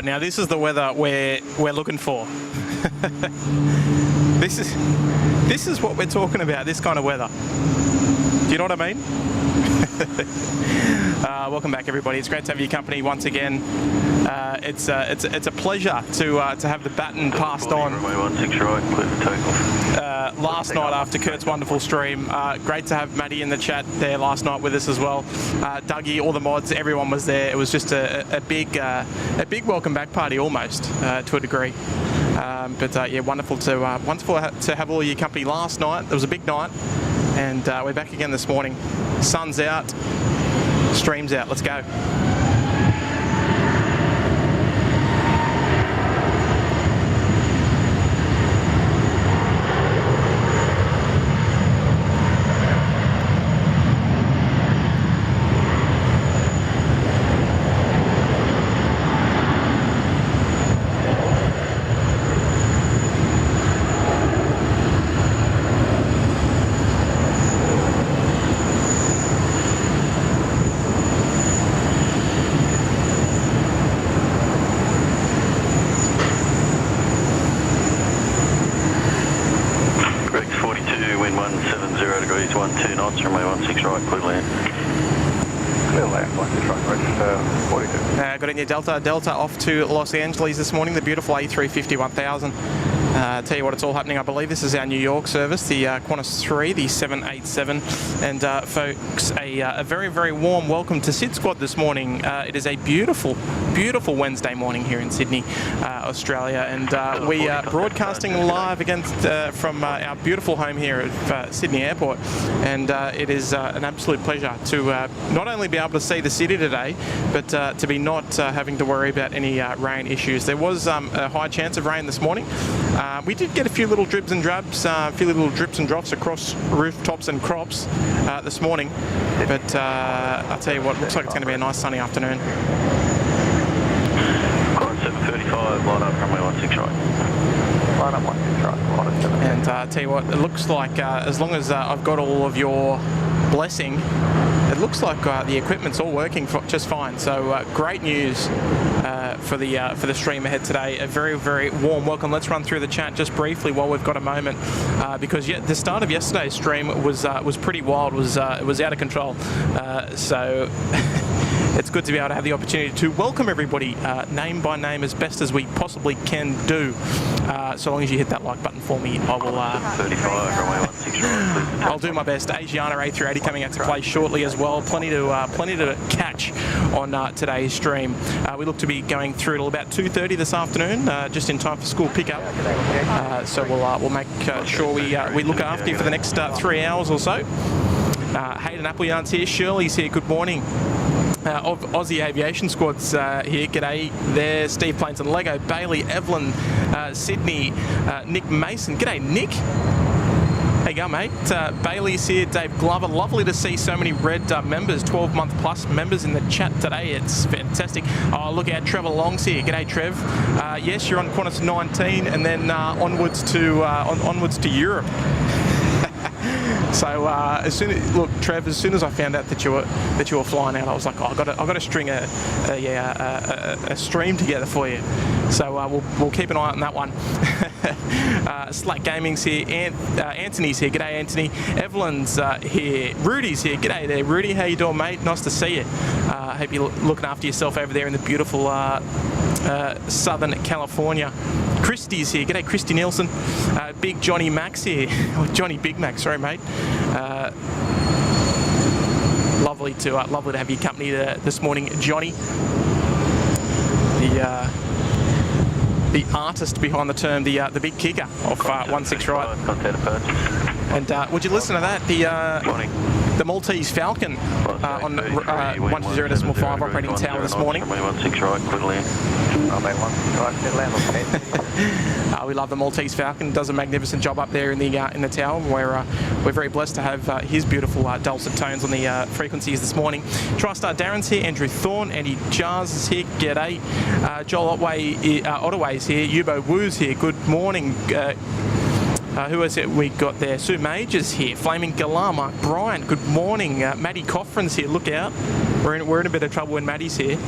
right, now this is the weather we're looking for. This is what we're talking about, this kind of weather. Do you know what I mean? Welcome back, everybody. It's great to have your company once again. It's a pleasure to have the baton passed on. Last night after Kurt's wonderful stream, great to have Maddie in the chat there last night with us as well. Dougie, all the mods, everyone was there. It was just a big welcome back party almost to a degree. Yeah, wonderful to have all your company last night. It was a big night, and we're back again this morning. Sun's out, stream's out. Let's go. Delta off to Los Angeles this morning, the beautiful A350 1000. Tell you what, it's all happening. I believe this is our New York service, the Qantas 3, the 787. And folks, a very, very warm welcome to SydSquad this morning. It is a beautiful, beautiful Wednesday morning here in Sydney, Australia. And we are broadcasting live against from our beautiful home here at Sydney Airport. And it is an absolute pleasure to not only be able to see the city today, but to be not having to worry about any rain issues. There was a high chance of rain this morning. We did get a few little dribs and drabs, a few little drips and drops across rooftops and crops this morning. But I'll tell you what, looks like it's going to be a nice sunny afternoon. 735, line up runway 16 right. Line up 16 right. And I'll tell you what, it looks like as long as I've got all of your blessing, it looks like the equipment's all working just fine. So great news for the stream ahead today. A very, very warm welcome. Let's run through the chat just briefly while we've got a moment, because the start of yesterday's stream was pretty wild. It was out of control. So. It's good to be able to have the opportunity to welcome everybody name by name as best as we possibly can do. So long as you hit that like button for me, I will. 35, I'll do my best. Asiana A380 coming out to play shortly as well. Plenty to catch on today's stream. We look to be going through till about 2:30 this afternoon, just in time for school pickup. So we'll make sure we look after you for the next 3 hours or so. Hayden Appleyard's here. Shirley's here. Good morning. Aussie Aviation Squad's here. G'day there. Steve Plains and Lego. Bailey, Evelyn, Sydney, Nick Mason. G'day, Nick. There you go, mate. Bailey's here. Dave Glover. Lovely to see so many red members, 12-month plus members in the chat today. It's fantastic. Oh, look out. Trevor Long's here. G'day, Trev. Yes, you're on Qantas 19 and then onwards to Europe. So as soon as, look, Trev, as soon as I found out that you were flying out, I was like, oh, I've got to string a stream together for you. So we'll keep an eye on that one. Slack Gaming's here. Anthony's here. G'day, Anthony. Evelyn's here. Rudy's here. G'day there, Rudy. How you doing, mate? Nice to see you. Hope you're looking after yourself over there in the beautiful Southern California. Christy's here. G'day, Christy Nielsen. Big Johnny Max here. Johnny Big Max, sorry, mate. Lovely to have your company this morning, Johnny. The artist behind the term, the big kicker of 16 right. And would you listen to that? The Maltese Falcon on 10.5 operating tower this morning. We love the Maltese Falcon. Does a magnificent job up there in the tower. We're very blessed to have his beautiful dulcet tones on the frequencies this morning. TriStar Darren's here. Andrew Thorne. Andy Jars is here. G'day. Joel Ottaway's here. Yubo Woo's here. Good morning. Who is it we got there? Sue Major's here. Flaming Galar, Mark Bryant. Good morning. Maddie Coffrin's here. Look out. We're in a bit of trouble when Maddie's here.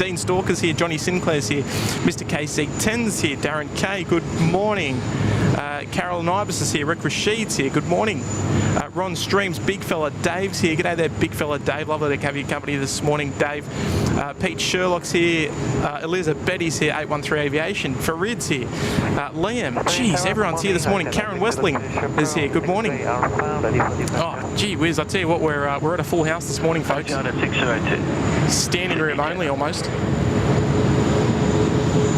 Dean Stalker's here, Johnny Sinclair's here, Mr. KC10's here, Darren K, good morning. Carol Nibus is here, Rick Rashid's here, good morning. Ron Streams, big fella Dave's here. G'day there, big fella Dave. Lovely to have your company this morning, Dave. Pete Sherlock's here. Eliza Betty's here, 813 Aviation. Farid's here. Liam, geez, everyone's here this morning. Karen Westling is here, good morning. Oh, gee whiz, I tell you what, we're at a full house this morning, folks. Standing room only, almost.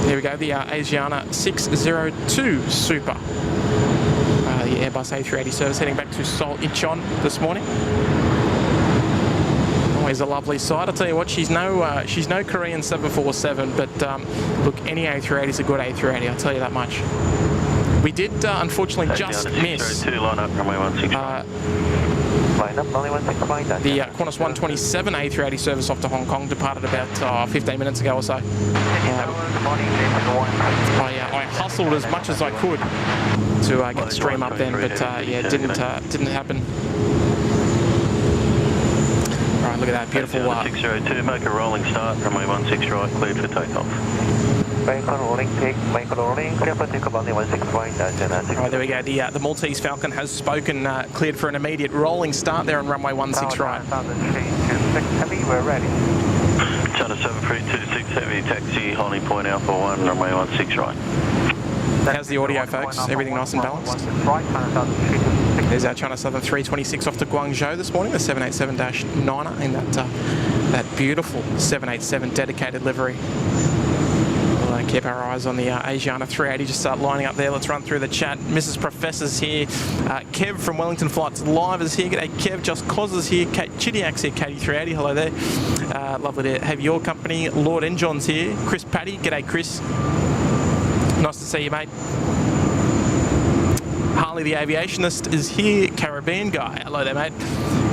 Here we go, the Asiana 602 Super. The Airbus A380 service heading back to Seoul Incheon this morning. Always a lovely sight. I'll tell you what, she's no Korean 747, but look, any A380 is a good A380. I'll tell you that much. We did unfortunately just miss the Qantas 127 A380 service off to Hong Kong. Departed about 15 minutes ago or so. I hustled as much as I could to get the stream up then, but yeah, it didn't happen. All right, look at that beautiful. 602, make a rolling start, runway 16 right, cleared for takeoff. Make a rolling, clear for takeoff, runway 16 right. Right, there we go. The Maltese Falcon has spoken, cleared for an immediate rolling start there on runway 16 right. Heavy, we're ready. Channel 7326 Heavy, taxi, holding point Alpha 1, runway 16 right. How's the audio, folks? Everything nice and balanced? There's our China Southern 326 off to Guangzhou this morning, the 787-9er in that beautiful 787 dedicated livery. We'll keep our eyes on the Asiana 380, just start lining up there. Let's run through the chat. Mrs. Professor's here. Kev from Wellington Flights Live is here. G'day, Kev. Just Cos is here. Kate Chidiak's here. Katie 380, hello there. Lovely to have your company. Lord Enjohn's here. Chris Paddy, g'day, Chris. Nice to see you, mate. Harley the Aviationist is here. Caribbean guy, hello there, mate.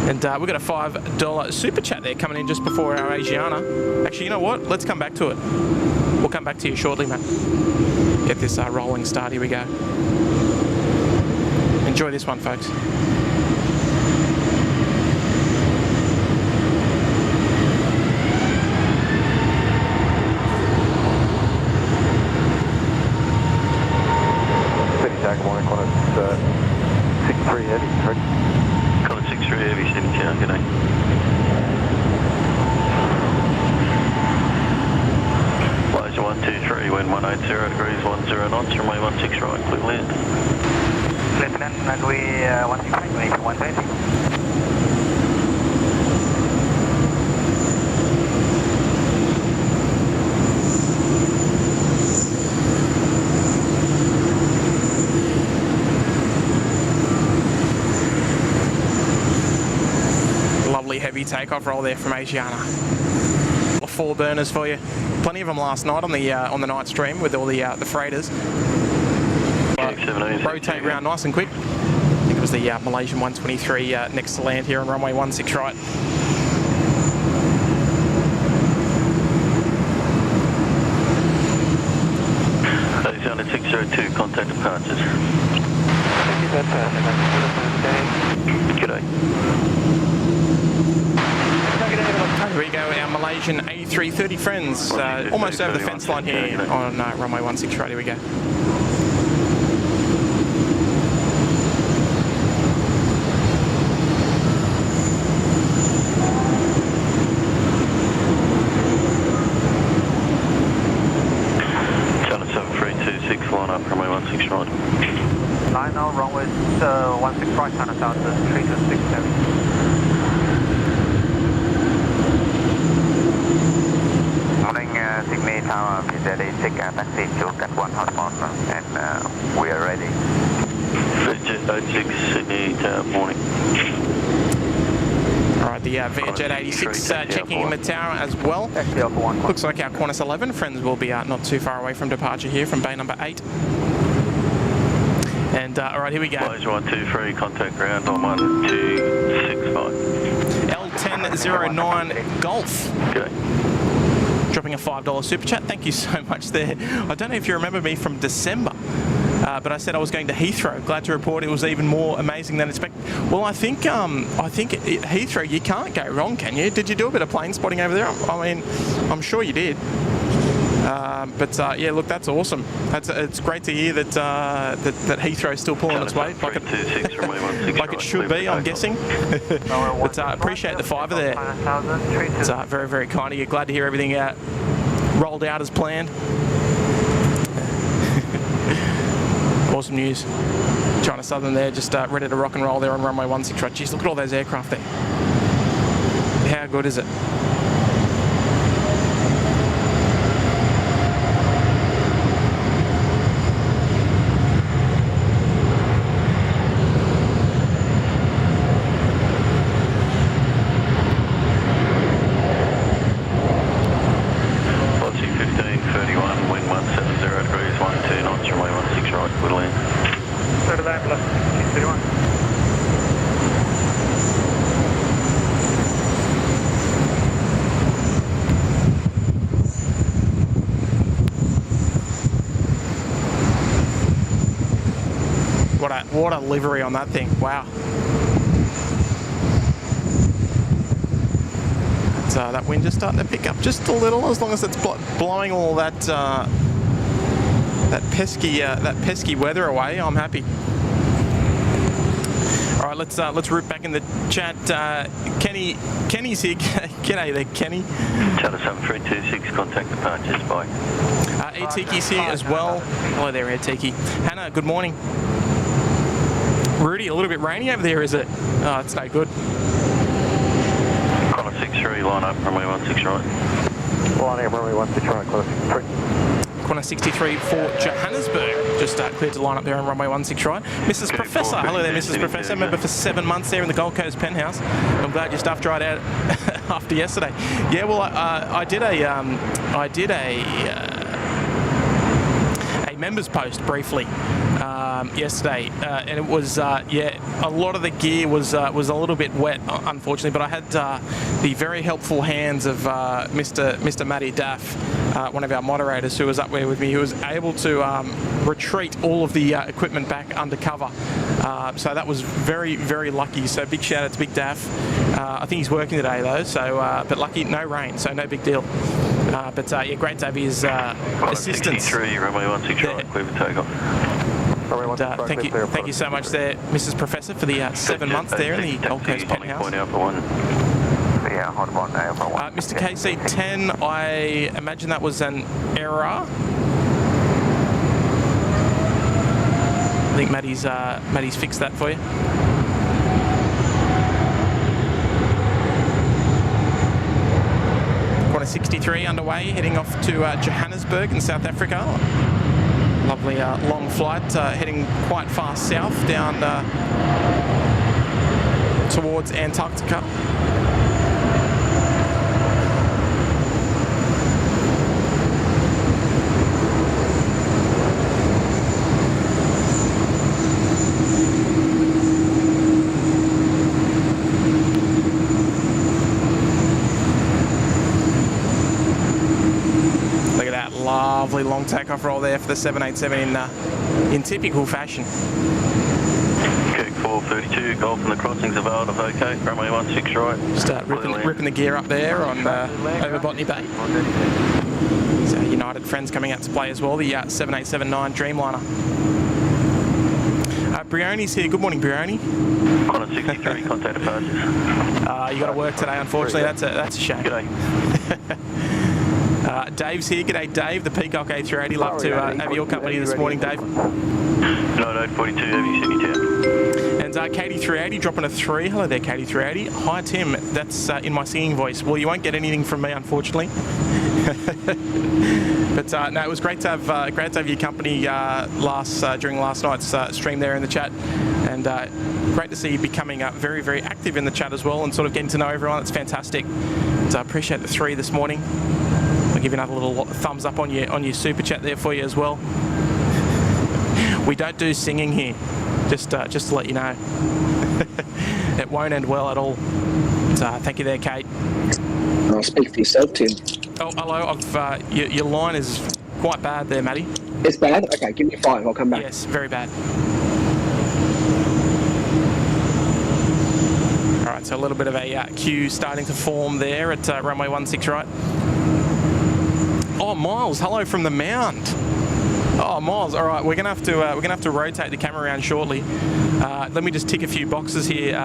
And we've got a $5 super chat there coming in just before our Asiana. Actually, you know what? Let's come back to it. We'll come back to you shortly, mate. Get this rolling start. Here we go. Enjoy this one, folks. Heavy takeoff roll there from Asiana. 4 burners for you. Plenty of them last night on the night stream with all the freighters. Rotate round nice and quick. I think it was the Malaysian 123 next to land here on runway 16 right. Asiana 602, contact departures. G'day. Here we go, our Malaysian A330 friends, almost over the fence line here on runway 16 right. Here we go. Channel 7326, line up, runway 16 right. Line now, runway 16 right, China South 326 heavy. Sydney Tower, Pizza Day, taxi to at 1 hotspot, and we are ready. Jet 86, Sydney Tower, morning. Alright, the Jet 86 checking in the tower as well. Looks like our Qantas 11 friends will be not too far away from departure here from bay number 8. And alright, here we go. Malaysia 123, contact ground on 1265. L1009 Golf. Okay. Dropping a $5 super chat. Thank you so much there. I don't know if you remember me from December. but I said I was going to Heathrow. Glad to report it was even more amazing than expected. Well, I think Heathrow, you can't go wrong, can you? Did you do a bit of plane spotting over there? I mean, I'm sure you did. Yeah, look, that's awesome. It's great to hear that that Heathrow's still pulling its weight, like it should be, I'm guessing. But appreciate the fiver there. It's very, very kind of you. Glad to hear everything rolled out as planned. Awesome news. China Southern there, just ready to rock and roll there on runway 16 right. Jeez, look at all those aircraft there. How good is it? What a livery on that thing. Wow. That wind just starting to pick up just a little, as long as it's blowing all that that pesky weather away. I'm happy. All right, let's root back in the chat. Kenny's here. G'day there, Kenny. Chatter 7326, contact departures by. ATC's here as well. Hello there, ATC. Hannah, good morning. Rudy, a little bit rainy over there, is it? Oh, it's no good. Qantas 63, line up, runway 16 right. Line up, runway 16 right, Qantas 63. Qantas 63 for Johannesburg. Just cleared to line up there on runway 16 right. Mrs. Professor, hello there, Mrs. Professor. Member for 7 months there in the Gold Coast penthouse. I'm glad your stuff dried out after yesterday. Yeah, well, I did a members post briefly yesterday, and it was yeah, a lot of the gear was a little bit wet, unfortunately, but I had the very helpful hands of Mr. Matty Daff, one of our moderators who was up there with me, who was able to retreat all of the equipment back under cover. So that was very, very lucky. So big shout out to Big Daff. I think he's working today though, so but lucky, no rain, so no big deal. But yeah, great to have his assistance. 63, runway 16 right, clear for takeoff. Thank you so much there, Mrs. Professor, for the 7 months there in the Gold Coast penthouse. Mr. KC10, I imagine that was an error. I think Matty's fixed that for you. Qantas 63 underway, heading off to Johannesburg in South Africa. Lovely long flight, heading quite fast south down towards Antarctica. Lovely long takeoff roll there for the 787 in typical fashion. Okay, 432, Golf and the crossings of Isle of OK, runway 16 right. Start ripping the gear up there on over Botany Bay. So United friends coming out to play as well, the 787-9 Dreamliner. Brioni's here. Good morning, Brioni. Qantas 63, contact departures. You got to work today, unfortunately. That's a shame. G'day. Dave's here. G'day, Dave. The Peacock A380. Love to have your company this morning, Dave. 9842, Avenue Sydney 10. And Katie 380 dropping a 3. Hello there, Katie 380. Hi, Tim. That's in my singing voice. Well, you won't get anything from me, unfortunately. But no, it was great to have your company during last night's stream there in the chat, and great to see you becoming very, very active in the chat as well, and sort of getting to know everyone. It's fantastic. So I appreciate the 3 this morning. I'll give you another little thumbs up on your super chat there for you as well. We don't do singing here, just to let you know. It won't end well at all. So thank you there, Kate. I'll speak for yourself, Tim. Oh, hello. Your line is quite bad there, Matty. It's bad? Okay, give me 5, I'll come back. Yes, very bad. All right, so a little bit of a queue starting to form there at runway 16 right. Oh, Miles, hello from the Mound. Oh, Miles, all right, we're gonna have to rotate the camera around shortly. Let me just tick a few boxes here.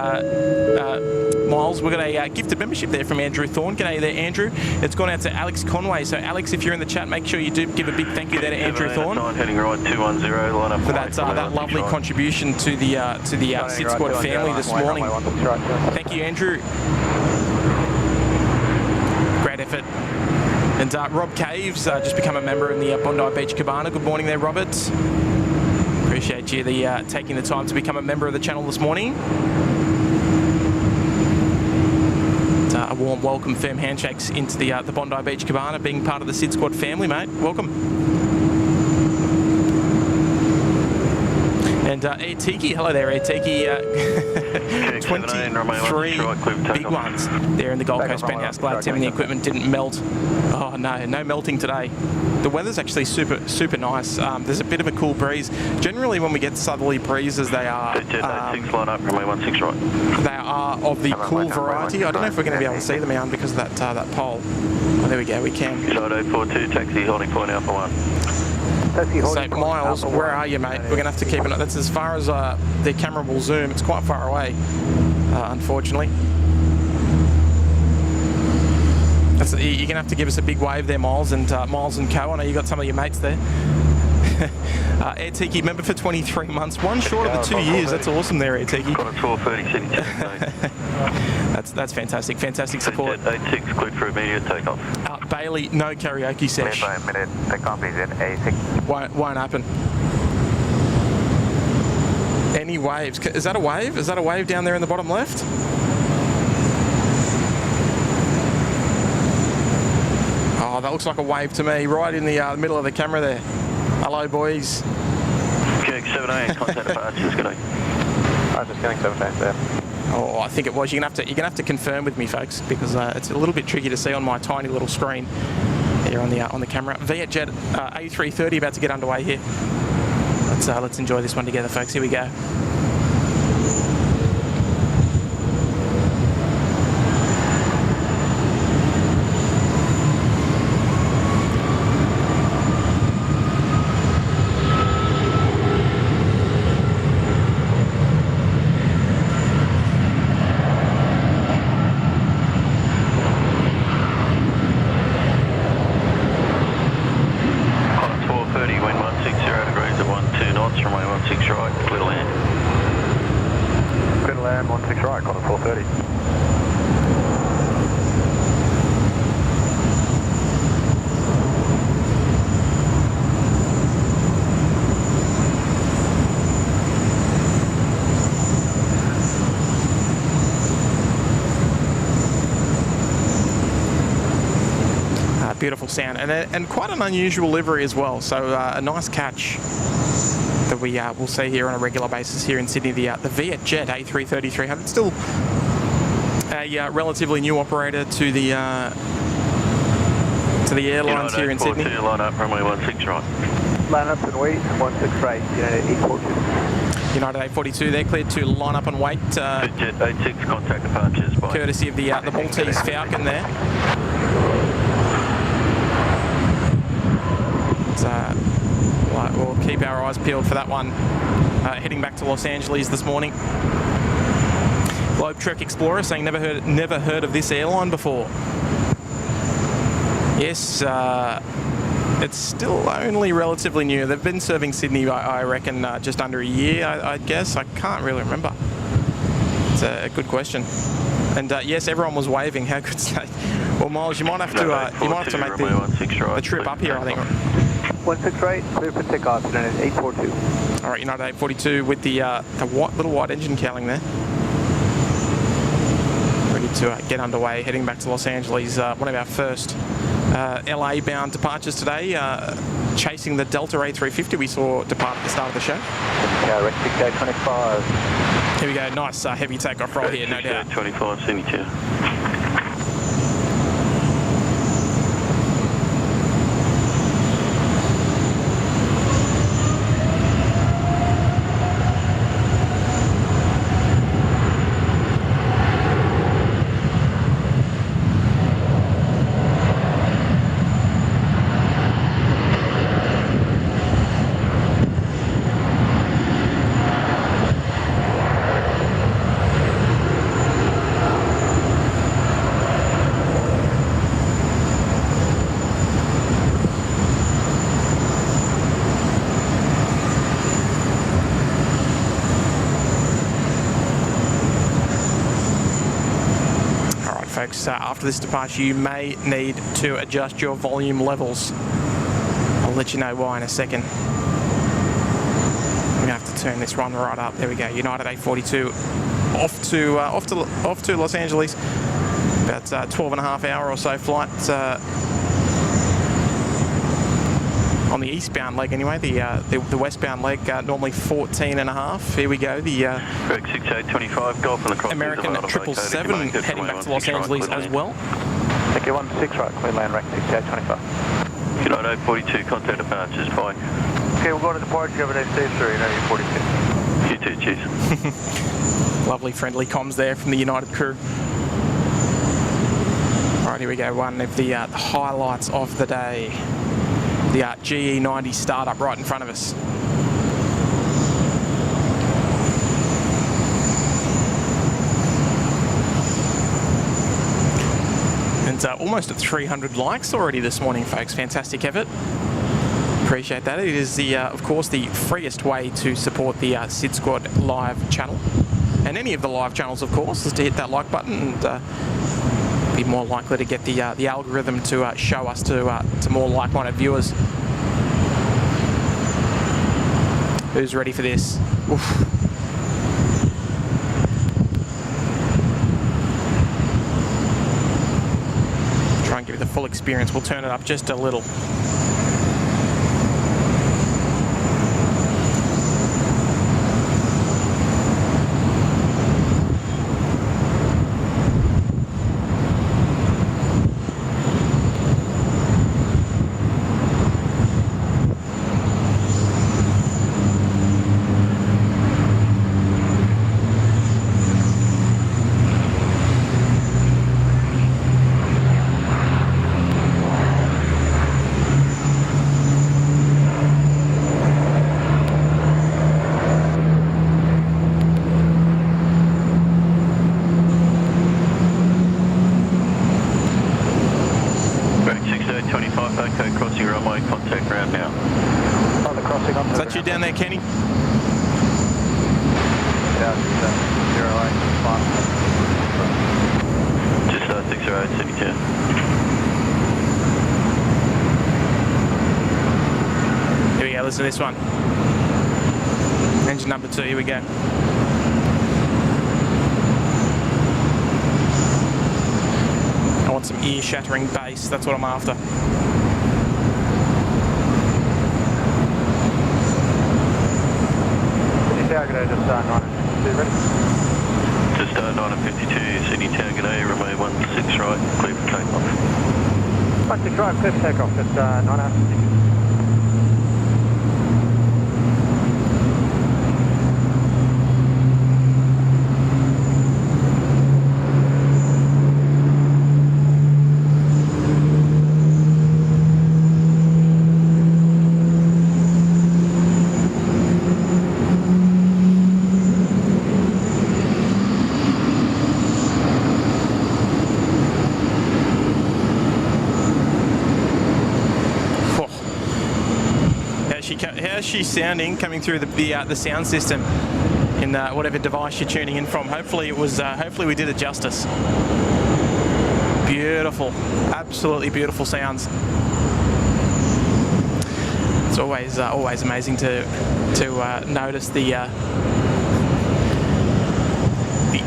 Miles, we've got a gifted membership there from Andrew Thorne. G'day there, Andrew. It's gone out to Alex Conway. So, Alex, if you're in the chat, make sure you do give a big thank you there to Andrew Thorne heading right 210, line up for that lovely contribution to the SydSquad family this morning. Thank you, Andrew. Great effort. And Rob Caves just become a member in the Bondi Beach Cabana. Good morning there, Robert. Appreciate you taking the time to become a member of the channel this morning. A warm welcome, firm handshakes into the Bondi Beach Cabana, being part of the SydSquad family, mate. Welcome. And Tiki, hello there, Tiki. 23 big ones there in the Gold Coast penthouse. Glad Tim and the equipment didn't melt. Oh no melting today. The weather's actually super nice. There's a bit of a cool breeze. Generally, when we get southerly breezes, they are line up, runway 16 right. They are of the cool variety. I don't know if we're going to be able to see them out because of that pole. Oh, there we go. We can. Side 042, taxi holding point Alpha 1. So, Miles, where are you, mate? We're going to have to keep an eye. That's as far as the camera will zoom. It's quite far away, unfortunately. You're going to have to give us a big wave there, Miles and Miles and Co. I know you got some of your mates there. Air Tiki member for 23 months, one short of the 2 years. That's awesome there, Air Tiki. Got a 12:30 city check. That's fantastic. Fantastic support. 86, cleared for immediate takeoff. Bailey, no karaoke sesh. Takeoff is at A6. Won't happen. Any waves? Is that a wave? Is that a wave down there in the bottom left? Oh, that looks like a wave to me, right in the middle of the camera there. Hello, boys. QX78, contact departures, good day. I was just getting 17 there. Oh, I think it was. You're gonna have to confirm with me, folks, because it's a little bit tricky to see on my tiny little screen here on the camera. Vietjet A330 about to get underway here. Let's enjoy this one together, folks. Here we go. Beautiful sound and quite an unusual livery as well. So a nice catch that we will see here on a regular basis here in Sydney. The Vietjet A330 300, still a relatively new operator to the airlines here in Sydney. Line up, runway 16 right. Line up and wait, 16 right, United A42. United A42, they're cleared to line up and wait. Jet 86, contact departures. Courtesy of the Maltese Falcon there. We'll keep our eyes peeled for that one. Heading back to Los Angeles this morning. Globe Trek Explorer saying never heard of this airline before. Yes, it's still only relatively new. They've been serving Sydney, I reckon, just under a year. I guess I can't really remember. It's a good question. And yes, everyone was waving. How good's that? Well, Miles, you might have to make the trip up here, I think. 16 right, clear for takeoff, United 842. All right, United 842 with the little white engine cowling there. Ready to get underway, heading back to Los Angeles. One of our first LA-bound departures today, chasing the Delta A350 we saw depart at the start of the show. Rectification 25. Here we go, nice heavy takeoff roll here, no doubt. 25, Sydney 2. folks, after this departure, you may need to adjust your volume levels. I'll let you know why in a second. I'm going to have to turn this one right up. There we go. United A42 off to Los Angeles. About 12.5-hour or so flight. On the eastbound leg anyway, the westbound leg normally 14.5. Here we go, the 6825 Golf and the cross American 777 heading back to Los Angeles as well. Thank you, 16 right, clear land, rack 6825. United A42, contact departures, fine. Okay, we'll go to departure, have a nice day, sir, United A42. You too, cheers. Lovely friendly comms there from the United crew. Alright, here we go, one of the highlights of the day. The GE90 startup right in front of us. And almost at 300 likes already this morning, folks. Fantastic effort. Appreciate that. It is of course, the freest way to support the SydSquad live channel, and any of the live channels, of course, is to hit that like button and be more likely to get the algorithm to show us to more like-minded viewers. Who's ready for this? Oof. Try and give you the full experience. We'll turn it up just a little. Down there, Kenny? Yeah, 08, just 608, 72. Here we go, listen to this one. Engine number 2, here we go. I want some ear-shattering bass, that's what I'm after. Target just 952, ready? Just 952, Sydney Target A, runway 16 right, clear for takeoff. 16 right, clear for takeoff, just 952. How's she sounding coming through the sound system in whatever device you're tuning in from? Hopefully it was. Hopefully we did it justice. Beautiful, absolutely beautiful sounds. It's always amazing to notice the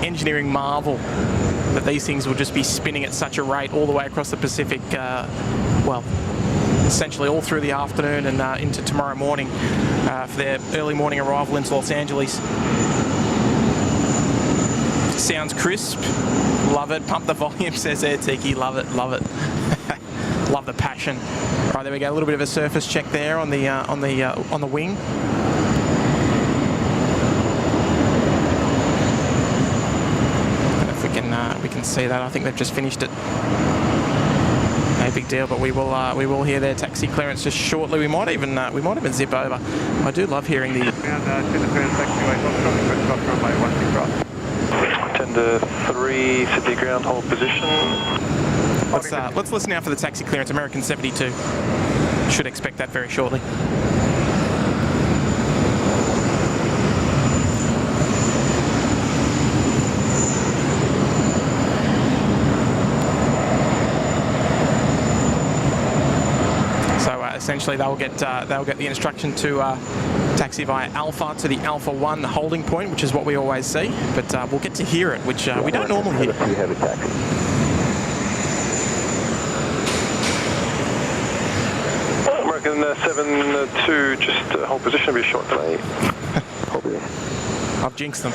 engineering marvel that these things will just be spinning at such a rate all the way across the Pacific. Well, essentially all through the afternoon and into tomorrow morning for their early morning arrival into Los Angeles. Sounds crisp. Love it. Pump the volume, says Air Tiki. Love it. Love it. Love the passion. Right, there we go. A little bit of a surface check there on the wing. If we can see that, I think they've just finished it. No big deal, but we will hear their taxi clearance just shortly. We might even zip over. I do love hearing the. 10 to 3, Sydney ground hold position. Let's listen out for the taxi clearance. American 72. Should expect that very shortly. eventually they'll get the instruction to taxi via Alpha to the Alpha 1 holding point, which is what we always see. But we'll get to hear it, which we don't normally hear. Heavy taxi. American 72, just hold position, be a short delay. I've jinxed them.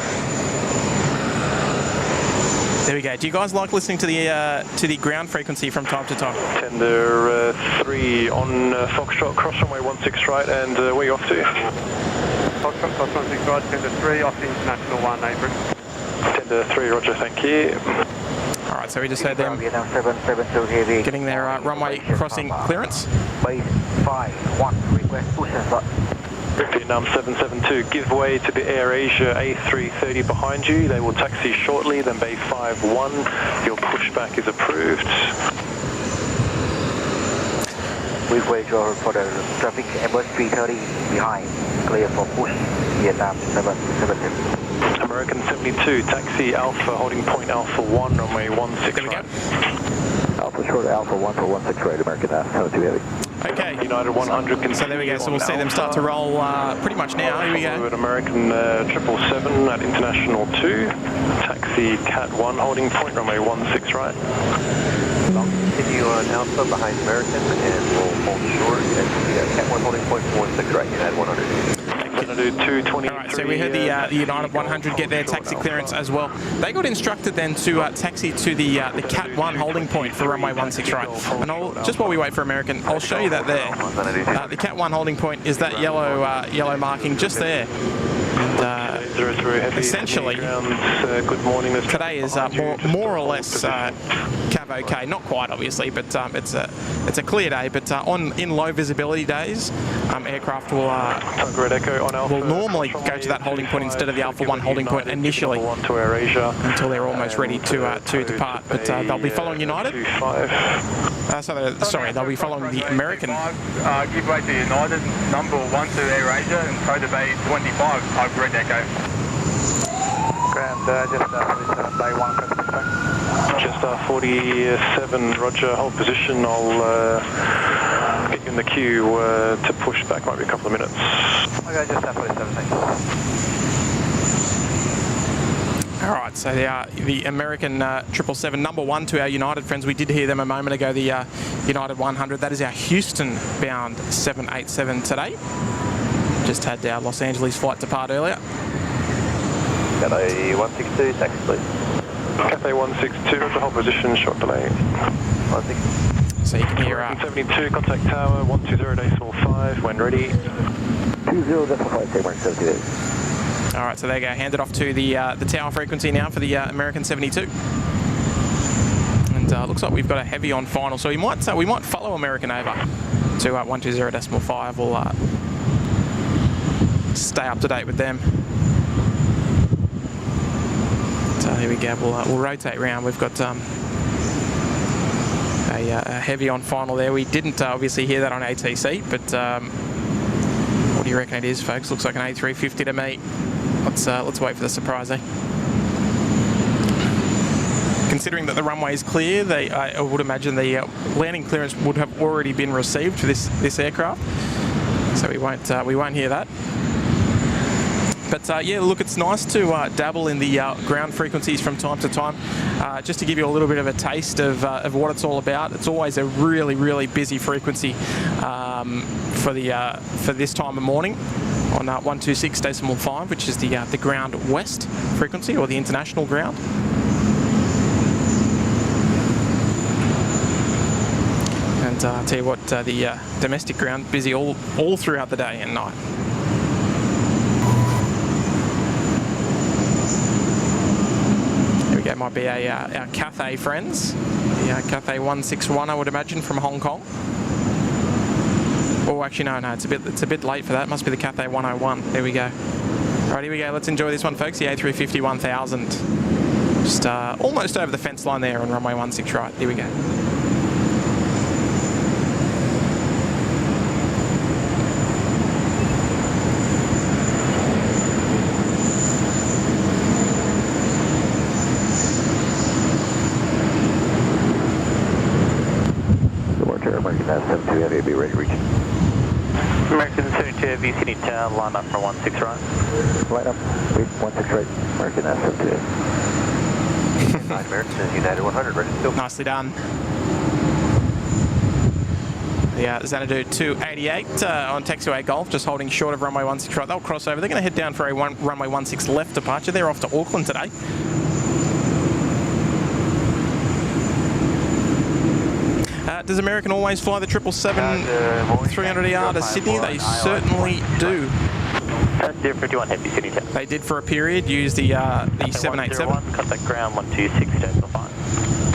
There we go. Do you guys like listening to the ground frequency from time to time? Tender 3 on Foxtrot, cross runway 16 right, and where are you off to? Foxtrot, cross 16 right, tender 3 off the International 1, apron. Tender 3, roger, thank you. All right, so we just heard them getting their runway crossing clearance. Base 5-1, request push and start. Vietnam 772, give way to the AirAsia A330 behind you. They will taxi shortly, then Bay 5-1. Your pushback is approved. We've waited for the traffic Airbus A380 behind. Clear for push. Vietnam 772. American 72, taxi Alpha, holding point Alpha 1, runway 16 right. Alpha short, Alpha 1 for 16 right, American 72 heavy. Okay. United 100. So there we go. So we'll see them start to roll pretty much now. Here we go. At American 777 at International 2, taxi Cat 1, holding point runway 16 right. Continue on Alpha behind American and we'll hold short and Cat 1 holding point 16 right, United 100. Alright, so we heard the United 100 get their taxi clearance as well. They got instructed then to taxi to the Cat 1 holding point for runway 16 right. And just while we wait for American, I'll show you that there. The Cat 1 holding point is that yellow marking just there. And essentially, today is more or less Cav OK. Not quite, obviously, but it's a clear day. But in low visibility days, aircraft will normally go to that holding point instead of the Alpha 1 holding point initially until they're almost ready to depart. But they'll be following United. They'll be following the American. Give way to United, number 1 to AirAsia and code to Bay 25. I've read Echo. Ground, just Bay 1, pushback. Just 47, roger, hold position. I'll get you in the queue to push back, might be a couple of minutes. Okay, just 47, thanks. All right, so the American 777, number 1 to our United friends. We did hear them a moment ago, the United 100. That is our Houston-bound 787 today. Just had our Los Angeles flight depart earlier. Cathay 162, taxi please. Cathay 162, roger, hold position, short delay. 162. So you can hear... 72, contact tower, 120.5, when ready. 20.5, take mark 78. All right, so there you go. Handed off to the tower frequency now for the American 72. And looks like we've got a heavy on final, so we might follow American over to 120.5. We'll stay up to date with them. So here we go. We'll rotate round. We've got a heavy on final there. We didn't obviously hear that on ATC, but what do you reckon it is, folks? Looks like an A350 to me. Let's wait for the surprise, eh? Considering that the runway is clear, I would imagine the landing clearance would have already been received for this aircraft. So we won't hear that. But yeah, look, it's nice to dabble in the ground frequencies from time to time, just to give you a little bit of a taste of what it's all about. It's always a really, really busy frequency for this time of morning on 126.5, which is the ground west frequency, or the international ground. And I'll tell you what, the domestic ground busy all throughout the day and night. It might be our Cathay friends, the Cathay 161, I would imagine, from Hong Kong. Oh, actually, no, it's a bit late for that. It must be the Cathay 101. There we go. All right, here we go. Let's enjoy this one, folks. The A350 1000, just almost over the fence line there on runway 16 right. Here we go. American 72 heavy, be ready to reach. American 72 Heavy Sydney Tower, line up for 16 right. Line up, 16 right, American A380. 9 American is United 100, ready to go. Nicely done. The Xanadu 288 on taxiway Golf, just holding short of runway 16 right. They'll cross over. They're going to head down for a runway 16 left departure. They're off to Auckland today. Does American always fly the 777 300ER to Sydney? They certainly do. 051 Heavy Sydney Tower. They did for a period use the 787. Contact ground 126, Delta 5.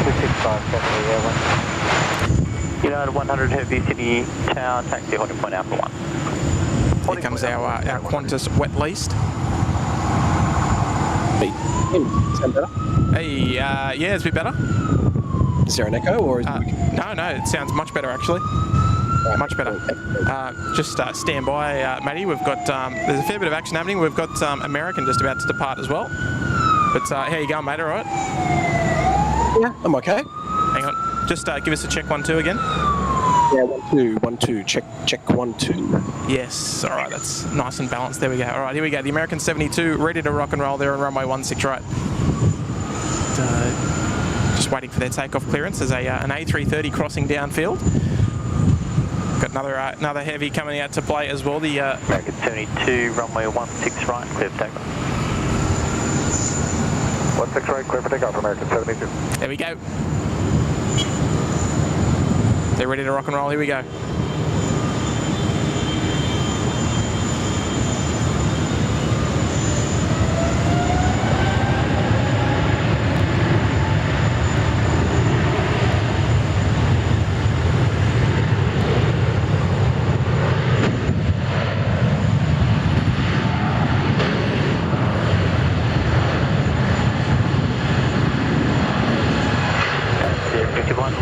265, United 100 Heavy Sydney Tower, taxi holding point Alpha 1. Here comes our Qantas wet leased. Sound better? Hey, yeah, it's a bit better. Is there an echo or is No, it sounds much better actually. Much better. Just stand by, Matty. We've got there's a fair bit of action happening. We've got American just about to depart as well. But how you going, mate? All right? Yeah, I'm okay. Hang on. Just give us a check 1-2 again. Yeah, 1 2 check 1 2. Yes. All right. That's nice and balanced. There we go. All right. Here we go. The American 72 ready to rock and roll there on runway 16 right. Just waiting for their takeoff clearance. There's an A330 crossing downfield. Got another heavy coming out to play as well. The American 72, runway 16 right, clear for takeoff. 16 right, clear for takeoff, American 72. There we go. They're ready to rock and roll. Here we go.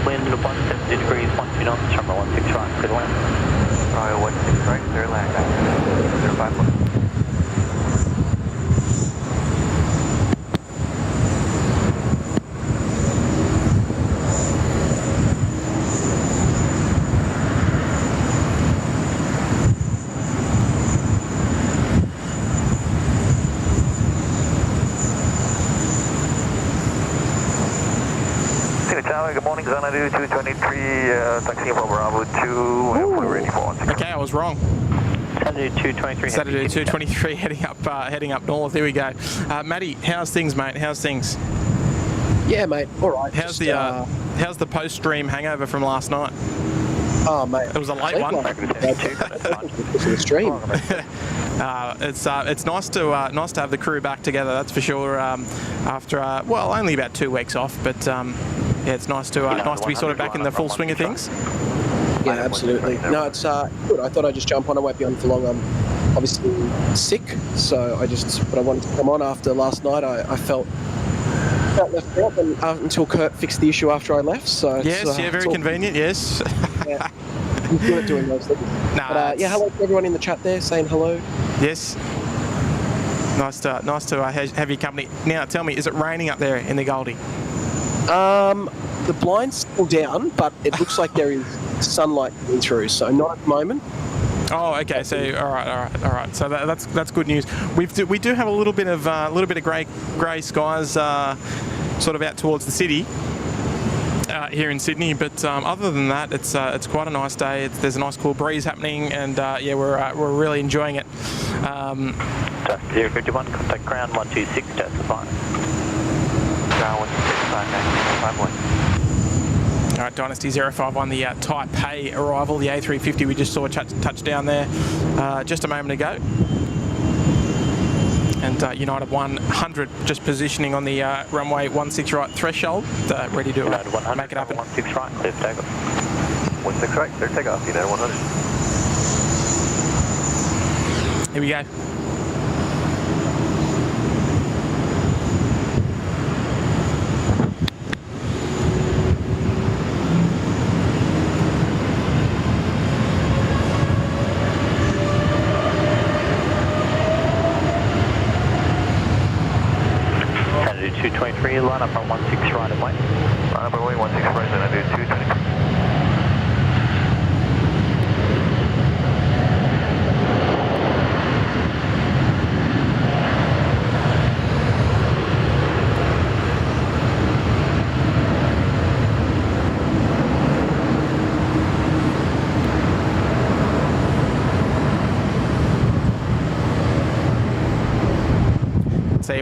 Wind 170 degrees, 1 knots, terminal 16 right, clear to land. 16 right, clear land, 051. Good morning, Xanadu 223, taxi for Bravo 2, we're ready for 16. Okay, I was wrong. Saturday 223. Saturday 223 heading up north. Here we go. Matty, how's things, mate? How's things? Yeah, mate. All right. How's the post-stream hangover from last night? Oh, mate. It was a late one. The stream. It's nice to have the crew back together. That's for sure. After only about 2 weeks off, but yeah, it's nice to be sort of back in the full swing of things. Yeah, absolutely. No, it's good. I thought I'd just jump on. I won't be on for long. I'm obviously sick, so but I wanted to come on after last night. I felt left out until Kurt fixed the issue after I left. So yes, very convenient. Yes. Yeah, I'm good at doing those things. But hello to everyone in the chat there, saying hello. Yes. Nice to have your company. Now, tell me, is it raining up there in the Goldie? The blind's still down, but it looks like there is sunlight coming through. So not at the moment. Oh, okay. So all right. So that's good news. We do have a little bit of grey skies, sort of out towards the city. Here in Sydney, but other than that, it's quite a nice day. There's a nice cool breeze happening, and yeah, we're really enjoying it. Just 051, contact ground 126, just 5. Ground 126, All right, Dynasty 051, the Taipei arrival, the A350 we just saw touch down there just a moment ago. And United 100 just positioning on the runway 16 right threshold, ready to make it up. 16 right, clear for takeoff. 16 right, clear takeoff, United 100. Here we go. Saturday 223, line up on 16 right and wait. Line up on 16 right, Xanadu 223.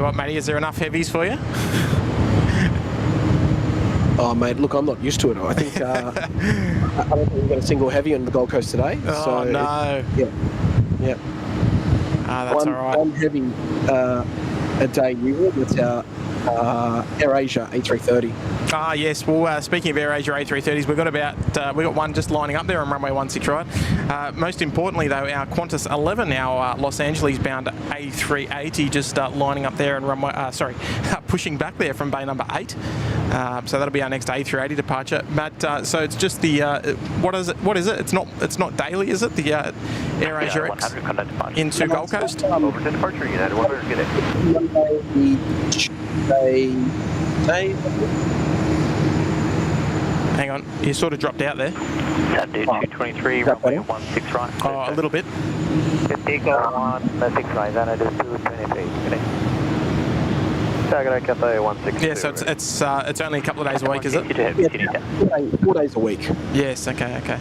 what, Matty, is there enough heavies for you? Oh, mate, look, I'm not used to it. I think I don't think we've got a single heavy on the Gold Coast today. Oh, so no. Yeah. Ah, that's all right. One heavy a day usually. That's our AirAsia A330. Ah, yes. Well, speaking of AirAsia A330s, we've got one just lining up there on runway 16 right. Most importantly, though, our Qantas 11, our Los Angeles bound A380, just lining up there and runway. Pushing back there from bay number 8. So that'll be our next A380 departure. Matt, so it's just the what is it? It's not daily, is it? The AirAsia X into Gold Coast. Over to departure, United 100, get it. Hang on, you sort of dropped out there. Saturday 223, runway 16 right. Oh, a little bit. Takeoff 16 right, then it is 223. Takeoff 162. Yeah, so it's only a couple of days a week, is it? Yeah, 4 days a week. Yes, okay.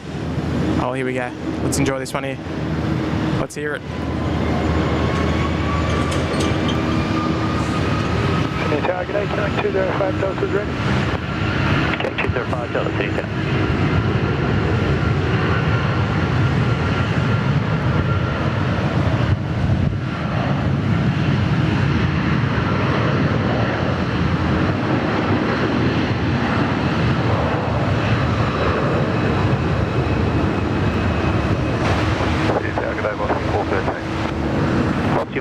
Oh, here we go. Let's enjoy this one here. Let's hear it. Target 205 Delta's ready. Okay, 205 Delta City Tower. Target 413.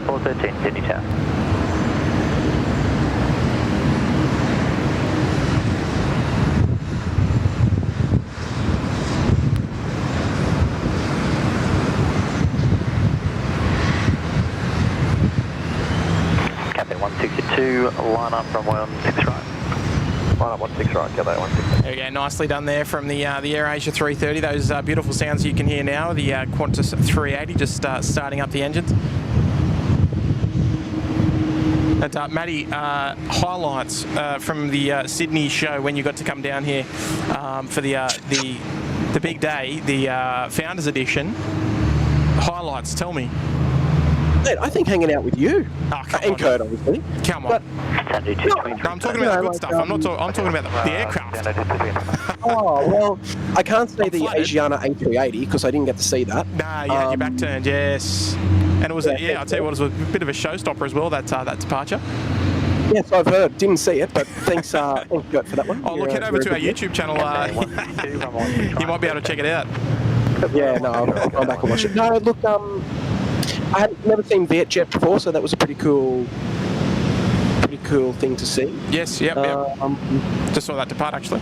413, Sydney Tower. Line up from 16 right. Line up 16 right, get that 16. There we go, nicely done there from the AirAsia 330. Those beautiful sounds you can hear now. The Qantas 380 just starting up the engines. And Matty, highlights from the Sydney show when you got to come down here for the big day, the Founders Edition. Highlights, tell me. Mate, I think hanging out with you. Oh, come and on. Kurt, obviously. Come on. No, I'm talking about the good stuff. I'm talking about the aircraft. Oh, well, I can't say the Asiana A380 because I didn't get to see that. Nah, you had your back turned, yes. And it was, I'll tell you what, it was a bit of a showstopper as well, that departure. Yes, I've heard. Didn't see it, but thanks, Kurt, for that one. Oh, look, head over to our YouTube channel. You might be able to check it out. Yeah, no, I'll go back and watch it. No, look, I had never seen VietJet before, so that was a pretty cool thing to see. Yes, yep. Just saw that depart, actually.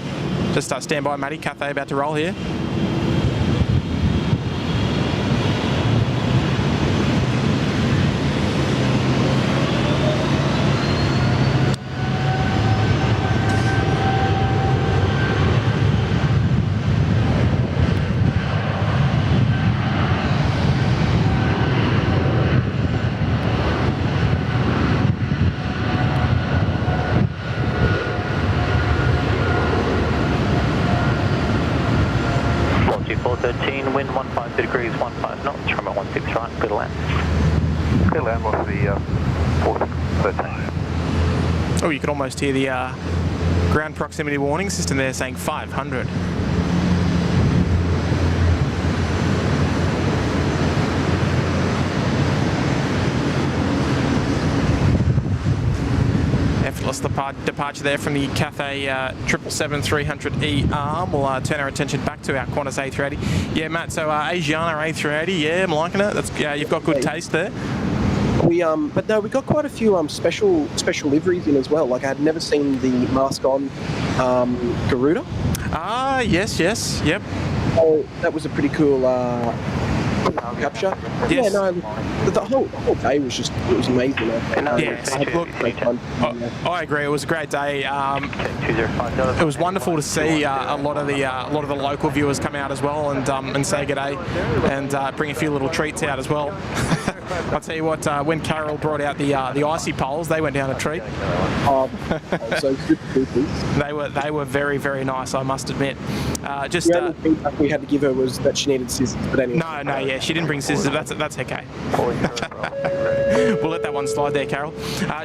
Just stand by, Matty. Cathay about to roll here. Wind 152 degrees, 15 knots, runway 16 right, clear to land. Clear to land off the 413. Oh, you can almost hear the ground proximity warning system there saying 500. Effortless departure there from the Cathay 777-300E arm. We'll turn our attention back to our Qantas A380. Yeah, Matt, so Asiana A380, yeah, I'm liking it. That's, you've got good taste there. But no, we got quite a few special liveries in as well. Like I had never seen the mask on Garuda. Ah, yes, yep. Oh, that was a pretty cool capture. Yes. Yeah, no, the whole day was just, it was amazing. Yes, look, I agree. It was a great day. It was wonderful to see a lot of the local viewers come out as well and say g'day and bring a few little treats out as well. I'll tell you what, when Carol brought out the icy poles, they went down a treat. So good peoples. They were very, very nice, I must admit. The only feedback we had to give her was that she needed scissors, but anyway. No, yeah, she didn't bring scissors. That's okay. We'll let that one slide there, Carol.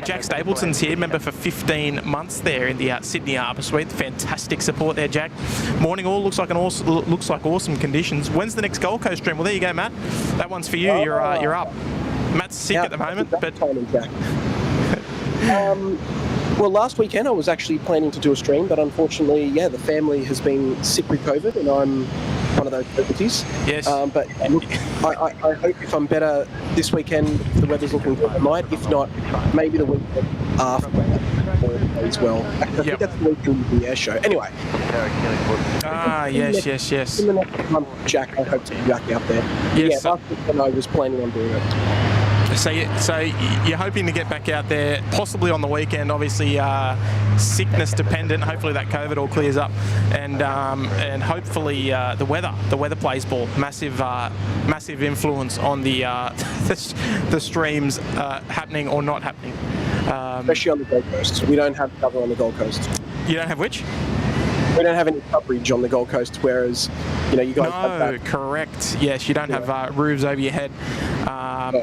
Jack Stapleton's here, member for 15 months there in the Sydney Harbour Suite. Fantastic support there, Jack. Morning all, looks like awesome conditions. When's the next Gold Coast stream? Well, there you go, Matt. That one's for you. You're up. Matt's sick at the moment, but. Well, last weekend I was actually planning to do a stream, but unfortunately, the family has been sick with COVID, and I'm one of those celebrities. Yes. But look, I hope if I'm better this weekend, the weather's looking good. I might. If not, maybe the weekend after as well. I think that's the weekend of the air show. Anyway. Yes. In the next month, Jack, I hope to be back out there. Yes. Last weekend I was planning on doing it. So you're hoping to get back out there, possibly on the weekend. Obviously, sickness dependent. Hopefully that COVID all clears up, and hopefully the weather plays ball. Massive influence on the streams happening or not happening. Especially on the Gold Coast. We don't have cover on the Gold Coast. You don't have which? We don't have any coverage on the Gold Coast, whereas, you guys have that. No, correct. Yes, you don't have roofs over your head.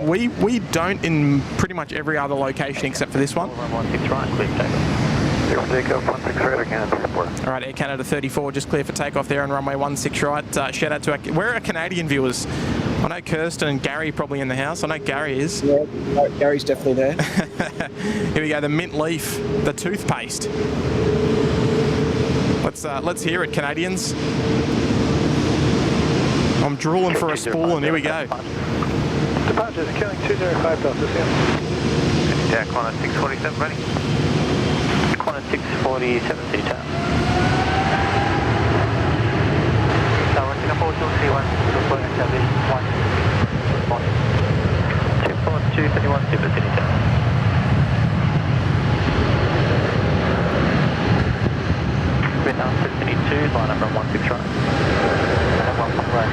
We don't in pretty much every other location except for this one. All right, Air Canada 34 just clear for takeoff there on runway 16 right. Shout out to where are Canadian viewers? I know Kirsten and Gary probably in the house. I know Gary is. Yeah, Gary's definitely there. Here we go, the mint leaf, the toothpaste. Let's hear it, Canadians. I'm drooling for a spool, and here we go. Departures killing 205 Delta Jack, Qantas 647 ready. Qantas 647 City Tower. Tower Singapore 231, deploying service 1. Chipboard 231 Super City Tower. Vietnam 672, line up from 16 right. And 1 right.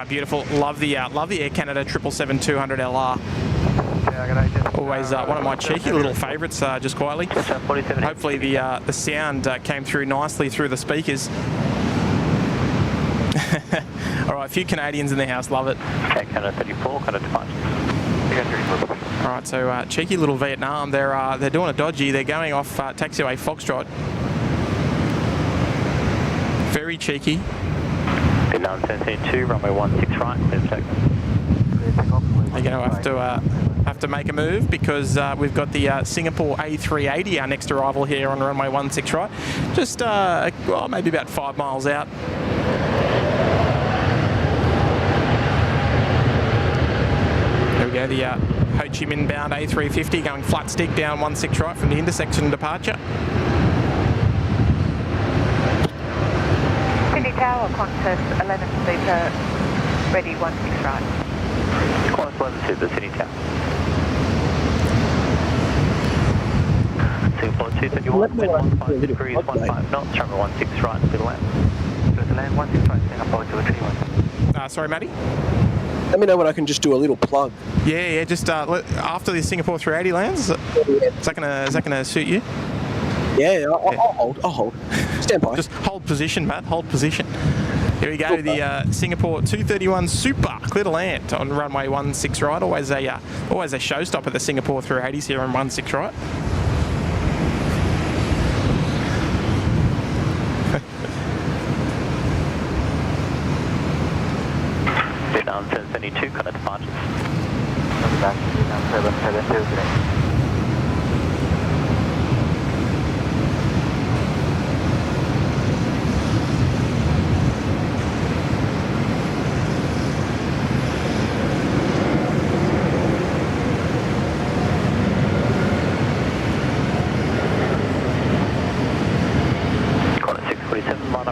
Beautiful. Love the Air Canada 777-200 LR. Always one of my cheeky little favourites, just quietly. Hopefully the sound came through nicely through the speakers. All right, a few Canadians in the house, love it. Air Canada 34, kind of departure. All right, so cheeky little Vietnam. They're doing a dodgy. They're going off taxiway Foxtrot. Very cheeky. Vietnam 772, runway 16 right, clear for takeoff. They're going to have to make a move because we've got the Singapore A380, our next arrival here on runway 16 right. Just well, maybe about 5 miles out. There we go, the Ho Chi Minh bound A350 going flat stick down 16 right from the intersection departure. Tower, Qantas 11 Super, ready 16 right. Qantas 11 Super, City Tower. Singapore 231, wind 15 degrees, 15 knots, runway 16 right, clear to land. Clear to land, 16 right, Singapore 231. Sorry, Matty? Let me know when I can just do a little plug. Yeah, just after the Singapore 380 lands, is that gonna suit you? Yeah, I'll hold. Stand by. Just hold position, Matt. Hold position. Here we go. The Singapore 231 Super clear to land on runway 16 right. Always a showstopper. The Singapore 380s here on 16 right. Vietnam 772, kind of departures. Vietnam 772 today.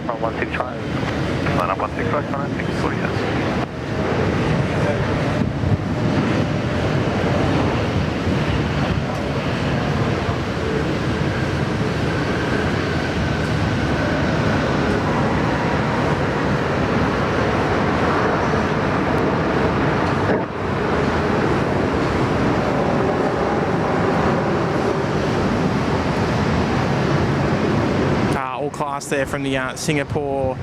up from 16 right. Line up 16 right, line 640, yes. Class there from the Singapore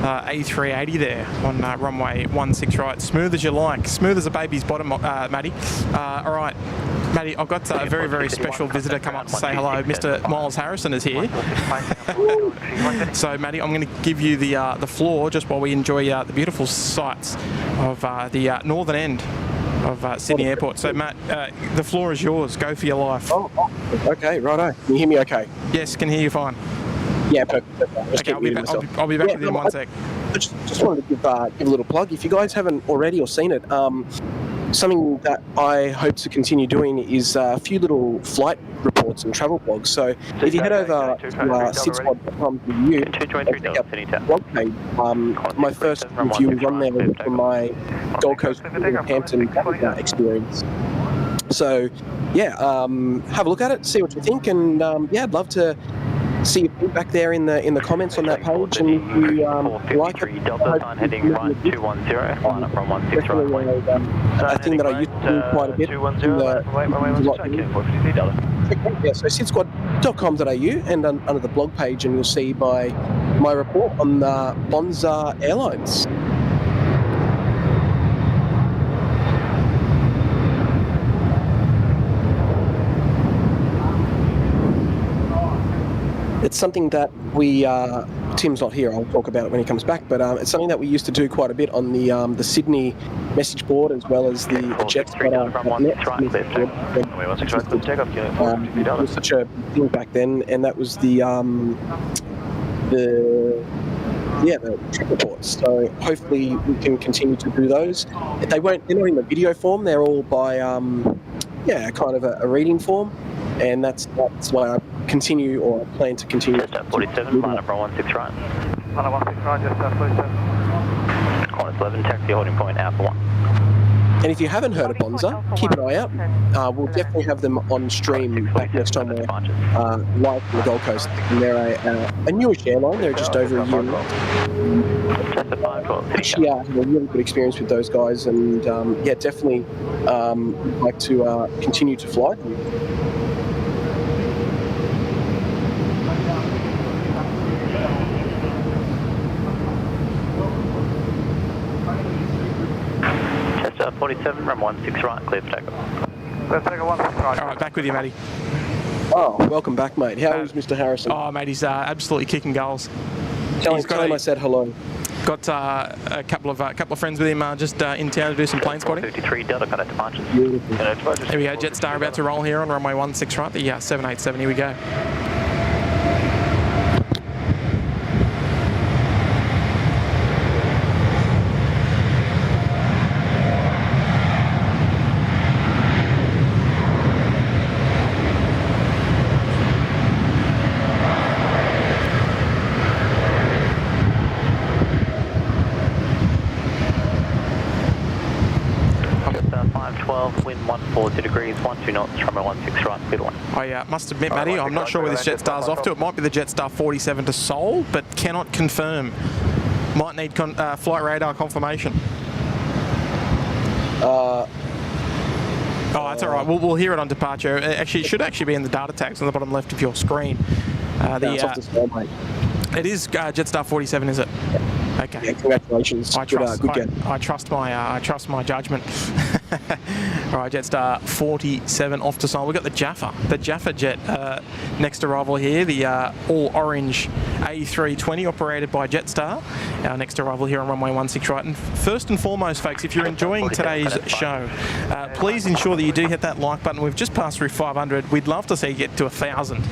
A380 there on runway 16 right. Smooth as you like. Smooth as a baby's bottom, Matty. All right, Matty, I've got a very, very special visitor come up to say hello. Mr. Miles Harrison is here. So, Matty, I'm going to give you the floor just while we enjoy the beautiful sights of the northern end of Sydney Airport. So, Matt, the floor is yours. Go for your life. Oh, okay, righto. Can you hear me okay? Yes, can hear you fine. Yeah, perfect. Okay, I'll be back with you in 1 sec. I just wanted to give a little plug. If you guys haven't already or seen it, something that I hope to continue doing is a few little flight reports and travel blogs. So if you head over to SydSquad.com.au, blog page, my first review is on there from my Gold Coast Hampton experience. So yeah, have a look at it, see what you think, and yeah, I'd love to see your feedback there in the comments on that page, and if you like it, Delta sign heading right 210, line up from 16 right. I think that I used to do quite a bit. Yeah, so SydSquad.com.au, and under the blog page, and you'll see my report on the Bonza Airlines. It's something that we, Tim's not here, I'll talk about it when he comes back, but it's something that we used to do quite a bit on the Sydney message board, as well as the JetSquad it was such a thing back then, and that was the trip reports. So hopefully we can continue to do those. They're not in the video form, they're all by kind of a reading form, and that's why I continue, or I plan to continue. Just 47, line up from 16 right. Line up 16 right, just 47. Qantas 11, taxi holding point Alpha 1. And if you haven't heard of Bonza, keep an eye out. We'll definitely have them on stream back next time we're live from the Gold Coast. And they're a newish airline, they're just over a year old. Actually, I had a really good experience with those guys, and yeah, definitely like to continue to fly them. Just 47, run 16 right, clear for takeoff. Let's take a 16 right. All right, back with you, Matty. Oh, welcome back, mate. How is Mr. Harrison? Oh, mate, he's absolutely kicking goals. Tell him I said hello. Got a couple of friends with him just in town to do some plane spotting. 53 Delta, cut out departures. Here we go, Jetstar about to roll here on runway 16 right, the 787. Here we go. Wind 140 degrees, 12 knots, runway 16 right, clear one. I must admit, Matty, I'm not sure where this Jetstar's off to. It might be the Jetstar 47 to Seoul, but cannot confirm. Might need flight radar confirmation. Oh, that's all right. We'll hear it on departure. Actually, it should actually be in the data tags on the bottom left of your screen. It's off the scale, mate. It is Jetstar 47, is it? Okay. Yeah, congratulations. I trust my judgment. All right, Jetstar 47 off to Seoul. We've got the Jaffa jet next arrival here, the all-orange A320 operated by Jetstar. Our next arrival here on runway 16 right. And first and foremost, folks, if you're enjoying today's show, please ensure that you do hit that like button. We've just passed through 500. We'd love to see you get to 1,000.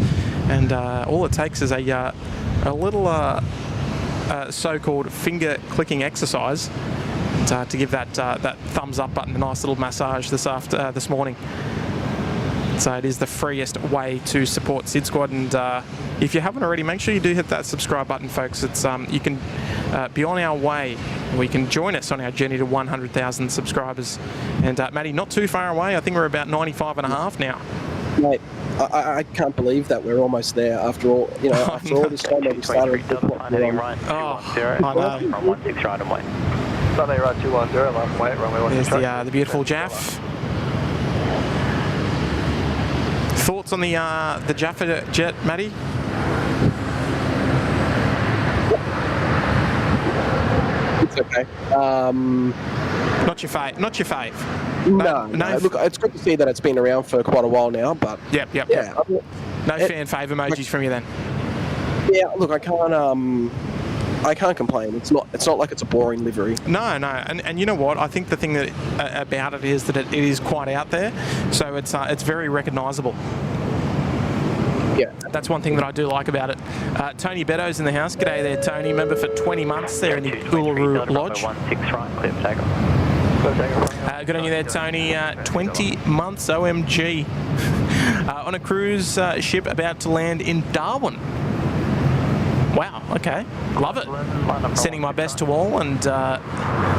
And all it takes is a little so-called finger-clicking exercise to give that thumbs up button a nice little massage this morning. So it is the freest way to support SydSquad, and if you haven't already, make sure you do hit that subscribe button, folks. It's you can be on our way. We can join us on our journey to 100,000 subscribers. And Matty, not too far away. I think we're about 95 and a half now. Mate, I can't believe that we're almost there after all. You know, after all this time that we started. I know. From 16 right and wait. Sunday right 210, left wait, runway 16 There's the beautiful Jaff. Thoughts on the Jaffa jet, Matty? It's okay. Not your fave. No. Look, it's good to see that it's been around for quite a while now, but Yep. yeah. No fan fave emojis from you then. Yeah, look, I can't complain. It's not like it's a boring livery. No, and you know what? I think the thing that about it is that it is quite out there, so it's very recognisable. Yeah, that's one thing that I do like about it. Tony Beddoes in the house. G'day there, Tony. Member for 20 months there in the Uluru Lodge. 16 right, clear for takeoff. Good on you there, Tony. 20 months, OMG. On a cruise ship about to land in Darwin. Wow, okay. Love it. Sending my best to all, and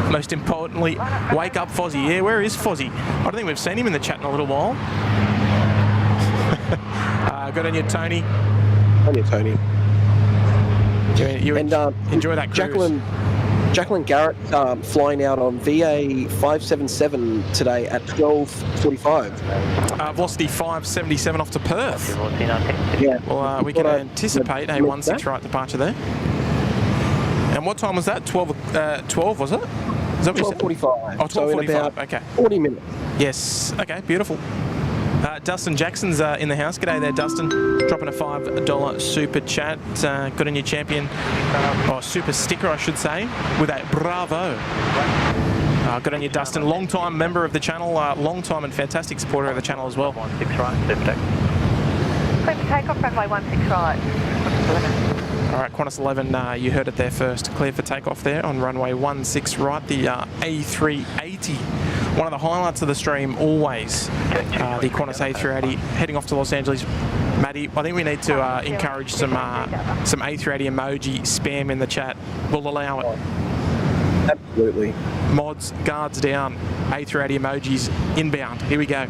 most importantly, wake up Fozzie. Yeah, where is Fozzie? I don't think we've seen him in the chat in a little while. Good on you, Tony. On you, Tony. You enjoy that cruise. Jacqueline Garrett flying out on VA 577 today at 12:45. Velocity 577 off to Perth. Yeah. Well, we can anticipate a 16 right departure there. And what time was that? 12 was it? Is that what you said? 12:45. Oh, 12:45. So in about okay. 40 minutes. Yes. Okay. Beautiful. Dustin Jackson's in the house. G'day there, Dustin. Dropping a $5 super chat. Good on your champion. Or super sticker, I should say, with a bravo. Good on you, Dustin. Long-time member of the channel. Long-time and fantastic supporter of the channel as well. 16 right, clear for takeoff. Clear for takeoff, runway 16 right. All right, Qantas 11, you heard it there first. Clear for takeoff there on runway 16 right. The A380. One of the highlights of the stream always, the Qantas A380 heading off to Los Angeles. Matty, I think we need to encourage some A380 emoji spam in the chat. We'll allow it. Absolutely. Mods, guards down. A380 emojis inbound. Here we go.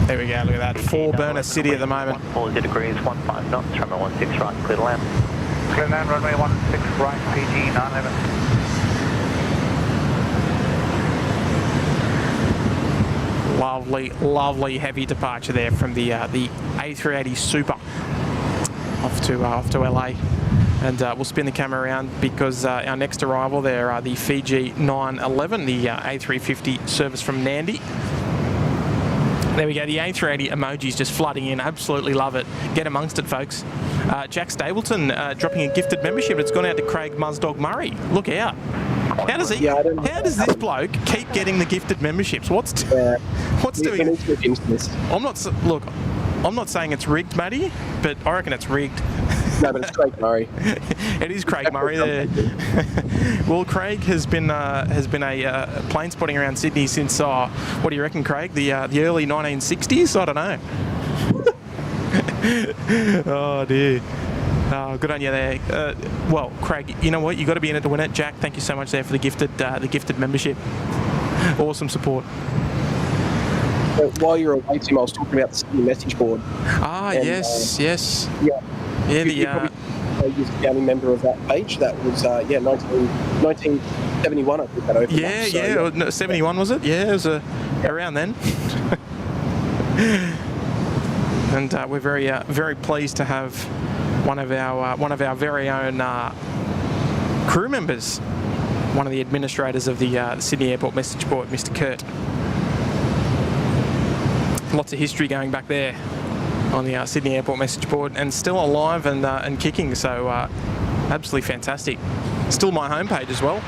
There we go, look at that. 4-burner city at the moment. 40 degrees, 15 knots, runway 16 right, clear to land. Clear land, runway 16 right, PG 911. Lovely, lovely heavy departure there from the A380 Super off to LA. And we'll spin the camera around because our next arrival there are the Fiji 911, the A350 service from Nandi. There we go, the A380 emojis just flooding in. Absolutely love it. Get amongst it, folks. Jack Stapleton dropping a gifted membership. It's gone out to Craig Muzdog Murray. Look out. How does this bloke keep getting the gifted memberships? What's doing it? I'm not saying it's rigged, Matty, but I reckon it's rigged. No, but it's Craig Murray. It is Craig Murray there. Well, Craig has been a plane spotting around Sydney since what do you reckon, Craig? The early 1960s? I don't know. Oh dear. Oh, good on you there. Well, Craig, you know what? You got to be in it to win it. Jack, thank you so much there for the gifted membership. Awesome While you're away, Tim, I was talking about the Sydney message board. Yes. Yeah. Yeah, you're a founding member of that page. That was 19 71, I think that opened Yeah, up, so, yeah. No, 71 was it? Yeah, it was around then. And we're very pleased to have one of our very own crew members, one of the administrators of the Sydney Airport message board, Mr. Kurt. Lots of history going back there on the Sydney Airport message board, and still alive and kicking. So absolutely fantastic. Still my homepage as well.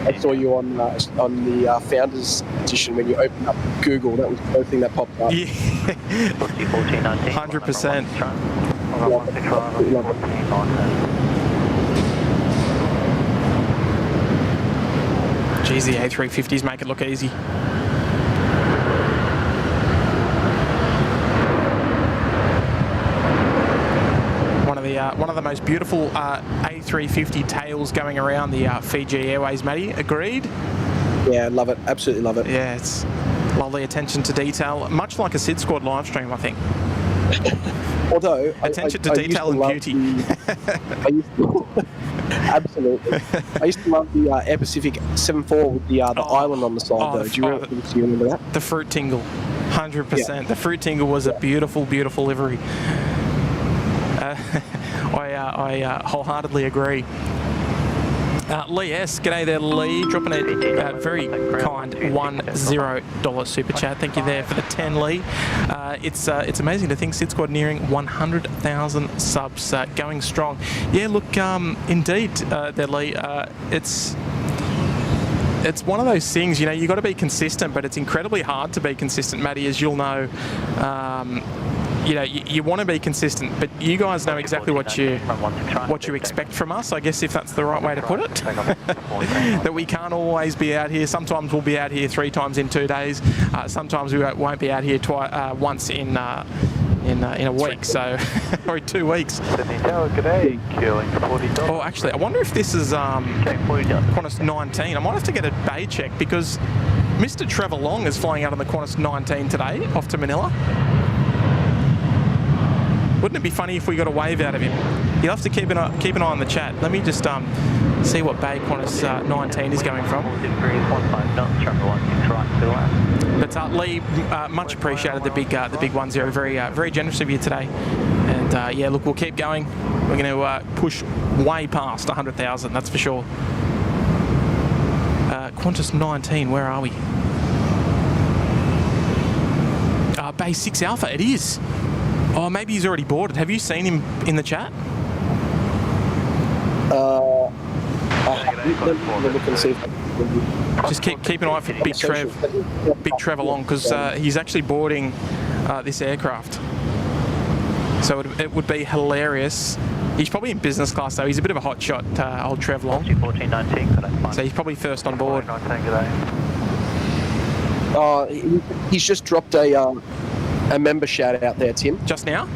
I saw you on the Founders Edition when you opened up Google. That was the first thing that popped up. Yeah, 100%. Geez, the A350s make it look easy. One of the most beautiful A350 tails going around the Fiji Airways, Matty. Agreed? Yeah, love it. Absolutely love it. Yeah, it's lovely attention to detail, much like a SydSquad live stream, I think. Although attention to detail and beauty. Absolutely. I used to love the Air Pacific 74 with the island on the side, though. Do you remember that? The fruit tingle, 100%. Yeah. The fruit tingle was a beautiful, beautiful livery. I wholeheartedly agree. Lee S, g'day there, Lee, dropping a very kind $10 super chat. Thank you there for the 10, Lee. It's amazing to think SydSquad nearing 100,000 subs, going strong. Yeah, look, indeed, there, Lee. It's one of those things, you know, you've got to be consistent, but it's incredibly hard to be consistent, Matty, as you'll know. You know, you want to be consistent, but you guys know exactly what you expect from us, I guess, if that's the right way to put it. That we can't always be out here. Sometimes we'll be out here 3 times in 2 days. Sometimes we won't be out here once in a week, so or 2 weeks. Oh, actually, I wonder if this is Qantas 19. I might have to get a bay check because Mr. Trevor Long is flying out on the Qantas 19 today, off to Manila. Wouldn't it be funny if we got a wave out of him? You'll have to keep an eye on the chat. Let me just see what bay Qantas 19 is going from. But Lee, much appreciated the big 10. Very generous of you today. And yeah, look, we'll keep going. We're going to push way past 100,000. That's for sure. Qantas 19, where are we? Bay 6 Alpha. It is. Oh, maybe he's already boarded. Have you seen him in the chat? Just keep an eye for Big Trevor Long, because he's actually boarding this aircraft. So it would be hilarious. He's probably in business class though. He's a bit of a hot shot, old Trev Long. So he's probably first on board. He's just dropped a member shout out there, Tim. Just now?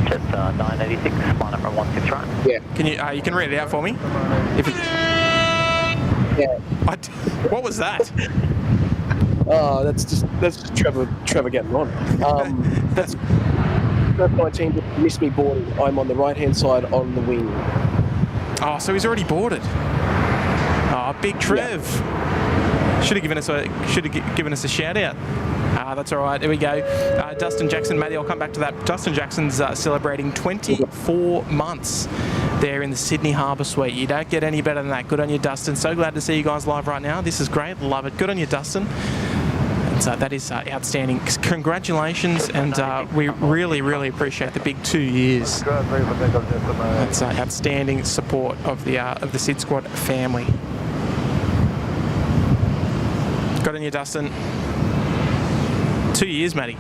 Just 986, flight number 16 right. Yeah. Can you can read it out for me? Yeah. What was that? Oh, that's just Trevor getting on. That's 19 missed me boarding. I'm on the right hand side on the wing. Oh, so he's already boarded. Oh, Big Trev. Yeah. Should have given us a shout out. That's all right. Here we go. Dustin Jackson, Matty, I'll come back to that. Dustin Jackson's celebrating 24 months there in the Sydney Harbour Suite. You don't get any better than that. Good on you, Dustin. So glad to see you guys live right now. This is great. Love it. Good on you, Dustin. And that is outstanding. Congratulations, and we really, really appreciate the big 2 years. That's outstanding support of the SydSquad family. Good on you, Dustin. 2 years, Matty.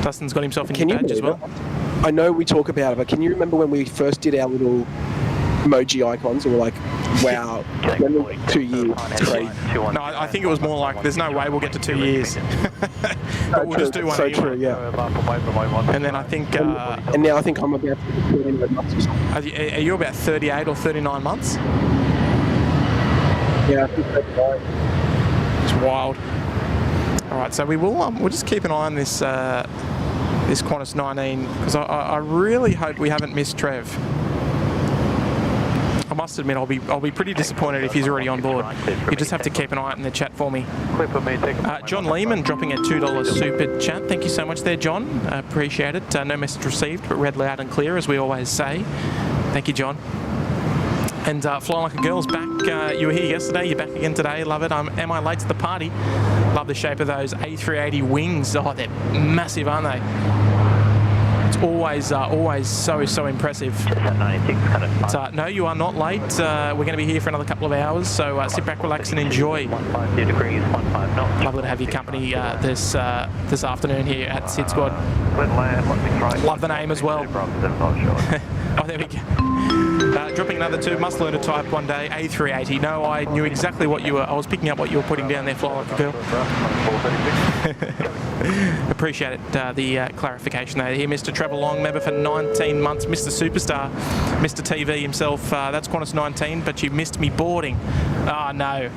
Dustin's got himself a new badge as well. I know we talk about it, but can you remember when we first did our little emoji icons and we're like, wow, 2 years, great. No, I think it was more like, there's no way we'll get to 2 years. But we'll just do one anyway. True, yeah. And then I think... and now I think I'm about 39 months or something. Are you about 38 or 39 months? Yeah, I think 39. It's wild. All right, so we'll just keep an eye on this this Qantas 19, because I really hope we haven't missed Trev. must admit, I'll be pretty disappointed if he's already on board. You just have to keep an eye out in the chat for me. John Lehman dropping a $2 super chat. Thank you so much there, John. Appreciate it. No message received, but read loud and clear, as we always say. Thank you, John. And Fly Like a Girl's back. You were here yesterday, you're back again today. Love it. Am I late to the party? Love the shape of those A380 wings. Oh, they're massive, aren't they? It's always so impressive. But, no, you are not late. We're going to be here for another couple of hours, so sit back, relax, and enjoy. Lovely to have your company this afternoon here at SydSquad. Love the name as well. Oh, there we go. Dropping another 2, must learn to type one day, A380. No, I knew exactly what you were, I was picking up what you were putting down there, Fly Like a Girl. Appreciate it, the clarification there. Here, Mr. Trevor Long, member for 19 months, Mr. Superstar, Mr. TV himself, that's Qantas 19, but you missed me boarding. Ah, no.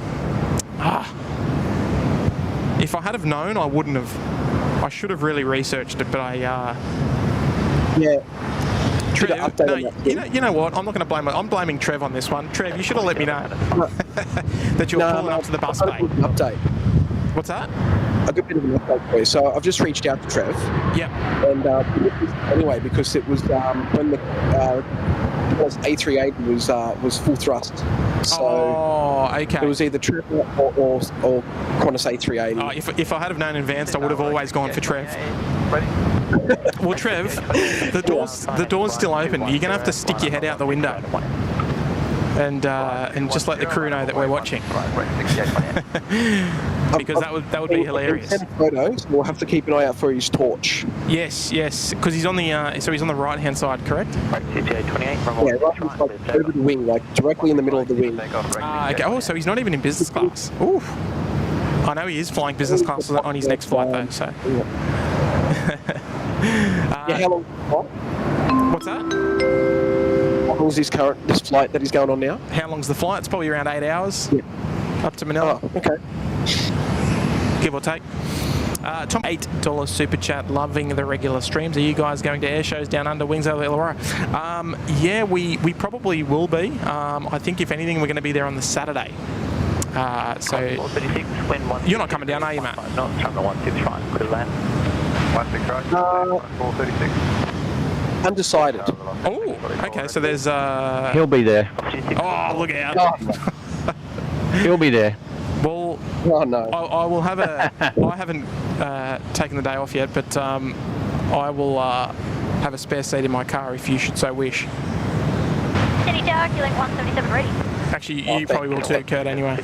If I had have known, I wouldn't have. I should have really researched it, but I... Yeah. Trev, no, you know what? I'm not going to blame it. I'm blaming Trev on this one. Trev, you should have let me know that you're pulling up to the bus bay. Update. What's that? A good bit of an update for you. So I've just reached out to Trev. Yeah. And anyway, because it was when the A380 was full thrust. So okay. It was either Trev or Qantas A380. Oh, if I had have known in advance, I would have always gone for Trev. Well, Trev, the door's still open. You're going to have to stick your head out the window and just let the crew know that we're watching. Because that would be hilarious. Photos. We'll have to keep an eye out for his torch. Yes, because he's on the he's on the right hand side, correct? Yeah, right hand side over the wing, like directly in the middle of the wing. Okay. Oh, so he's not even in business class. Ooh. I know he is flying business class on his next flight though. So. Yeah, how long? What's that? How long is this flight that he's going on now? How long's the flight? It's probably around 8 hours. Yeah. Up to Manila. Oh, okay. Give or take. Tom, $8 super chat, loving the regular streams. Are you guys going to air shows down under Wings over the Illawarra? Yeah, we probably will be. I think if anything, we're going to be there on the Saturday. So you're not coming down, are you, Matt? Undecided. Oh, okay. So there's. He'll be there. Oh, look out! He'll be there. Well, oh no. I will have a. I haven't taken the day off yet, but I will have a spare seat in my car if you should so wish. City Dark, you like 177 ready. Actually, you probably will too, Kurt. Anyway.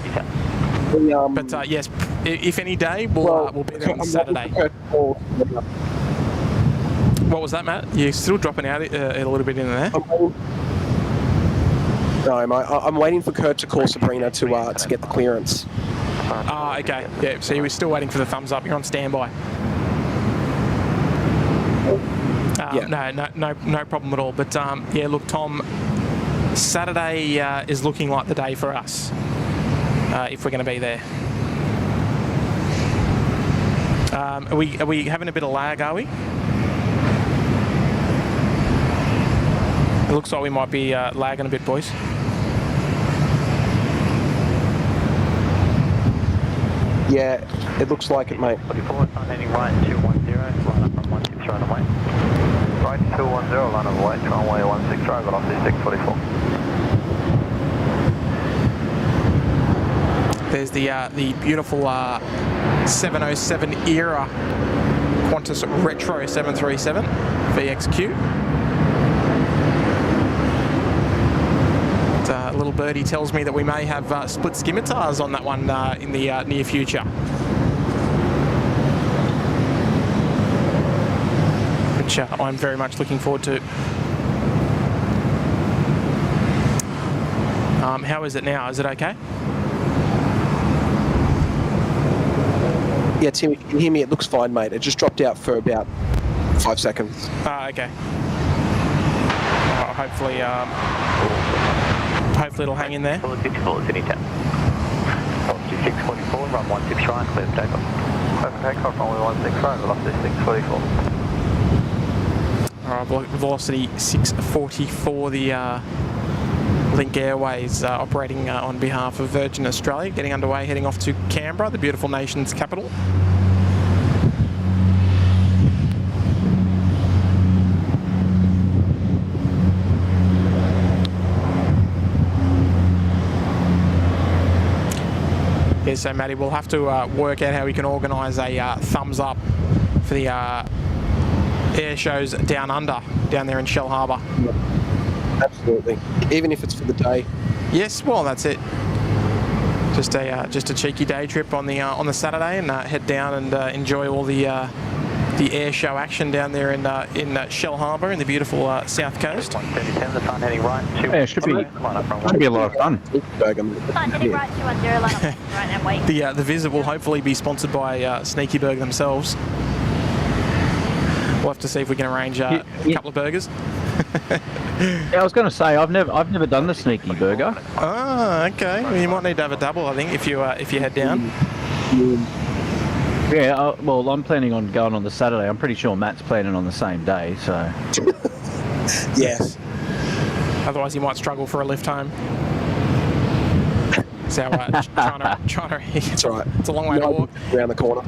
But yes, if any day, we'll be there on Saturday. What was that, Matt? You're still dropping out a little bit in there. No, I'm waiting for Kurt to call Sabrina to get the clearance. Ah, okay. Yeah, so you're still waiting for the thumbs up. You're on standby. Yeah. No problem at all. But yeah, look, Tom, Saturday is looking like the day for us if we're going to be there. Are we having a bit of lag? Are we? It looks like we might be lagging a bit, boys. Yeah, it looks like it, mate. 44, heading right 210, line up from 16 right away. Right 210, line up right, runway 16 right, velocity 644. There's the beautiful 707 era Qantas Retro 737 VXQ. Little birdie tells me that we may have split scimitars on that one in the near future. Which I'm very much looking forward to. How is it now? Is it okay? Yeah, Tim, if you can hear me, it looks fine, mate. It just dropped out for about 5 seconds. Okay. Hopefully it'll hang in there. 54 is any time. 644, run 16 right, clear for takeoff. Clear for takeoff, runway 16 right, velocity 644. Alright, velocity 644, the Link Airways operating on behalf of Virgin Australia, getting underway, heading off to Canberra, the beautiful nation's capital. Yeah, so Matty, we'll have to work out how we can organise a thumbs up for the air shows down under, down there in Shell Harbour. Absolutely. Even if it's for the day. Yes, well, that's it. Just a cheeky day trip on the Saturday, and head down and enjoy all the air show action down there in Shell Harbour in the beautiful south coast. 137, the sun heading right. Yeah, it should be a lot of fun. Fine, heading right 210, line up right and wait. The visit will hopefully be sponsored by Sneakyburg themselves. We'll have to see if we can arrange a couple of burgers. Yeah, I was going to say I've never done the sneaky burger. Ah, okay. Well, you might need to have a double, I think, if you head down. Yeah, well, I'm planning on going on the Saturday. I'm pretty sure Matt's planning on the same day, so. Yes. Otherwise, you might struggle for a lift home. So China. That's right. It's a long way to walk. Around the corner.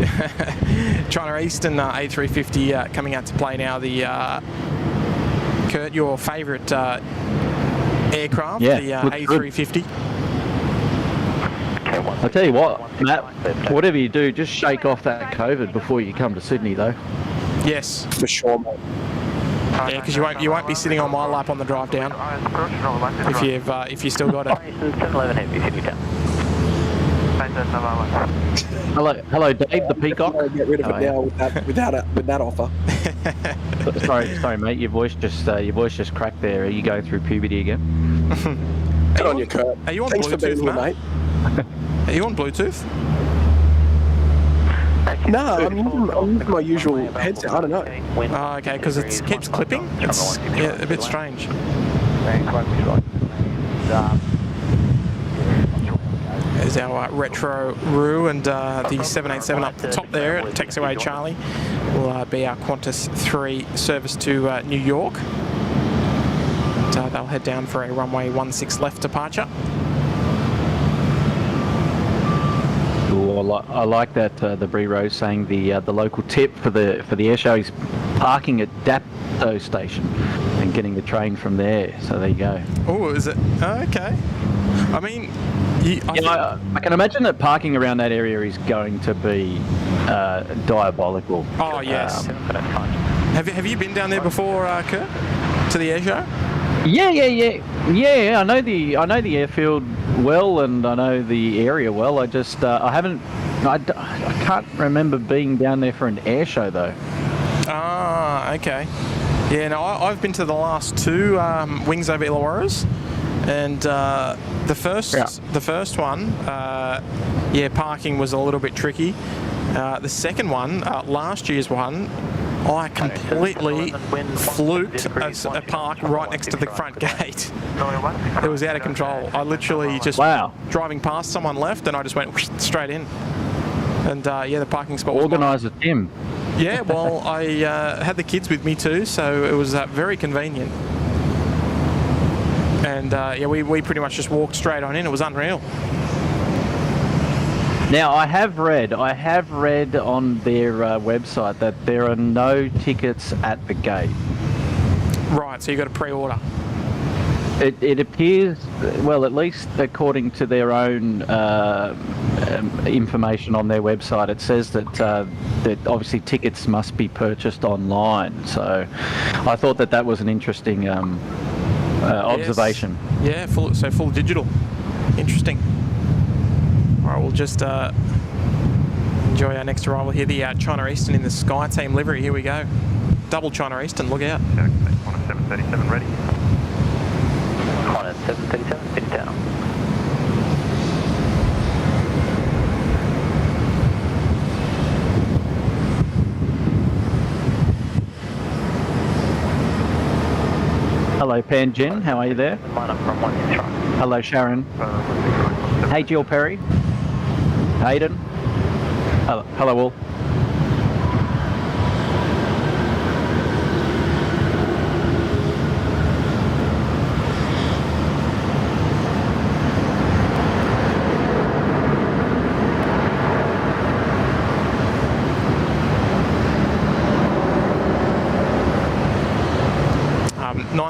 China Eastern A350 coming out to play now. The Kurt, your favourite aircraft, Yeah, the A350. I'll tell you what, Matt, whatever you do, just shake off that COVID before you come to Sydney, though. Yes, For sure, mate. yeah, because you won't be sitting on my lap on the drive down if you still got it. 711 heavy, Sydney town. Hello, Dave, the peacock. Get rid of it now with that offer. sorry, mate. Your voice just cracked there. Are you going through puberty again? Good on you, Kurt. Are you on Thanks for being Bluetooth, here, mate? Are you on Bluetooth? No, I'm using my usual headset. I don't know. Oh, okay, because it keeps clipping. It's a bit strange. There's our retro Roo and the 787 up the top there at Taxiway Charlie will be our Qantas 3 service to New York. They'll head down for a runway 16 left departure. Ooh, I like that the Bree Rose saying the local tip for the air show is parking at Dapto station and getting the train from there. So there you go. Oh, is it? Okay. I mean, I can imagine that parking around that area is going to be diabolical. Oh yes. Have you been down there before, Kurt? To the air show? Yeah. I know the airfield well, and I know the area well. I just I can't remember being down there for an air show though. Ah, okay. Yeah, no, I've been to the last two Wings Over Illawarras, and the first one, parking was a little bit tricky. The second one, last year's one, I completely fluked a park right next to the front gate. It was out of control. I literally just driving past someone left, and I just went straight in. And the parking spot was Organiser Tim. Yeah, well, I had the kids with me too, so it was very convenient. And we pretty much just walked straight on in. It was unreal. Now, I have read on their website that there are no tickets at the gate. Right, so you got to pre-order. It appears, well, at least according to their own information on their website, it says that obviously tickets must be purchased online. So I thought that was an interesting observation. Yes. Yeah, full digital. Interesting. All right, we'll just enjoy our next arrival here, the China Eastern in the SkyTeam livery. Here we go. Double China Eastern, look out. Okay, 737 ready. 737, City Town. Hello, Panjin. How are you there? Line up from 1 right. Hello, Sharon. Hey, Jill Perry. Hayden. Hello, all.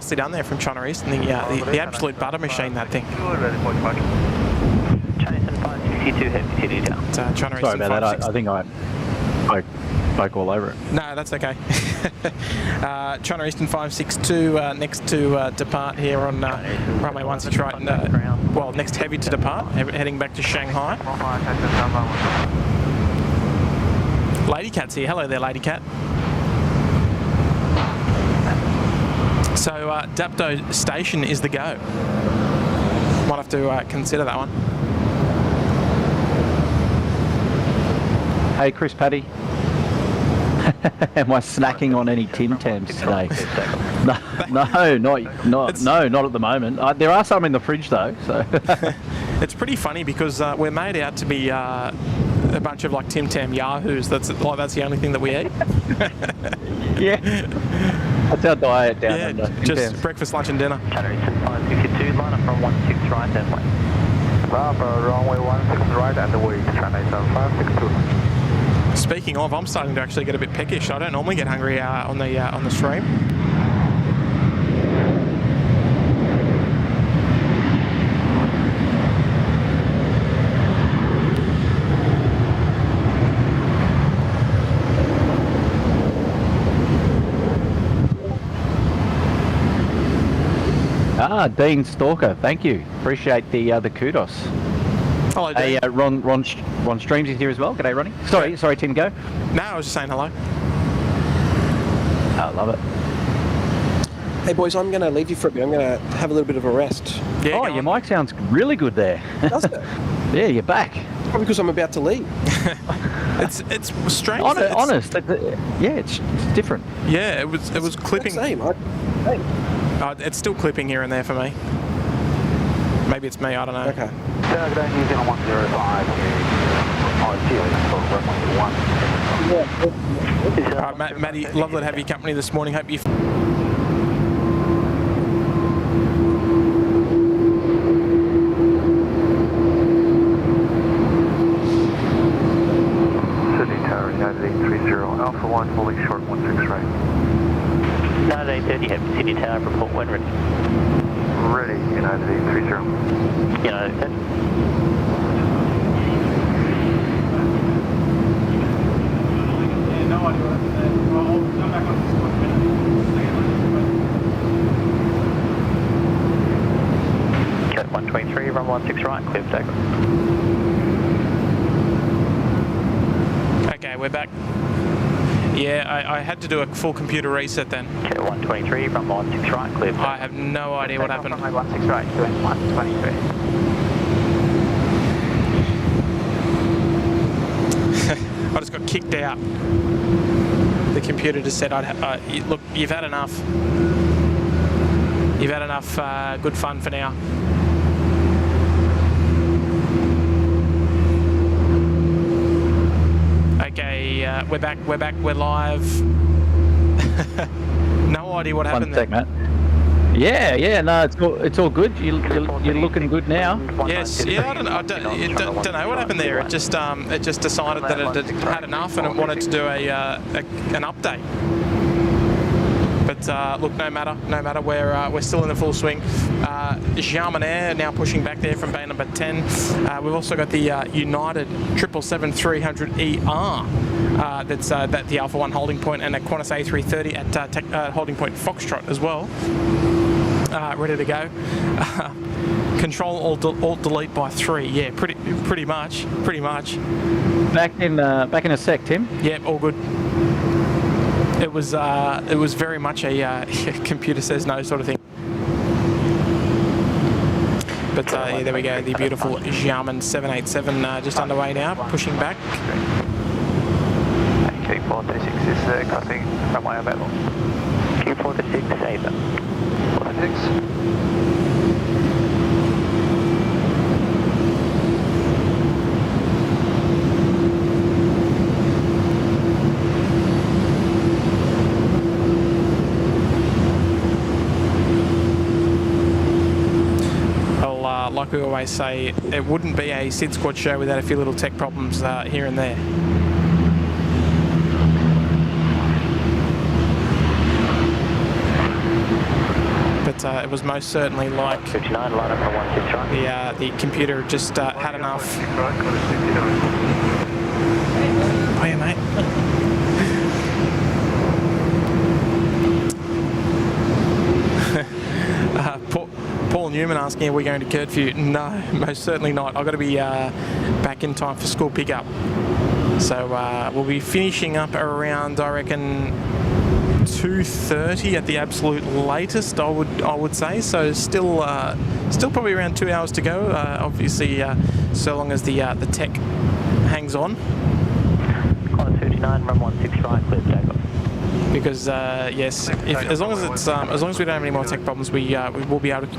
nicely done there from China Eastern. The absolute butter machine, that thing. China Eastern 562 heavy city down. China Sorry Eastern about that. 56. I think I spoke all over it. No, that's okay. China Eastern 562 next to depart here on runway 16 right. Well, next heavy to depart, heading back to Shanghai. Lady Cat's here. Hello there, Lady Cat. So Dapto Station is the go. Might have to consider that one. Hey, Chris Paddy. Am I snacking on any Tim Tams today? No, not at the moment. There are some in the fridge though. So it's pretty funny because we're made out to be a bunch of like Tim Tam yahoos. That's the only thing that we eat. Yeah, that's our diet down under. Just breakfast, lunch, and dinner. China Eastern 562, line up from 16 right, airplane. Runway 16 right, underway China Eastern 562. Speaking of, I'm starting to actually get a bit peckish. I don't normally get hungry on the stream. Dean Stalker, thank you. Appreciate the kudos. Hello, Dean. Hey, Ron Streams is here as well. G'day, Ronnie. Sorry, Tim, go. No, I was just saying hello. I love it. Hey boys, I'm going to leave you for a bit. I'm going to have a little bit of a rest. Yeah, your mic sounds really good there. Doesn't it? Yeah, you're back. Probably because I'm about to leave. it's strange. Honest. Yeah, it's different. Yeah, it was clipping. Same. It's still clipping here and there for me. Maybe it's me. I don't know. Okay. Matty, lovely to have your company this morning. Hope you. Sydney Tower, United 830, Alpha 1, holding short 16 right. United 830, heavy Sydney Tower, report when ready. Ready, United 830. United 830. Cat 123, run 16 right, clear for takeoff. Okay, we're back. Yeah, I had to do a full computer reset then. Cat 123, run 16 right, clear for takeoff. I have no idea what happened. Runway 16 right, doing 123. I just got kicked out. The computer just said, look, you've had enough. You've had enough good fun for now. Okay, we're back, we're live. No idea what happened there. Matt. Yeah, no, it's all good. You're looking good now. Yes, yeah, I don't know what happened there. It just decided that it had enough and it wanted to do an update. But look, no matter, we're still in the full swing. Xiamen Air now pushing back there from bay number 10. We've also got the United 777-300ER that's at the Alpha 1 holding point, and a Qantas A330 at holding point Foxtrot as well. Ready to go. Control alt delete by 3. Yeah, pretty much. Back in a sec, Tim. Yep, all good. It was very much a computer says no sort of thing. But yeah, there we go. The beautiful Xiamen 787 just underway now, pushing back. Q436 is crossing runway available. Q436 Ava. 436. Like we always say, it wouldn't be a SydSquad show without a few little tech problems here and there. but it was most certainly like 59, line up for 16 right. the computer just had enough. 16 right, Qantas 59. Oh yeah, mate. Paul Newman asking, are we going to curfew? No, most certainly not. I've got to be back in time for school pickup. So we'll be finishing up around, I reckon, 2:30 at the absolute latest, I would say. So still probably around 2 hours to go. Obviously, so long as the tech hangs on. Qantas 59, run 16 right, clear for takeoff. Because yes, as long as we don't have any more tech problems, we will be able to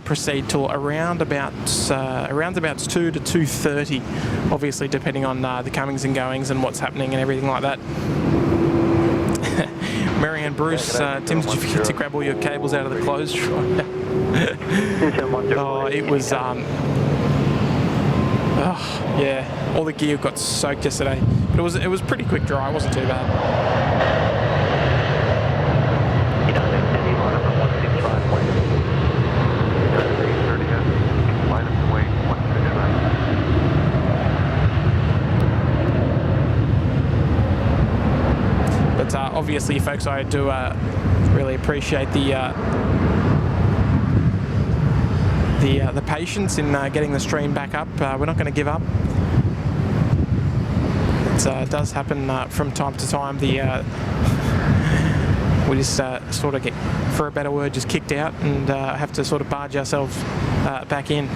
proceed till around about 2 to 2:30. Obviously, depending on the comings and goings and what's happening and everything like that. Marianne Bruce, Tim, did you forget to grab all your cables out of the clothes drawer? Oh, it was yeah, all the gear got soaked yesterday, but it was pretty quick dry. It wasn't too bad. But obviously, folks, I do really appreciate the patience in getting the stream back up. We're not going to give up. It does happen from time to time. We just sort of get, for a better word, just kicked out and have to sort of barge ourselves back in.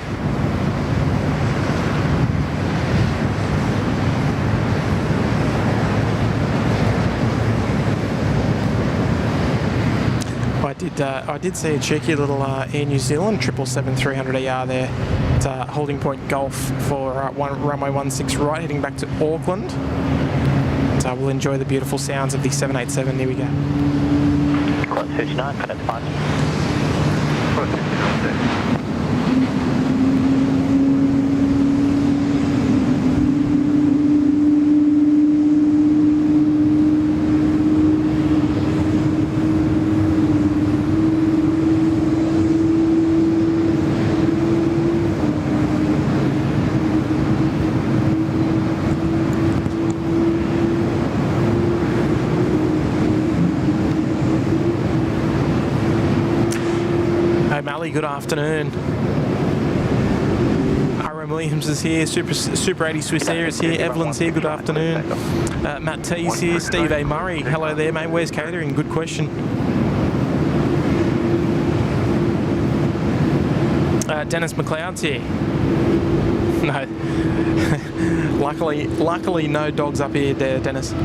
I did see a cheeky little Air New Zealand 777-300ER there. It's holding point Golf for runway 16 right, heading back to Auckland. So we'll enjoy the beautiful sounds of the 787. Here we go. Qantas 59, connect to 5. Good afternoon. Aaron Williams is here. Super 80 Swiss Air is here. Evelyn's here. Good afternoon. Matt T's here. Steve A. Murray. Hello there, mate. Where's catering? Good question. Dennis McLeod's here. No. luckily, no dogs up here, there, Dennis.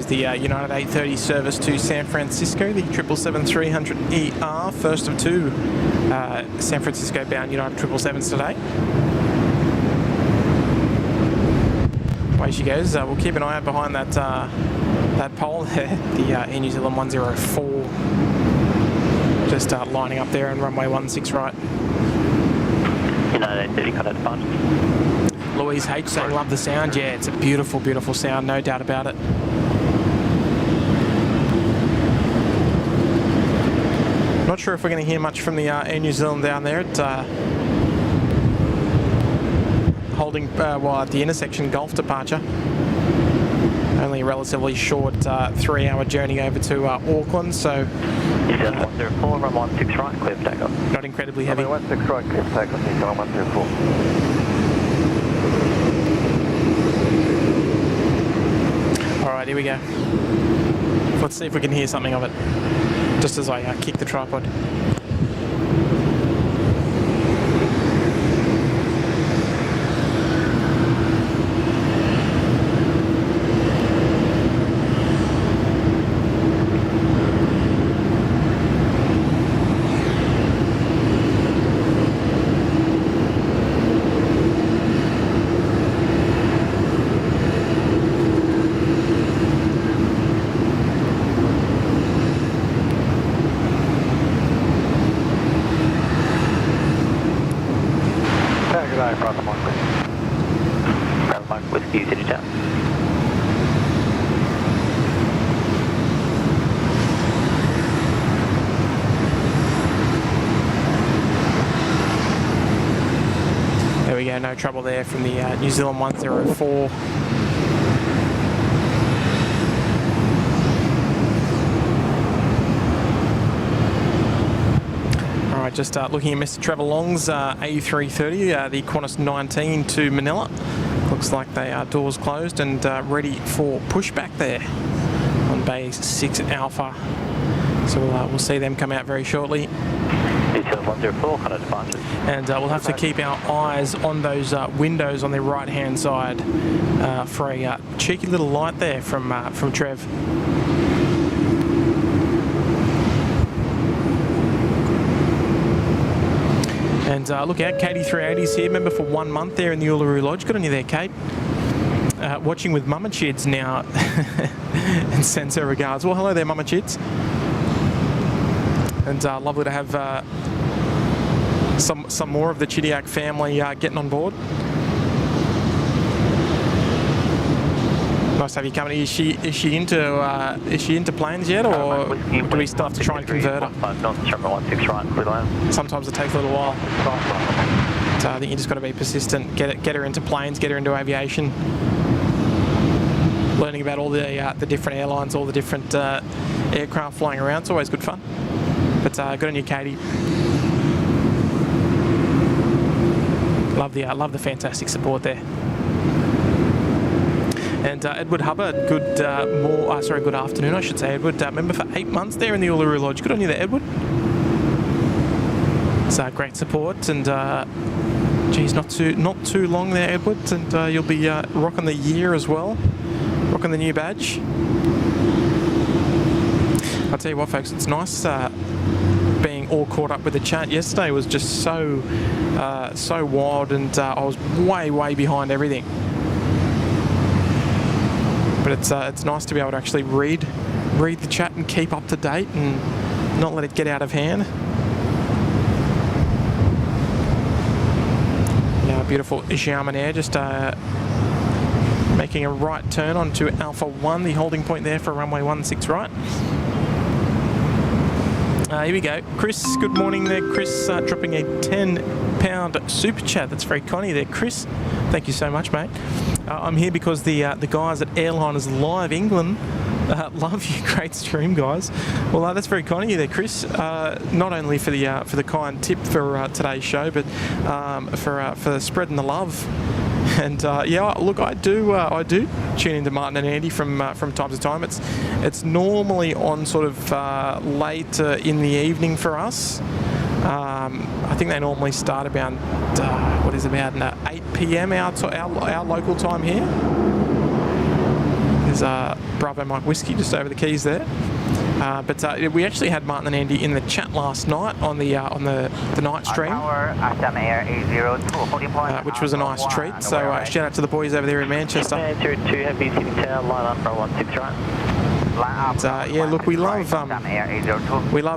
The United A330 service to San Francisco, the 777-300ER, first of two San Francisco bound United 777s today. Away she goes. We'll keep an eye out behind that pole there, the Air New Zealand 104, just lining up there on runway 16 right. United A330, cut out the bunch. Louise H saying love the sound. Yeah, it's a beautiful, beautiful sound, no doubt about it. Not sure if we're going to hear much from the Air New Zealand down there at holding at the intersection Gulf departure. Only a relatively short 3-hour journey over to Auckland, so 104, run 16 right, clear for takeoff. Not incredibly heavy. 16 right, clear for takeoff, New Zealand 104. Alright, here we go. Let's see if we can hear something of it. Just as I kick the tripod. Whiskey, City Town. There we go, no trouble there from the New Zealand 104. Alright, just looking at Mr. Trevor Long's A330, the Qantas 19 to Manila. Looks like they are doors closed and ready for pushback there on Bay 6 Alpha. So we'll see them come out very shortly. Detail 104, kind of departures. And we'll have to keep our eyes on those windows on the right-hand side for a cheeky little light there from Trev. And look out, Kate A380's here, member for 1 month there in the Uluru Lodge. Good on you there, Kate. Watching with Mama Chids now and sends her regards. Well, hello there, Mama Chids. And lovely to have some more of the Chidiac family getting on board. Nice to have you coming. Is she into planes yet, or do we still have to try and convert her? Sometimes it takes a little while. So I think you just got to be persistent. Get her into planes, get her into aviation. Learning about all the different airlines, all the different aircraft flying around. It's always good fun. But good on you, Katie. Love the fantastic support there. And Edward Hubbard, good afternoon, I should say, Edward. Member for 8 months there in the Uluru Lodge. Good on you there, Edward. It's great support, and geez, not too long there, Edward, and you'll be rocking the year as well, rocking the new badge. I'll tell you what, folks, it's nice being all caught up with the chat. Yesterday was just so wild, and I was way behind everything. But it's nice to be able to actually read the chat and keep up to date and not let it get out of hand. Yeah, beautiful Xiamen Air just making a right turn onto Alpha 1, the holding point there for runway 16 right. Here we go. Chris, good morning there. Chris dropping a £10 super chat. That's very kind there, Chris. Thank you so much, mate. I'm here because the guys at Airlines Live England love you. Great stream, guys. Well, that's very kind of you there, Chris. Not only for the kind tip for today's show, but for spreading the love. And yeah, look, I do tune into Martin and Andy from time to time. It's normally on sort of late in the evening for us. I think they normally start about 8 p.m. our local time here. There's Bravo Mike Whiskey just over the keys there. But we actually had Martin and Andy in the chat last night on the night stream, which was a nice treat. So shout out to the boys over there in Manchester. And, yeah, look, we love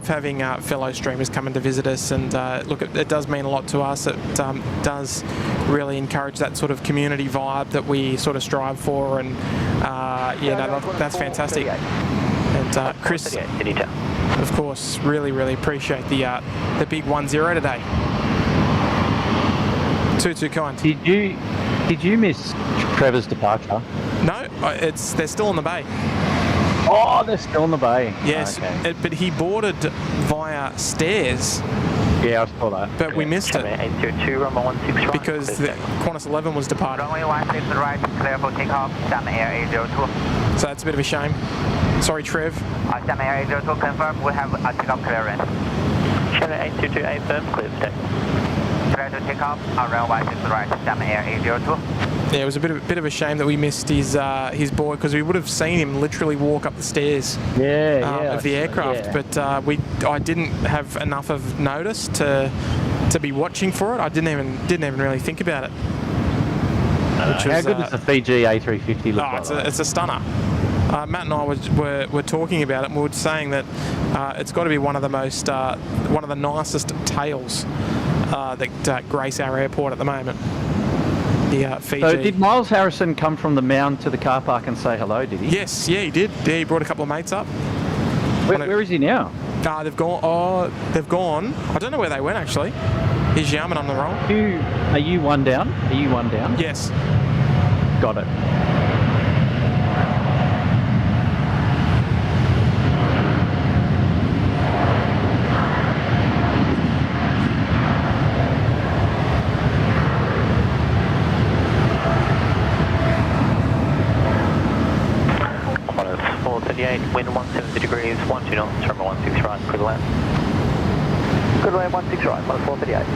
having fellow streamers come in to visit us, and look, it does mean a lot to us. It does really encourage that sort of community vibe that we sort of strive for, and yeah, no, that's fantastic. And Chris, of course, really appreciate the big 1-0 today. Too kind. Did you miss Trevor's departure? No, they're still on the bay. Oh, they're still in the bay. Yes, okay. But he boarded via stairs Yeah, I saw that. but we missed it 802, runway 16 right. because the Qantas 11 was departing. Runway 16 right, clear for takeoff, Stanley Air 802. So that's a bit of a shame. Sorry, Trev. Stanley Air 802 confirm, we have a takeoff clearance. Channel 8228 firm, clear for takeoff. Clear to takeoff, runway 16 right, Stanley Air 802. Yeah, it was a bit of a shame that we missed his boy because we would have seen him literally walk up the stairs of the aircraft. Yeah. But I didn't have enough of notice to be watching for it. I didn't even really think about it. How good does the Fiji A350 look like? It's a stunner. Matt and I were talking about it, and we were saying that it's got to be one of the nicest tails that grace our airport at the moment. The Fiji. So did Miles Harrison come from the mound to the car park and say hello, did he? Yes, yeah, he did. Yeah, he brought a couple of mates up. Where is he now? They've gone. I don't know where they went actually. He's yamming on the roll. Are you one down? Yes. Got it. Wind 170 degrees, 12 knots, runway 16 right, clear to land. Good land 16 right, 438.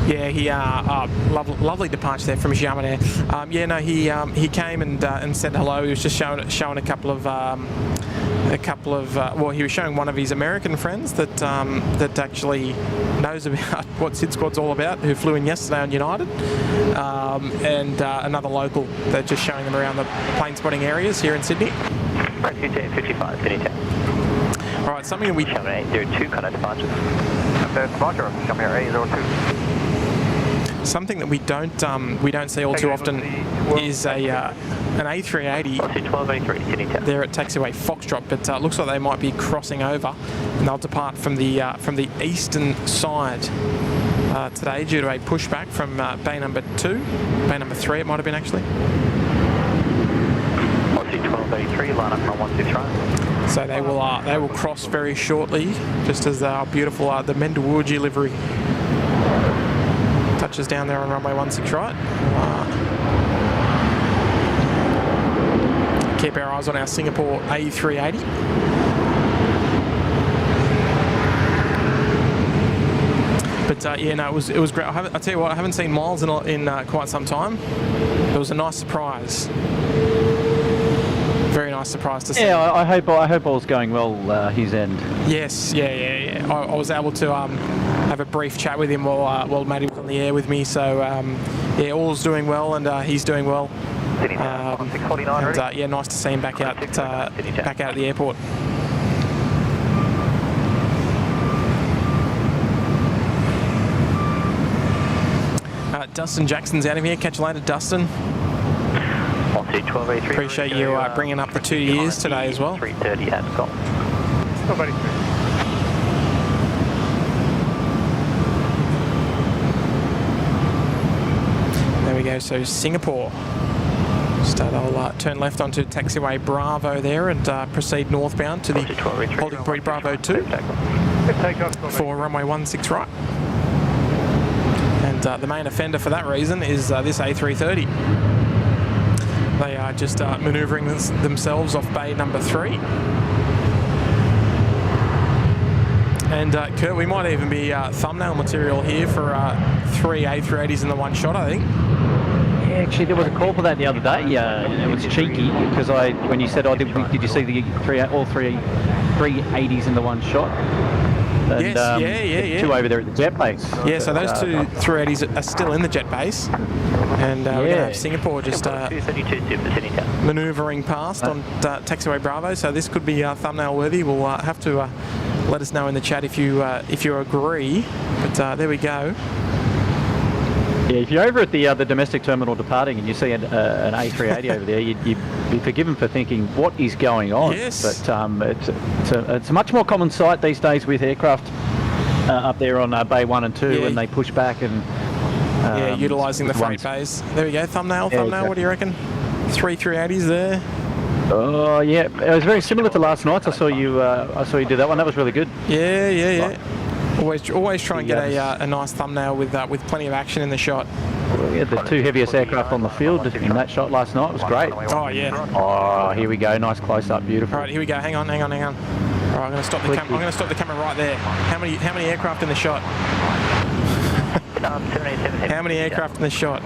Yeah, he lovely departure there from Hainan Air. He came and said hello. He was just showing a couple of well, he was showing one of his American friends that actually knows about what SydSquad's all about, who flew in yesterday on United, and another local. They're just showing them around the plane spotting areas here in Sydney. Right, 55, Sydney 10. All right, something that we... Channel 802, kind of departures. Departure, Channel Air 802. Something that we don't see all too often is an A380. 1283, Sydney 10. They're at taxiway Foxtrot, but looks like they might be crossing over, and they'll depart from the eastern side today due to a pushback from bay number 3 it might have been actually. 1283, line up from 16 right. So they will cross very shortly, just as our beautiful the Mendawuji livery touches down there on runway 16 right. Keep our eyes on our Singapore A380. But yeah, no, it was great. I tell you what, I haven't seen Miles in quite some time. It was a nice surprise. Very nice surprise to see. Yeah, I hope all's going well his end. Yes, yeah. I was able to have a brief chat with him while Matty was on the air with me. So yeah, all's doing well, and he's doing well. And yeah, nice to see him back out at the airport. Dustin Jackson's out of here. Catch you later, Dustin. Appreciate you bringing up the 2 years today as well. 330 at Scott. There we go. So Singapore. I'll turn left onto taxiway Bravo there and proceed northbound to the holding point Bravo 2 for runway 16 right. And the main offender for that reason is this A330. They are just manoeuvring themselves off bay number 3. And Kurt, we might even be thumbnail material here for 3 A380s in the one shot, I think. Yeah, actually, there was a call for that the other day. It was cheeky because when you said, did you see all three 380s in the one shot? And, yes, yeah. 2 over there at the jet base. Yeah, so those 2 380s are still in the jet base. And we're going to have Singapore just manoeuvring past on taxiway Bravo. So this could be thumbnail worthy. We'll have to let us know in the chat if you agree. But there we go. Yeah, if you're over at the domestic terminal departing and you see an A380 over there, you'd be forgiven for thinking, what is going on? Yes. But it's a much more common sight these days with aircraft up there on Bay 1 and 2 Yeah. when they push back and... Yeah, utilising the freight bays. There we go, thumbnail, exactly. what do you reckon? 380s there. Oh yeah, it was very similar to last night. I saw you do that one. That was really good. Yeah. Always try and get a nice thumbnail with plenty of action in the shot. Yeah, the two heaviest aircraft on the field in that shot last night was great. Oh yeah. Oh, here we go. Nice close up. Beautiful. All right, here we go. Hang on. All right, I'm going to stop the camera. I'm going to stop the camera right there. How many aircraft in the shot? How many aircraft in the shot?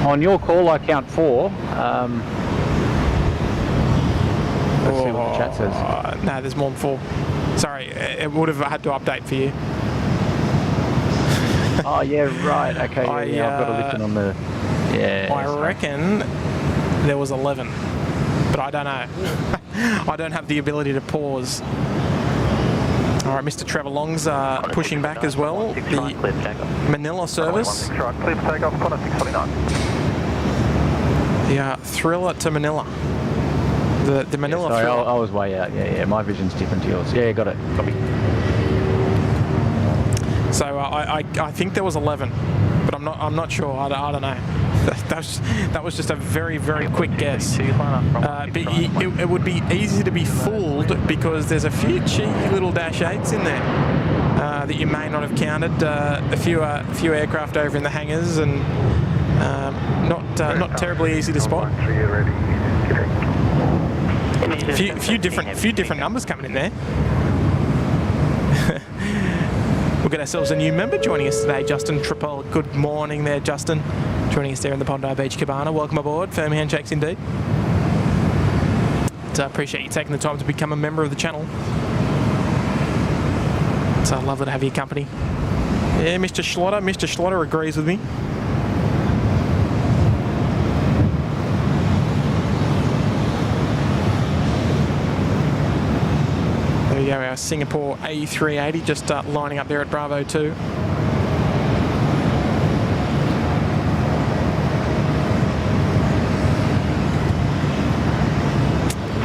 On your call, I count 4. Let's see what the chat says. No, there's more than 4. Sorry, it would have had to update for you. Oh yeah, right. Okay, I've got to listen on the. Yeah. I reckon there was 11, but I don't know. I don't have the ability to pause. All right, Mr. Trevor Long's pushing back as well. The Manila service. Clear for takeoff, Qantas 649. The Thriller to Manila. The Manila sorry, Thriller. I was way out. Yeah. My vision's different to yours. Yeah, got it. Copy. So I think there was 11, but I'm not sure. I don't know. That was just a very quick guess. But it would be easy to be fooled because there's a few cheeky little Dash 8s in there that you may not have counted. A few aircraft over in the hangars and not terribly easy to spot. Few different numbers coming in there. We'll get ourselves a new member joining us today, Justin Triple. Good morning there, Justin. Joining us there in the Bondi Beach Cabana. Welcome aboard. Firm handshakes indeed. Appreciate you taking the time to become a member of the channel. It's lovely to have your company. Yeah, Mr. Schlotter agrees with me. There we go, our Singapore A380 just lining up there at Bravo 2.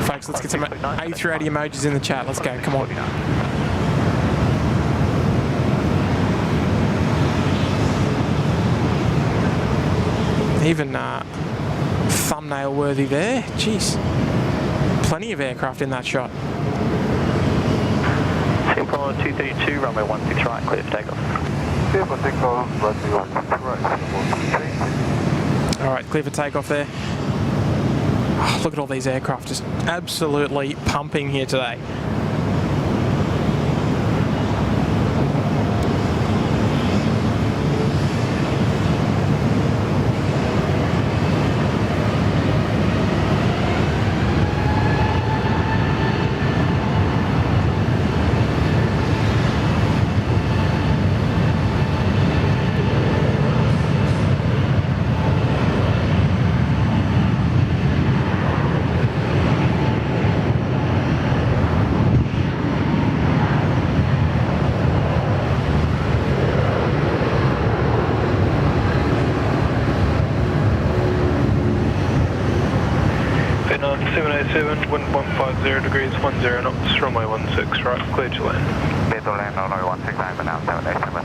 Folks, let's get some A380 emojis in the chat. Let's go, come on. Even thumbnail worthy there. Jeez. Plenty of aircraft in that shot. Singapore 232, runway 16 right, clear for takeoff. Clear for takeoff, runway 16 right. All right, clear for takeoff there. Oh, look at all these aircraft just absolutely pumping here today. Hainan 787, wind 150 degrees, 10 knots, runway 16 right, clear to land. Clear to land, runway 16 right, but now 787.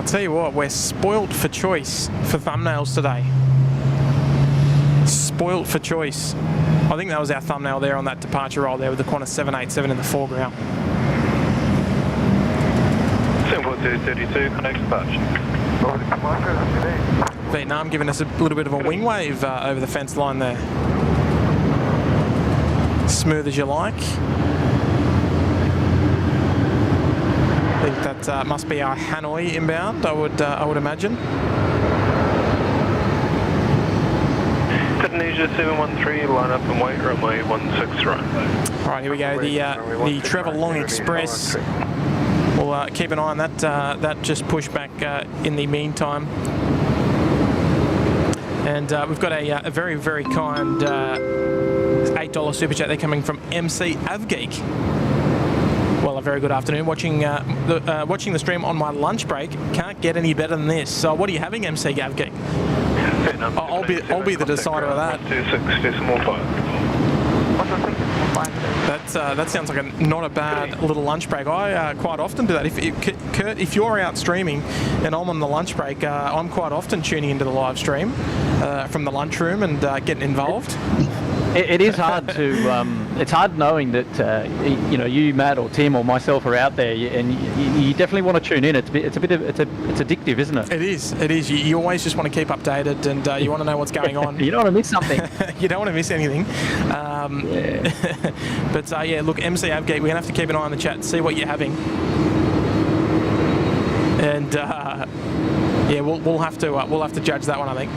Tell you what, we're spoilt for choice for thumbnails today. Spoilt for choice. I think that was our thumbnail there on that departure roll there with the Qantas 787 in the foreground. Singapore 232, connect departure. Vietnam giving us a little bit of a wing wave over the fence line there. Smooth as you like. I think that must be our Hanoi inbound, I would imagine. Indonesia 713, line up and wait, runway 16 right. All right, here we go. The Trevor Long Express we'll keep an eye on that. That just pushback in the meantime. And we've got a very, very kind $8 super chat there coming from MC Avgeek. Well, a very good afternoon. Watching the stream on my lunch break. Can't get any better than this. So, what are you having, MC Avgeek? I'll be the decider of that. That sounds like not a bad little lunch break. I quite often do that. Kurt, if you're out streaming and I'm on the lunch break, I'm quite often tuning into the live stream from the lunchroom and getting involved. It is hard to. It's hard knowing that you, Matt, or Tim, or myself are out there, and you definitely want to tune in. It's addictive, isn't it? It is. It is. You always just want to keep updated, and you want to know what's going on. You don't want to miss something. You don't want to miss anything. But yeah, look, MC Avgate, we're gonna have to keep an eye on the chat and see what you're having, and yeah, we'll have to judge that one, I think.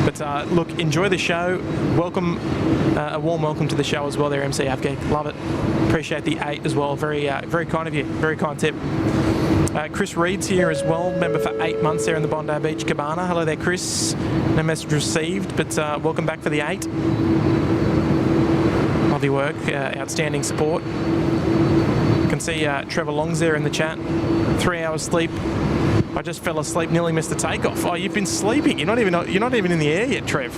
But look, enjoy the show. Welcome, a warm welcome to the show as well there, MC Avgeek. Love it. Appreciate the 8 as well. Very kind of you. Very kind tip. Chris Reed's here as well, member for 8 months there in the Bondi Beach Cabana. Hello there, Chris. No message received, but welcome back for the 8. Lovely work. Outstanding support. You can see Trevor Long's there in the chat. 3 hours sleep. I just fell asleep, nearly missed the takeoff. Oh, you've been sleeping. You're not even in the air yet, Trev.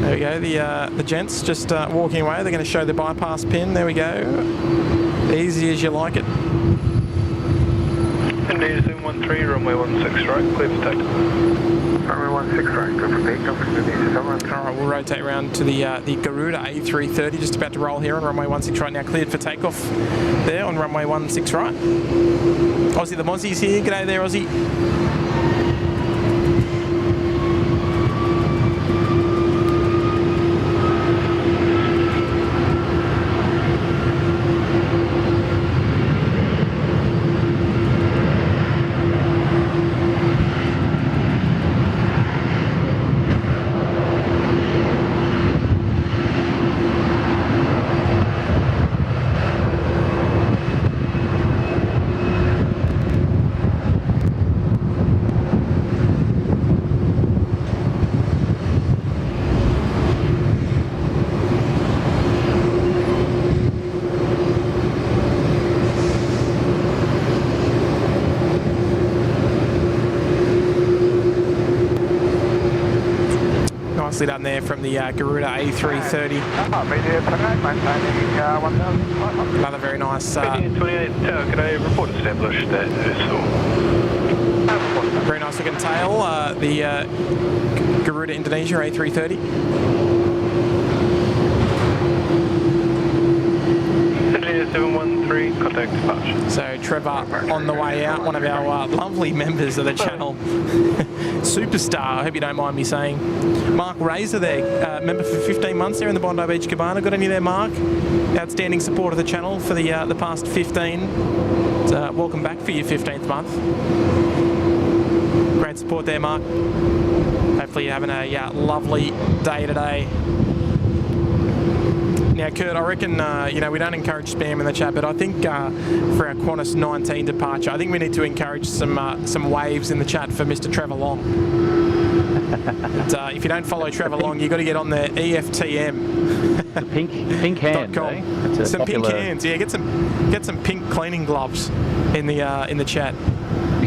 There we go. The gents just walking away. They're going to show the bypass pin. There we go. Easy as you like it. Indeed, Zoom 13, runway 16 right, clear for takeoff. Runway 16 right, clear for takeoff. Alright, we'll rotate around to the Garuda A330, just about to roll here on runway 16 right now, cleared for takeoff there on runway 16 right. Aussie the Mozzie's here. G'day there, Aussie. Done there from the Garuda A330. Another very nice. 28 tower, can I report established that very nice looking tail. The Garuda Indonesia A330. Indonesia 713, contact departure. So Trevor on the way out, one of our lovely members of the channel. Superstar, I hope you don't mind me saying. Mark Razor there, member for 15 months there in the Bondi Beach Cabana. Got any there, Mark? Outstanding support of the channel for the past 15. Welcome back for your 15th month. Great support there, Mark. Hopefully you're having a lovely day today. Now, Kurt, I reckon, we don't encourage spam in the chat, but I think for our Qantas 19 departure, I think we need to encourage some waves in the chat for Mr. Trevor Long. But, if you don't follow Trevor Long, you've got to get on the EFTM. The pink hand, eh? Some pink hands, yeah. Get some pink cleaning gloves in the chat.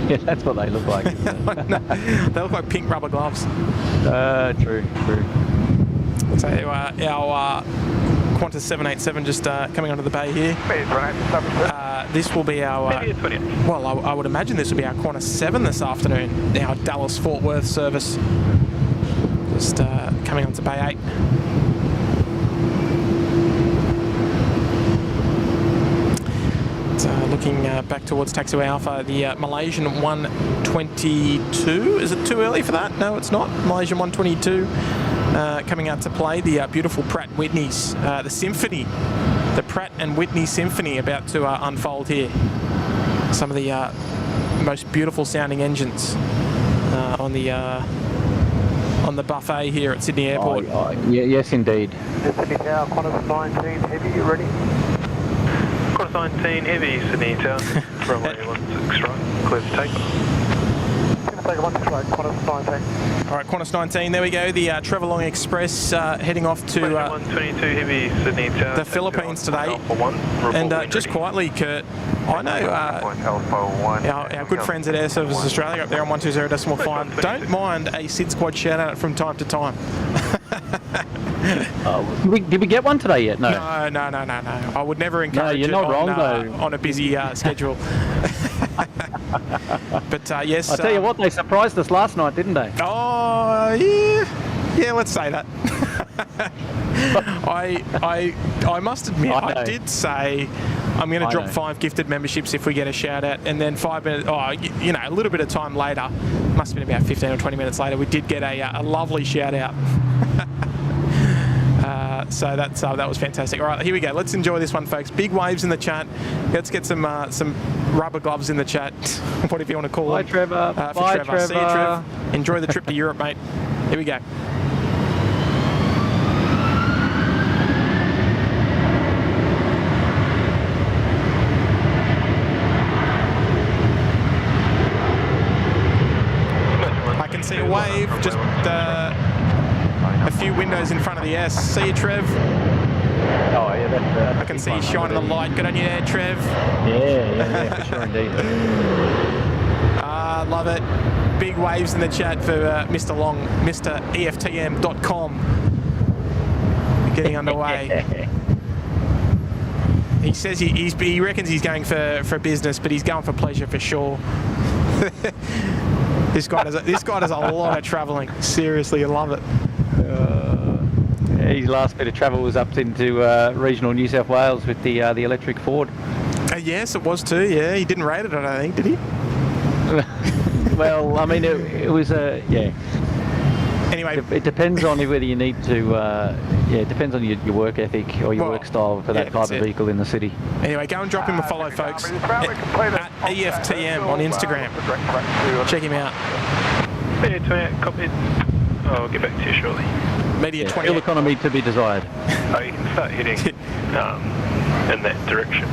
Yeah, that's what they look like. They look like pink rubber gloves. True. So our Qantas 787 just coming onto the bay here. This will be our, well, I would imagine this will be our Qantas 7 this afternoon, our Dallas-Fort Worth service. Just coming onto bay 8. So looking back towards taxiway Alpha, the Malaysian 122. Is it too early for that? No, it's not. Malaysian 122. Coming out to play the beautiful Pratt Whitneys, the Symphony, the Pratt and Whitney Symphony about to unfold here. Some of the most beautiful sounding engines on the on the buffet here at Sydney Airport. Yeah, yes, indeed. Sydney Tower, Qantas 19 Heavy, you ready? Qantas 19 Heavy, Sydney Tower, runway 16 right, clear for takeoff. Take 16 right, Qantas 19. All right, Qantas 19, there we go. The Travelong Express heading off to 122 Heavy, Sydney Tower. the Philippines today. And just quietly, Kurt, I know our good friends at Air Services Australia up there on 120.5 don't mind a SydSquad shout out from time to time. Did we get one today yet? No. No. I would never encourage you're not wrong, though. on a busy schedule. But yes. I tell you what, they surprised us last night, didn't they? Oh yeah. Let's say that. I must admit, I did say I'm going to drop 5 gifted memberships if we get a shout out, and then 5 minutes, a little bit of time later, must have been about 15 or 20 minutes later, we did get a lovely shout out. So that was fantastic. All right, here we go. Let's enjoy this one, folks. Big waves in the chat. Let's get some rubber gloves in the chat, whatever you want to call Bye, them. Trevor. Bye, Trevor. See you, Trev. Enjoy the trip to Europe, mate. Here we go. I can see a wave, just a few windows in front of the S. See you, Trev. Oh, yeah, that's I can see you shining the light. Good on you there, Trev. Yeah, for sure indeed. Love it. Big waves in the chat for Mr. Long, Mr. EFTM.com. Getting underway. He says he reckons he's going for business, but he's going for pleasure for sure. This guy does a lot of travelling. Seriously, I love it. His last bit of travel was up into regional New South Wales with the electric Ford. Yes, it was too. Yeah, he didn't rate it, I don't think, did he? Well, I mean, it was yeah. Anyway, it depends on whether you need to. It depends on your work ethic or your work style for that type of vehicle in the city. Anyway, go and drop him a follow, folks. At EFTM on Instagram. Check him out. Media 28, copied. I'll get back to you shortly. Media 28. Fuel economy to be desired. You can start heading in that direction,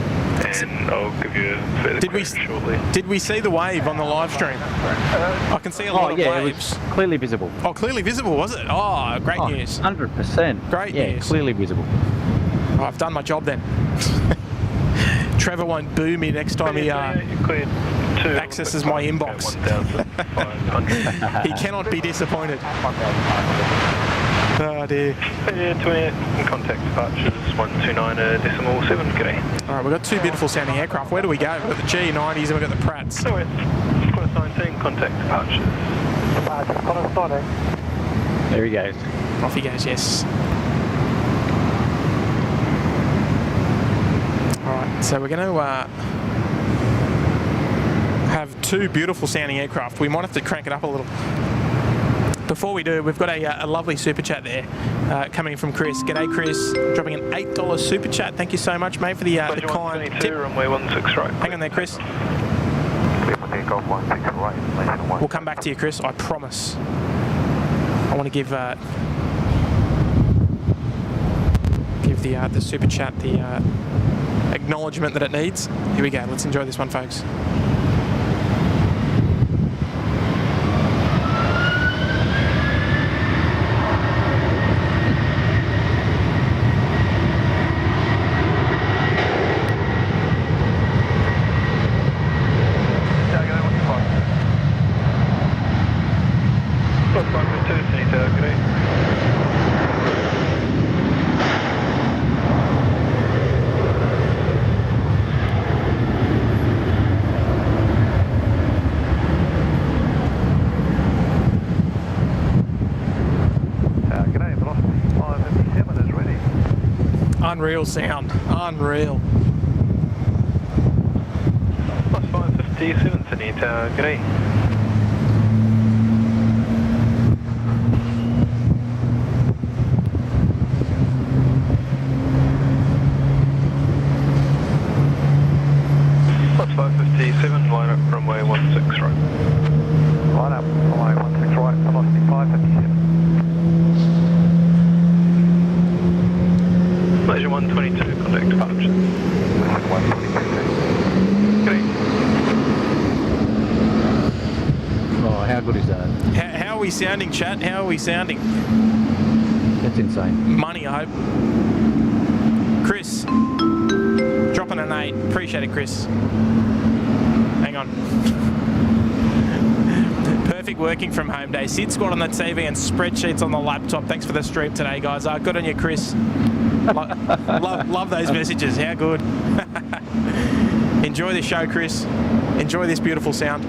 and I'll give you a further quote shortly. Did we see the wave on the live stream? I can see a lot of waves. It was clearly visible. Oh, clearly visible, was it? Oh, great news. 100%. Great news. Clearly visible. Oh, I've done my job then. Trevor won't boo me next time he accesses my inbox. He cannot be disappointed. Oh dear. Yeah, 28 contact departures 129.7. G'day. Alright, we've got 2 beautiful sounding aircraft. Where do we go? We've got the G90s and we've got the Pratts. So it's Qantas 19 contact departures. Qantas 19. There he goes. Off he goes, yes. Alright, so we're going to have 2 beautiful sounding aircraft. We might have to crank it up a little. Before we do, we've got a lovely super chat there coming from Chris. G'day, Chris. Dropping an $8 super chat. Thank you so much, mate, for the kind tip. Runway 16 right. Hang on there, Chris. We'll come back to you, Chris. I promise. I want to give the super chat the acknowledgement that it needs. Here we go. Let's enjoy this one, folks. Unreal sound. Unreal. Plus 557 Sydney Tower. G'day. Plus 557, line up runway 16 right. Line up runway 16 right, velocity 557. sounding, chat? How are we sounding? That's insane. Money, I hope. Chris, dropping an 8. Appreciate it, Chris. Hang on. Perfect working from home day. SydSquad on the TV and spreadsheets on the laptop. Thanks for the stream today, guys. Good on you, Chris. Love those messages. How good. Enjoy the show, Chris. Enjoy this beautiful sound.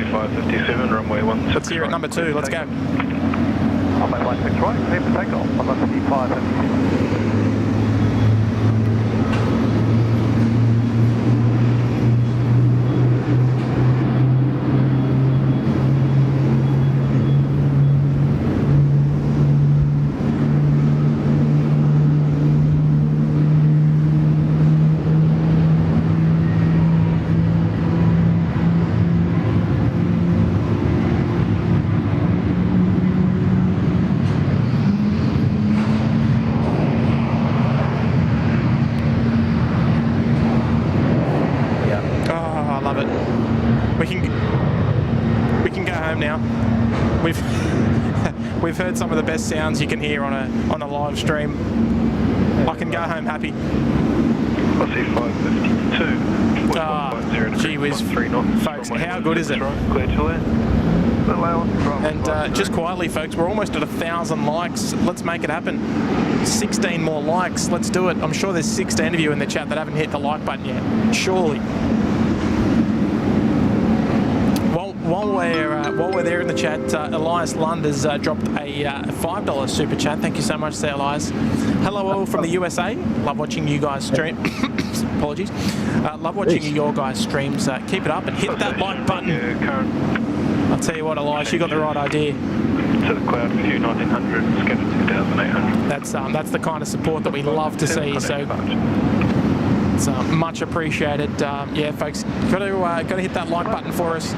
557, runway 16. Let's hear it, number 2. Let's go. Runway 16 right, clear for takeoff. 55. We've heard some of the best sounds you can hear on a live stream. I can go home happy. I see 552. Gee whiz, folks, how good is it? Clear to land. And just quietly, folks, we're almost at 1,000 likes. Let's make it happen. 16 more likes. Let's do it. I'm sure there's 16 of you in the chat that haven't hit the like button yet. Surely. While we're there in the chat, Elias Lund has dropped a $5 super chat. Thank you so much there, Elias. Hello all from the USA. Love watching you guys stream. Apologies. Love watching your guys' streams. Keep it up and hit that like button. I'll tell you what, Elias, you got the right idea. To the cloud view 1900, schedule 2800. That's the kind of support that we love to see. So. It's much appreciated. Yeah, folks, got to hit that like button for us.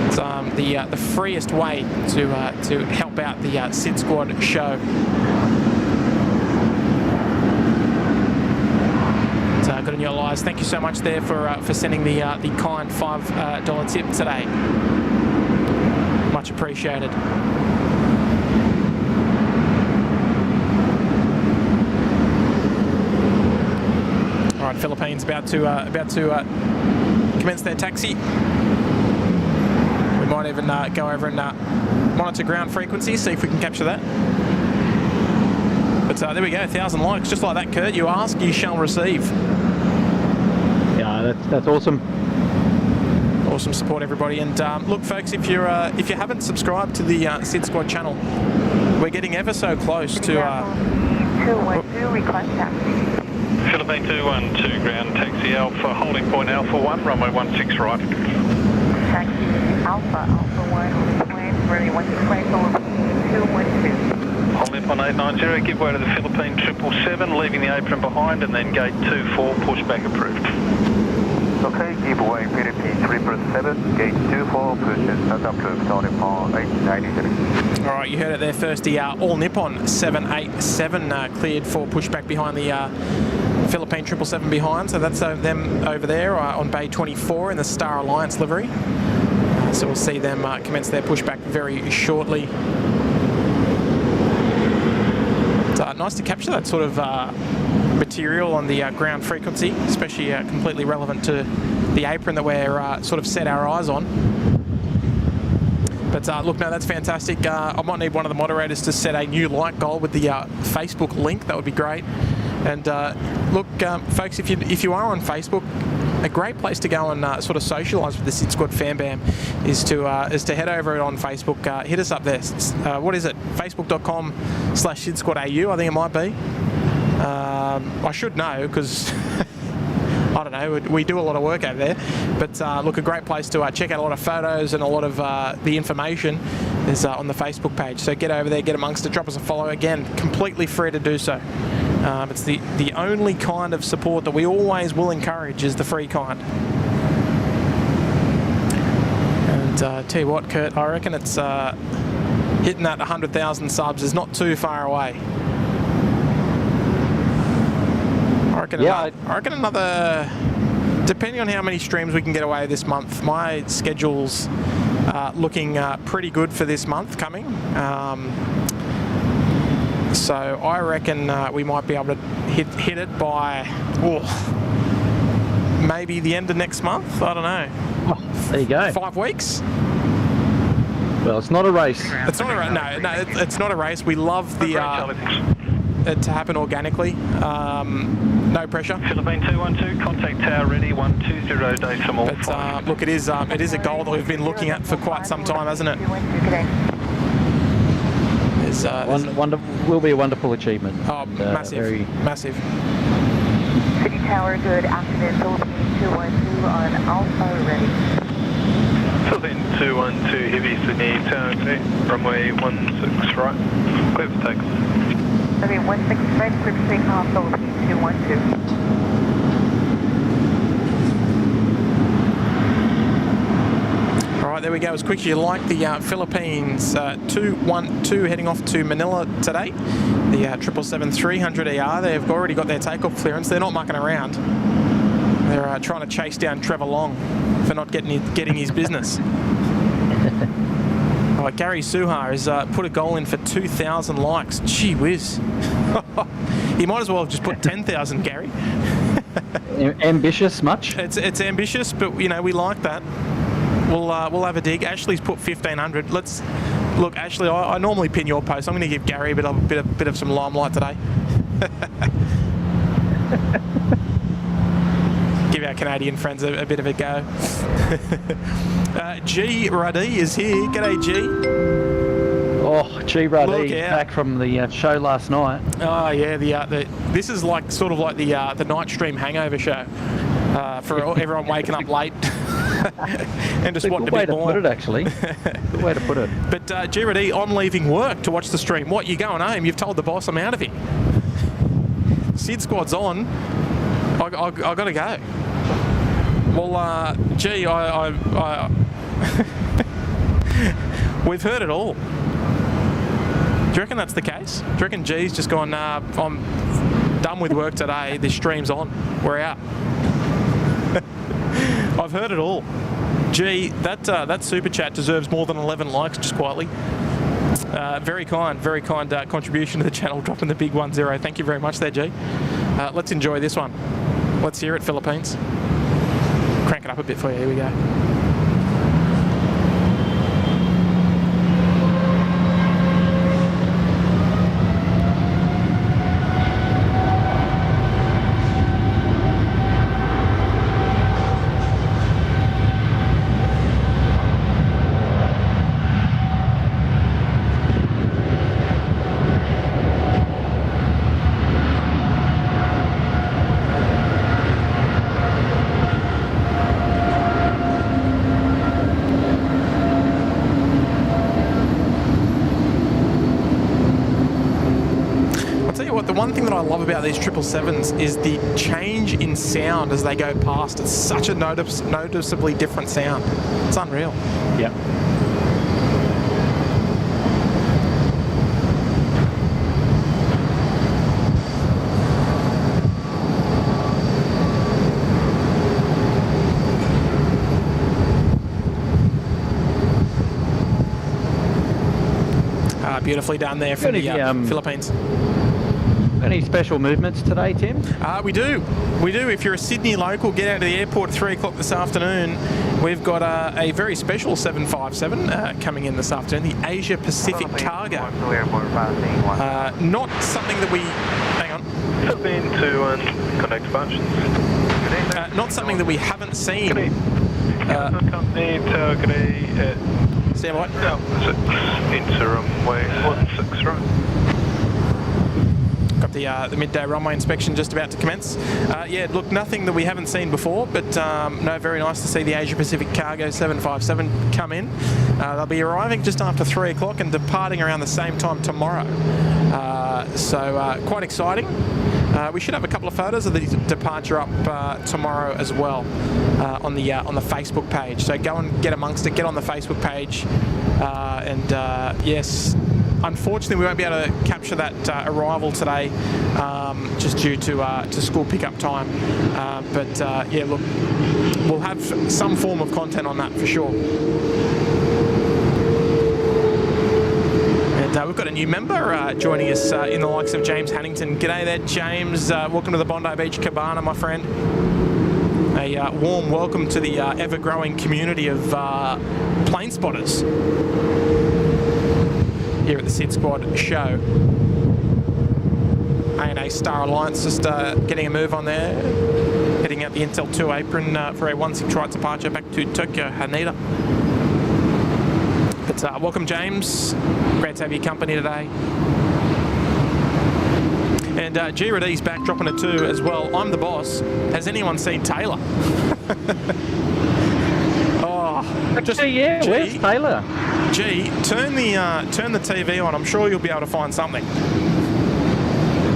It's the freest way to help out the SydSquad show. So good on your lives. Thank you so much there for sending the kind $5 tip today. Much appreciated. All right, Philippines about to commence their taxi. We might even go over and monitor ground frequency, see if we can capture that. But there we go, 1,000 likes, just like that, Kurt. You ask, you shall receive. Yeah, that's awesome. Awesome support, everybody. And look, folks, if you haven't subscribed to the SydSquad channel, we're getting ever so close to. 212 request taxi. Philippine 212, ground taxi Alpha, holding point Alpha 1, runway 16 right. Taxi Alpha 1, holding point, runway 16 right, Philippine 212. Holding point 890, give way to the Philippine 777, leaving the apron behind, and then gate 24, pushback approved. Okay, give way Philippine 777, gate 24, pushback not approved, holding point 893. All right, you heard it there first. The All Nippon 787 cleared for pushback behind the Philippine 777 behind. So that's them over there on bay 24 in the Star Alliance livery. So we'll see them commence their pushback very shortly. It's nice to capture that sort of material on the ground frequency, especially completely relevant to the apron that we're sort of set our eyes on. But look, no, that's fantastic. I might need one of the moderators to set a new like goal with the Facebook link. That would be great. And look, folks, if you are on Facebook, a great place to go and sort of socialise with the SydSquad fan bam is to head over on Facebook. Hit us up there. What is it? Facebook.com/SydSquadAU, I think it might be. I should know because I don't know, we do a lot of work over there. But look, a great place to check out a lot of photos and a lot of the information is on the Facebook page. So get over there, get amongst it, drop us a follow. Again, completely free to do so. It's the only kind of support that we always will encourage is the free kind. And tell you what, Kurt, I reckon it's hitting that 100,000 subs is not too far away. I reckon another depending on how many streams we can get away this month, my schedule's looking pretty good for this month coming. So I reckon we might be able to hit it by maybe the end of next month. I don't know. Oh, there you go. 5 weeks. Well, it's not a race. It's not a race. No, it's not a race. We love the it to happen organically. No pressure. Philippine 212, contact tower ready 120 decimal. But look, it is a goal that we've been looking at for quite some time, hasn't it? Will be a wonderful achievement. Oh, massive, massive. City Tower, good afternoon. Philippine 212 on Alpha ready. Philippine 212, heavy Sydney, tower clear, runway 16 right, clear for takeoff. Okay, 16 right, clear for takeoff, Philippine 212. All right, there we go. As quick as you like, the Philippines 212 heading off to Manila today. The 777-300ER, they've already got their takeoff clearance. They're not mucking around. They're trying to chase down Trevor Long for not getting his business. Oh, Gary Suha has put a goal in for 2,000 likes. Gee whiz. You might as well have just put 10,000, Gary. Ambitious much? It's ambitious, but you know, we like that. We'll have a dig. Ashley's put 1,500. Let's look, Ashley. I normally pin your post. I'm going to give Gary a bit of some limelight today. Give our Canadian friends a bit of a go. G Ruddy is here. G'day, G. Oh, G Ruddy, back from the show last night. Oh yeah, this is sort of like the night stream hangover show for everyone waking up late. And just wanting to be born. Good way to put it, actually. Good way to put it. But G-R-D, I'm leaving work to watch the stream. What, you going home? You've told the boss I'm out of here. SydSquad's on. I got to go. Well, G, we've heard it all. Do you reckon that's the case? Do you reckon G's just gone, I'm done with work today, this stream's on, we're out? I've heard it all. Gee, that super chat deserves more than 11 likes, just quietly. Very kind contribution to the channel, dropping the big 10. Thank you very much there, G. Let's enjoy this one. Let's hear it, Philippines. Crank it up a bit for you. Here we go. One thing that I love about these 777s is the change in sound as they go past. It's such a noticeably different sound. It's unreal. Yeah. Beautifully done there from the Philippines. Any special movements today, Tim? We do. If you're a Sydney local, get out to the airport at 3 o'clock this afternoon. We've got a very special 757 coming in this afternoon, the Asia Pacific Cargo. Not something that we... Hang on. Connect functions. Not something that we haven't seen. Company, Stand by. Interim way 16 right. Got the midday runway inspection just about to commence. Yeah, look, nothing that we haven't seen before, but no, very nice to see the Asia Pacific Cargo 757 come in. They'll be arriving just after 3 o'clock and departing around the same time tomorrow. So quite exciting. We should have a couple of photos of the departure up tomorrow as well on the Facebook page. So go and get amongst it. Get on the Facebook page, and yes, unfortunately, we won't be able to capture that arrival today, just due to school pickup time. But yeah, look, we'll have some form of content on that for sure. And we've got a new member joining us in the likes of James Hannington. G'day there, James. Welcome to the Bondi Beach Cabana, my friend. A warm welcome to the ever-growing community of plane spotters here at the SydSquad show. ANA Star Alliance just getting a move on there, heading out the Intel 2 apron for a 16 right departure back to Tokyo, Haneda. But welcome, James. Great to have your company today. And Garuda's back, dropping a 2 as well. I'm the boss. Has anyone seen Taylor? Oh, just yeah. G, Where's Taylor? G, turn the TV on. I'm sure you'll be able to find something.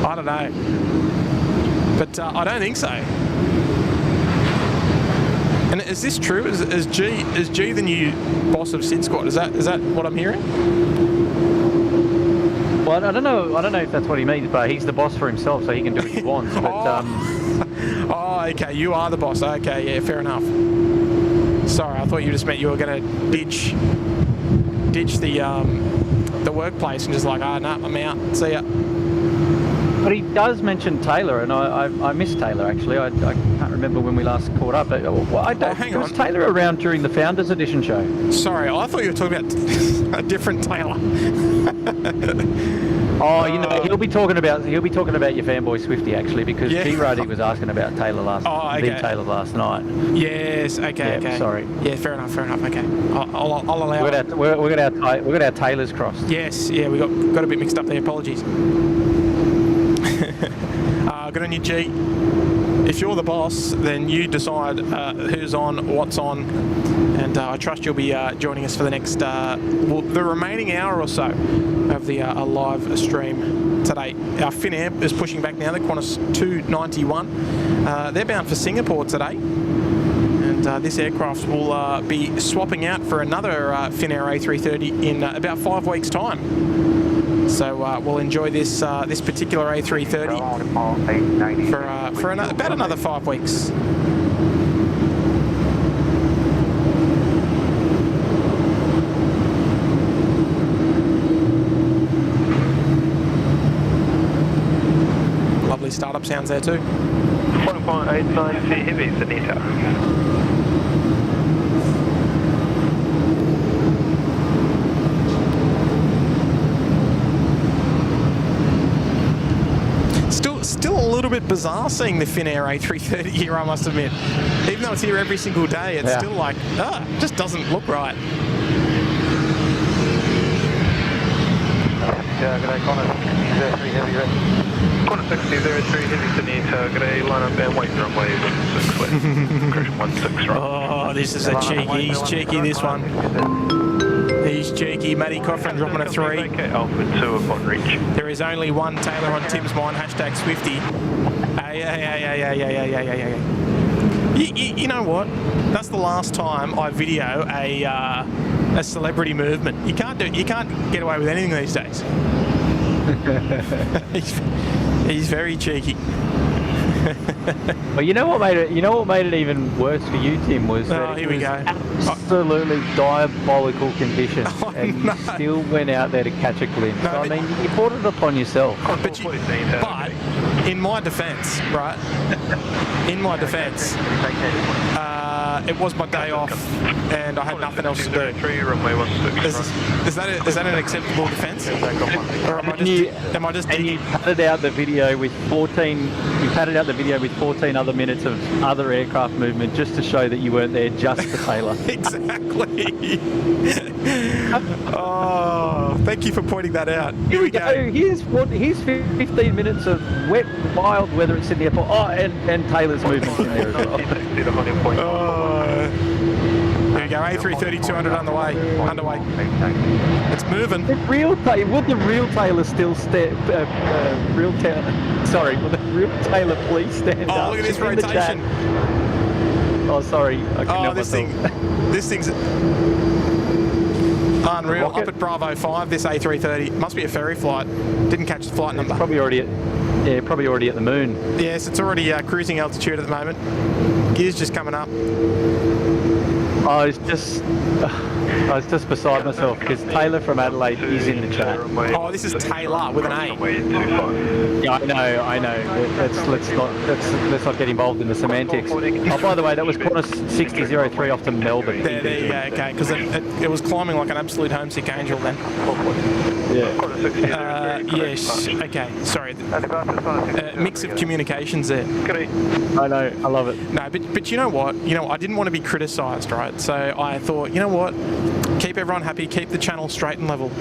I don't know, but I don't think so. And is this true? Is G the new boss of SydSquad? Is that what I'm hearing? Well, I don't know if that's what he means, but he's the boss for himself, so he can do what he wants. But, oh, okay, you are the boss. Okay, yeah, fair enough. Sorry, I thought you just meant you were going to ditch the workplace and just like, no, I'm out. See ya. But he does mention Taylor, and I miss Taylor actually. I can't remember when we last caught up. But hang on. Was Taylor around during the Founders Edition show? Sorry, I thought you were talking about a different Taylor. Oh, you know, he'll be talking about your fanboy Swifty actually, because Yeah. G-Ruddy was asking about Taylor last night. Yes. Okay. Yeah, okay. sorry. Yeah. Fair enough. Okay. I'll allow. We got our Taylors crossed. Yes. Yeah. We got a bit mixed up there. Apologies. Good on you, G. If you're the boss, then you decide who's on, what's on, and I trust you'll be joining us for the next, the remaining hour or so of the live stream today. Our Finnair is pushing back now, the Qantas 291. They're bound for Singapore today, and this aircraft will be swapping out for another Finnair A330 in about 5 weeks' time. So we'll enjoy this particular A330 for about another 5 weeks. Lovely startup sounds there too. 1.89 C heavy, Anita. Still a little bit bizarre seeing the Finnair A330 here, I must admit. Even though it's here every single day, it's still like, just doesn't look right. Yeah, good day, Qantas 60 heavy, right? Qantas 60 heavy, Anita, good day, line up and wait for runway 16 left. Cruise 16 right. Oh, this is he's cheeky, this one. He's cheeky. Matty Coffin dropping a 3. Alpha 2 upon reach. There is only one Taylor on Tim's mind, hashtag Swifty. You know what? That's the last time I video a celebrity movement. You can't get away with anything these days. He's very cheeky. Well, you know what made it even worse for you, Tim, was that it was absolutely diabolical conditions, and you still went out there to catch a glimpse. I mean, you brought it upon yourself. But in my defence, right? In my defence, it was my day off, and I had nothing else to do. Is that an acceptable defence? Or am I just? And you padded out the video with 14. You padded out the video with 14 other minutes of other aircraft movement just to show that you weren't there just for Taylor. Exactly. Oh, thank you for pointing that out. Here we go. Here's 15 minutes of wet, wild weather at Sydney Airport. Oh, and Taylor's movement in there as well. Here we go. A330 200 underway. It's moving. Would the real Taylor still stand? Will the real Taylor please stand up? Oh, look at this rotation. Oh, sorry. I couldn't help myself. This thing's. Unreal. Up at Bravo 5, this A330. Must be a ferry flight. Didn't catch the flight number. Probably already at the moon. Yes, it's already cruising altitude at the moment. Gear's just coming up. I was just beside myself because Taylor from Adelaide is in the chat. Oh, this is Taylor with an A. Yeah, I know. Let's not get involved in the semantics. Oh, by the way, that was Qantas 6003 off to Melbourne. There you go. Okay, because it was climbing like an absolute homesick angel then. Yeah. Yes. Okay. Sorry. Mix of communications there. I know. I love it. No, but you know what? I didn't want to be criticised, right? So I thought, you know what? Keep everyone happy. Keep the channel straight and level.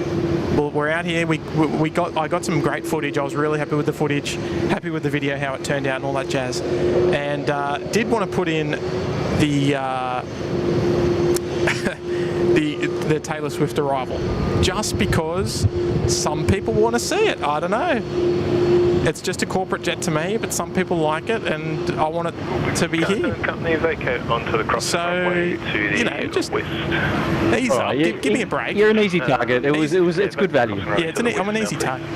Well, we're out here. I got some great footage. I was really happy with the footage. Happy with the video, how it turned out, and all that jazz. And did want to put in the the Taylor Swift arrival, just because some people want to see it. I don't know. It's just a corporate jet to me, but some people like it, and I want it to be here. So, just ease up. Give me a break. You're an easy target. It's good value. Yeah, I'm an easy target.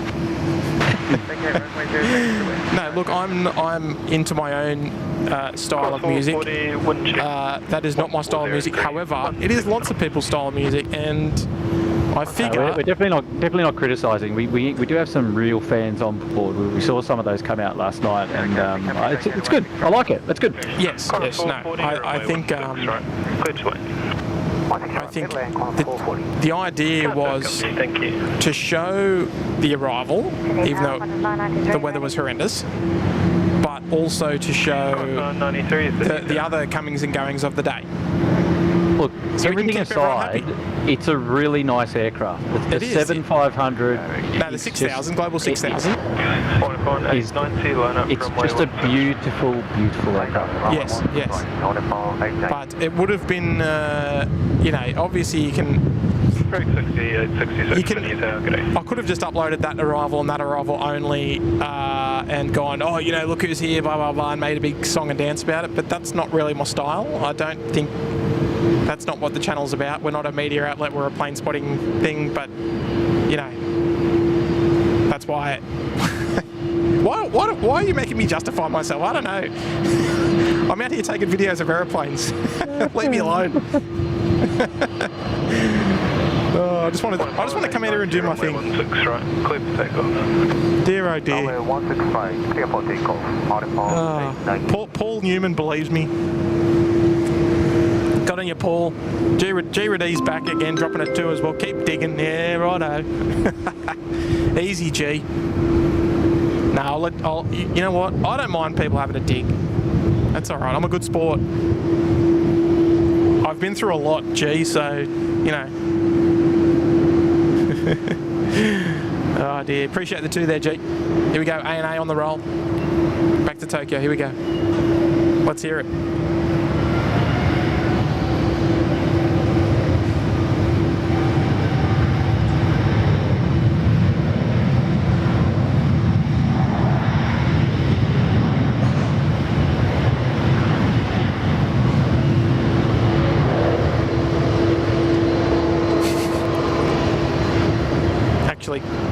No, look, I'm into my own style of music. That is not my style of music. However, it is lots of people's style of music, and I figure we're definitely not criticising. We do have some real fans on board. We saw some of those come out last night, and it's good. I like it. That's good. Yes. No, I think. I think the idea was to show the arrival, even though the weather was horrendous, but also to show the other comings and goings of the day. Look, So everything aside, it's a really nice aircraft. The 7500. No, the 6000, Global 6000. It's just a beautiful, beautiful aircraft. Yes. But it would have been, obviously you can. I could have just uploaded that arrival and that arrival only and gone, oh, look who's here, blah, blah, blah, and made a big song and dance about it, but that's not really my style. I don't think that's not what the channel's about. We're not a media outlet, we're a plane spotting thing, but, that's why... Why are you making me justify myself? I don't know. I'm out here taking videos of aeroplanes. Leave me alone. I just want to come out here and do my thing. Dear oh dear. Paul Newman believes me. Got on your Paul. G-Rad's back again, dropping it 2 as well. Keep digging. Yeah, righto. Easy, G. No, you know what? I don't mind people having a dig. That's all right. I'm a good sport. I've been through a lot, G, so, Oh dear, appreciate the 2 there, G. Here we go, A&A on the roll. Back to Tokyo, here we go. Let's hear it.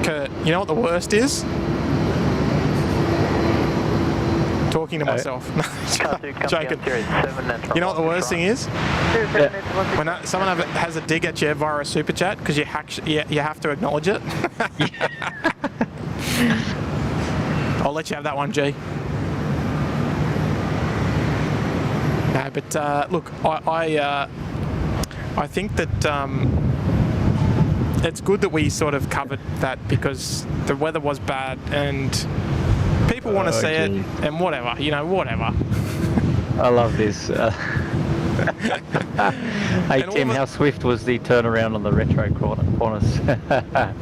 Kurt, you know what the worst is? Talking to myself. Joking. You know what the worst thing is? When someone has a dig at you via a super chat, because you have to acknowledge it. I'll let you have that one, G. No, but look, I think that it's good that we sort of covered that, because the weather was bad and people want to see it, and whatever, whatever. I love this. Hey Tim, how swift was the turnaround on the retro Qantas?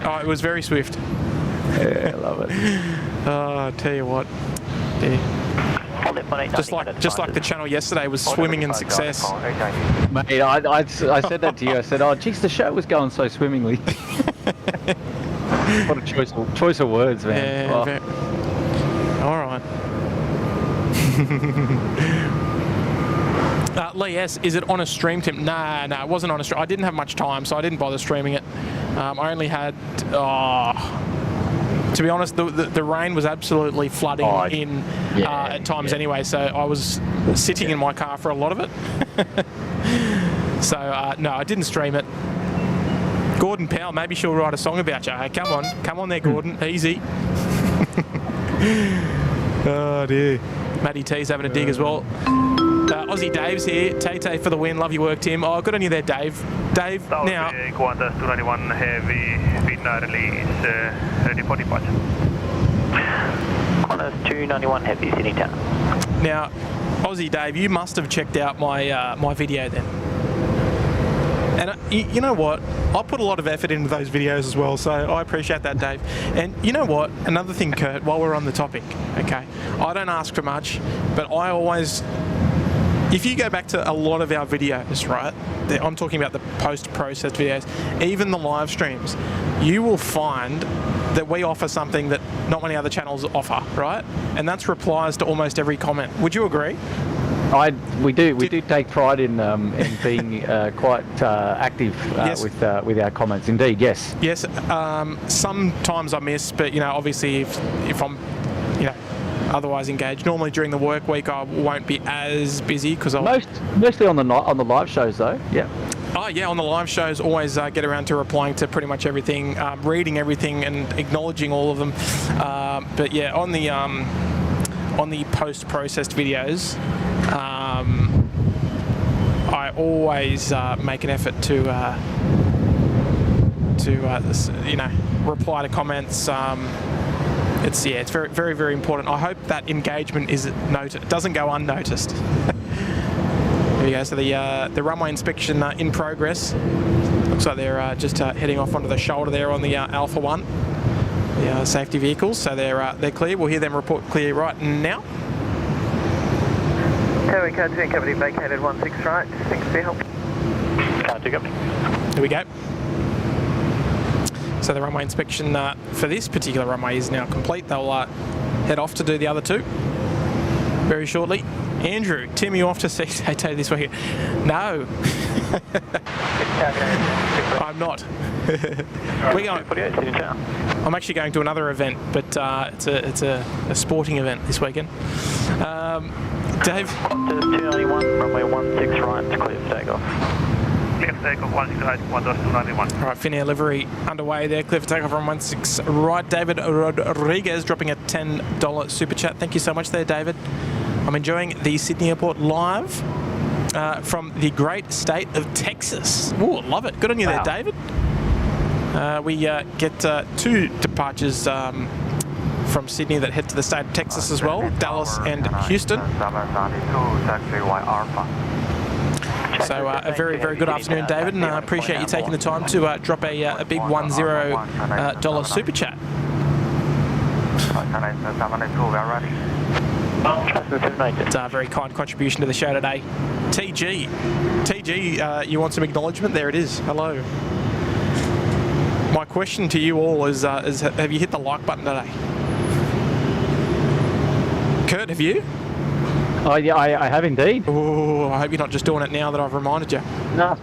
Oh, it was very swift. Yeah, I love it. Oh, I tell you what. Yeah. Just like the channel yesterday was swimming in success. Mate, I said that to you. I said, oh, geez, the show was going so swimmingly. What a choice of words, man. Yeah, all right. Lee S, is it on a stream, Tim? Nah, it wasn't on a stream. I didn't have much time, so I didn't bother streaming it. I only had... to be honest, the rain was absolutely flooding at times anyway, so I was sitting in my car for a lot of it. So, no, I didn't stream it. Gordon Powell, maybe she'll write a song about you. Hey, come on there, Gordon. Easy. Oh, dear. Matty T's having a dig as well. Aussie Dave's here. Tay for the win. Love your work, Tim. Oh, good on you there, Dave. Dave, now... Qantas 291 heavy, Finnair release, ready for departure. Qantas 291 heavy, Sydney Town. Now, Aussie Dave, you must have checked out my my video then. And you know what? I put a lot of effort into those videos as well, so I appreciate that, Dave. And you know what? Another thing, Kurt, while we're on the topic, okay? I don't ask for much, but I always... If you go back to a lot of our videos, right, I'm talking about the post-processed videos, even the live streams, you will find that we offer something that not many other channels offer, right? And that's replies to almost every comment. Would you agree? We do take pride in being quite active yes. with our comments. Indeed, yes. Yes. Sometimes I miss, but obviously if I'm otherwise engaged. Normally during the work week I won't be as busy because mostly on the live shows though. Yeah. Oh yeah, on the live shows always get around to replying to pretty much everything, reading everything and acknowledging all of them. But yeah, on the post-processed videos, I always make an effort to reply to comments. It's very, very, very important. I hope that engagement is noted. It doesn't go unnoticed. There we go. So the runway inspection in progress. Looks like they're just heading off onto the shoulder there on the Alpha 1, the safety vehicles. So they're clear. We'll hear them report clear right now. Tower Car 2 and Company vacated 16 right. Thanks for your help. Car 2 Company. Here we go. So the runway inspection for this particular runway is now complete. They'll head off to do the other two very shortly. Andrew, Tim, you off to see Tay this weekend? No. I'm not. We're going. I'm actually going to another event, but it's a sporting event this weekend. Dave? 291, runway 16 right, clear for takeoff. Clear for takeoff, 16 right, Qantas 291. All right, Finnair livery underway there. Clear for takeoff on 16 right. David Rodriguez dropping a $10 super chat. Thank you so much there, David. I'm enjoying the Sydney Airport live from the great state of Texas. Ooh, love it. Good on you there, David. We get two departures from Sydney that head to the state of Texas as well, Dallas and Houston. So a very, very good afternoon, David, and I appreciate you taking the time to drop a big $10 super chat. It's a very kind contribution to the show today. TG, you want some acknowledgement? There it is. Hello. My question to you all is have you hit the like button today? Kurt, have you? Oh yeah, I have indeed. Oh, I hope you're not just doing it now that I've reminded you. No.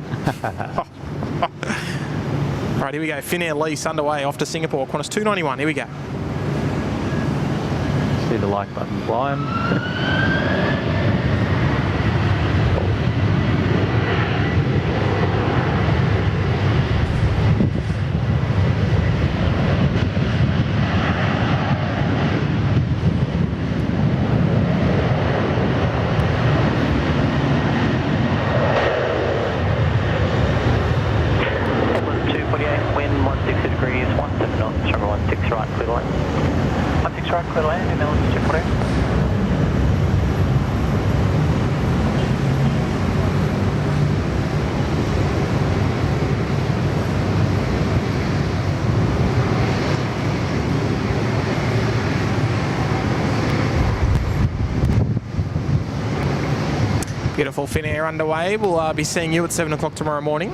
Right, here we go. Finnair lease underway off to Singapore. Qantas 291. Here we go. See the like button flying. Beautiful Finnair underway. We'll be seeing you at 7 o'clock tomorrow morning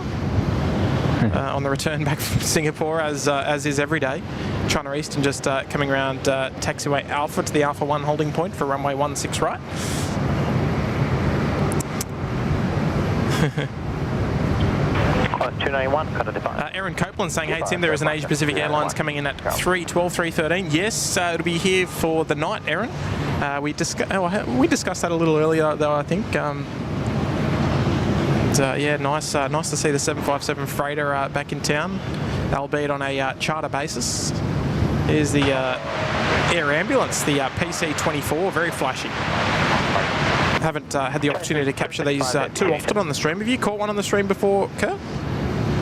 on the return back from Singapore, as is every day. China Eastern just coming around taxiway Alpha to the Alpha 1 holding point for runway 16 right. Qantas 291, cut a departure. Aaron Copeland saying, hey Tim, there is an Asia Pacific Airlines coming in at 3:12, 3:13. Yes, it'll be here for the night, Aaron. We discussed that a little earlier, though, I think. Yeah, nice to see the 757 freighter back in town, albeit on a charter basis. Here's the air ambulance, the PC-24, very flashy. Haven't had the opportunity to capture these too often on the stream. Have you caught one on the stream before, Kurt?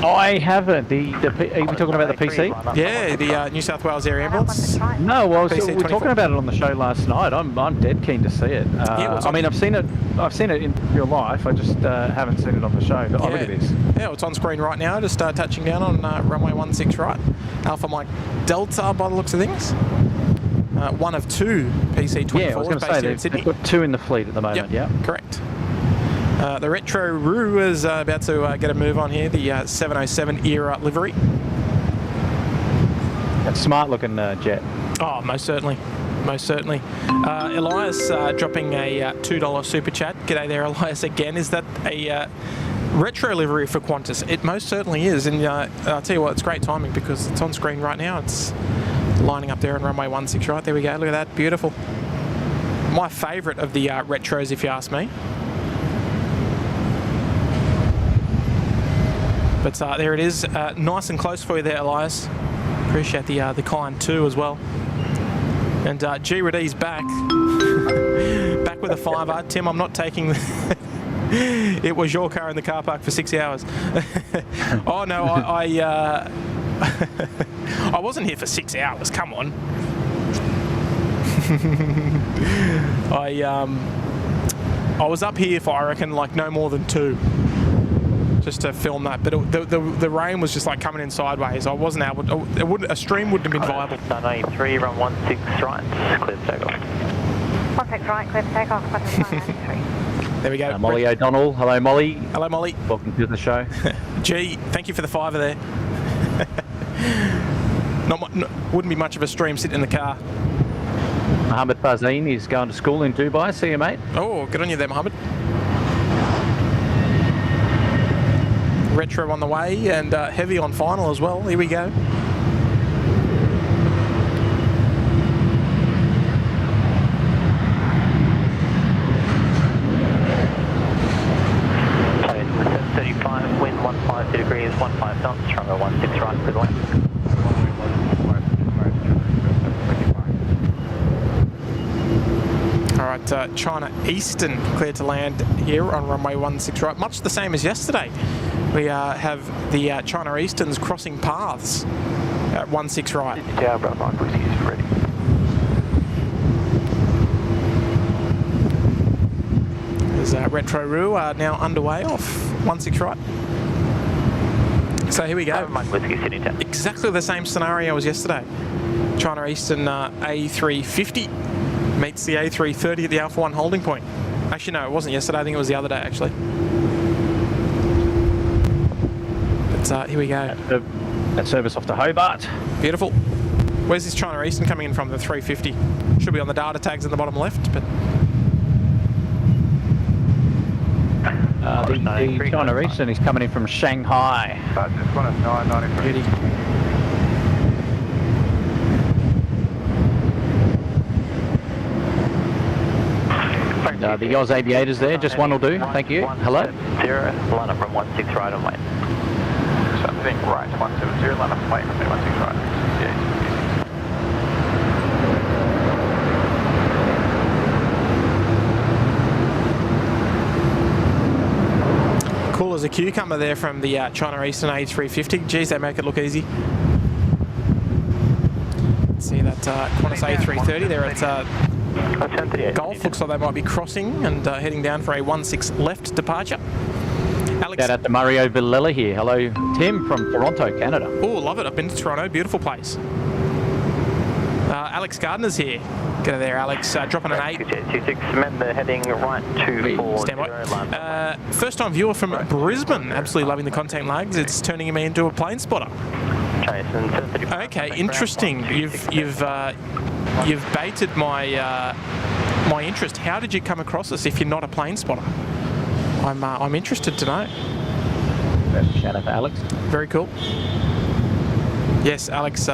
I haven't. Are you talking about the PC? Yeah, the New South Wales Air Ambulance. No, well, we were PC-24. talking about it on the show last night. I'm dead keen to see it. I mean, I've seen it in real life. I just haven't seen it on the show. But oh, look at this. Yeah, well, it's on screen right now. Just touching down on runway 16 right. Alpha Mike Delta, by the looks of things. One of two PC-24s yeah, I was going to say they've got two in the fleet at the moment. Yep, yeah, correct. The Retro Roo is about to get a move on here, the 707 era livery. That's a smart looking jet. Oh, most certainly. Most certainly. Elias dropping a $2 super chat. G'day there, Elias, again. Is that a retro livery for Qantas? It most certainly is. And I'll tell you what, it's great timing because it's on screen right now. It's lining up there on runway 16 right. There we go. Look at that. Beautiful. My favourite of the retros, if you ask me. But there it is, nice and close for you there, Elias. Appreciate the kind too as well. And G Radie's back, back with a $5. Tim, I'm not taking. It was your car in the car park for 6 hours. Oh no, I wasn't here for 6 hours. Come on. I was up here for, I reckon, like no more than 2. Just to film that, but the rain was just like coming in sideways. I wasn't able to, a stream wouldn't have been viable. Sunday 3, run 16 right, clear for takeoff. 16 right, clear for takeoff, 93. There we go. Molly O'Donnell. Hello, Molly. Hello, Molly. Welcome to the show. Gee, thank you for the $5 there. Wouldn't be much of a stream sitting in the car. Mohammed Fazeen is going to school in Dubai. See you, mate. Oh, good on you there, Mohammed. Retro on the way and heavy on final as well. Here we go. Plane 735, wind 150 degrees, 15 knots, runway 16 right, good one. All right, China Eastern cleared to land here on runway 16 right. Much the same as yesterday. We have the China Easterns crossing paths at 16 right. Yeah, Bravo, is ready. There's Retro Roo now underway off 16 right. So here we go. Exactly the same scenario as yesterday. China Eastern A350 meets the A330 at the Alpha 1 holding point. Actually, no, it wasn't yesterday. I think it was the other day, actually. But here we go. That service off to Hobart. Beautiful. Where's this China Eastern coming in from? The 350. Should be on the data tags in the bottom left, but... the China Eastern is coming in from Shanghai. Just one of 993. Beauty. The Oz Aviators there, just one will do. Thank you. Hello. 0, line up from 16 right on way. So I think right, 170, line up from 16 right. Yeah. Cool as a cucumber there from the China Eastern A350. Geez, they make it look easy. See that Qantas A330 there at Gulf. Looks like they might be crossing and heading down for a 16 left departure. Alex. Shout out to Mario Villela here. Hello, Tim from Toronto, Canada. Oh, love it. I've been to Toronto. Beautiful place. Alex Gardner's here. Get there, Alex. Dropping an 8. 26, member heading right to 4. Stand by. First time viewer from Brisbane. Absolutely loving the content lags. It's turning me into a plane spotter. Okay, interesting. You've baited my my interest. How did you come across us if you're not a plane spotter? I'm interested to know. Shout out to Alex. Very cool. Yes, Alex.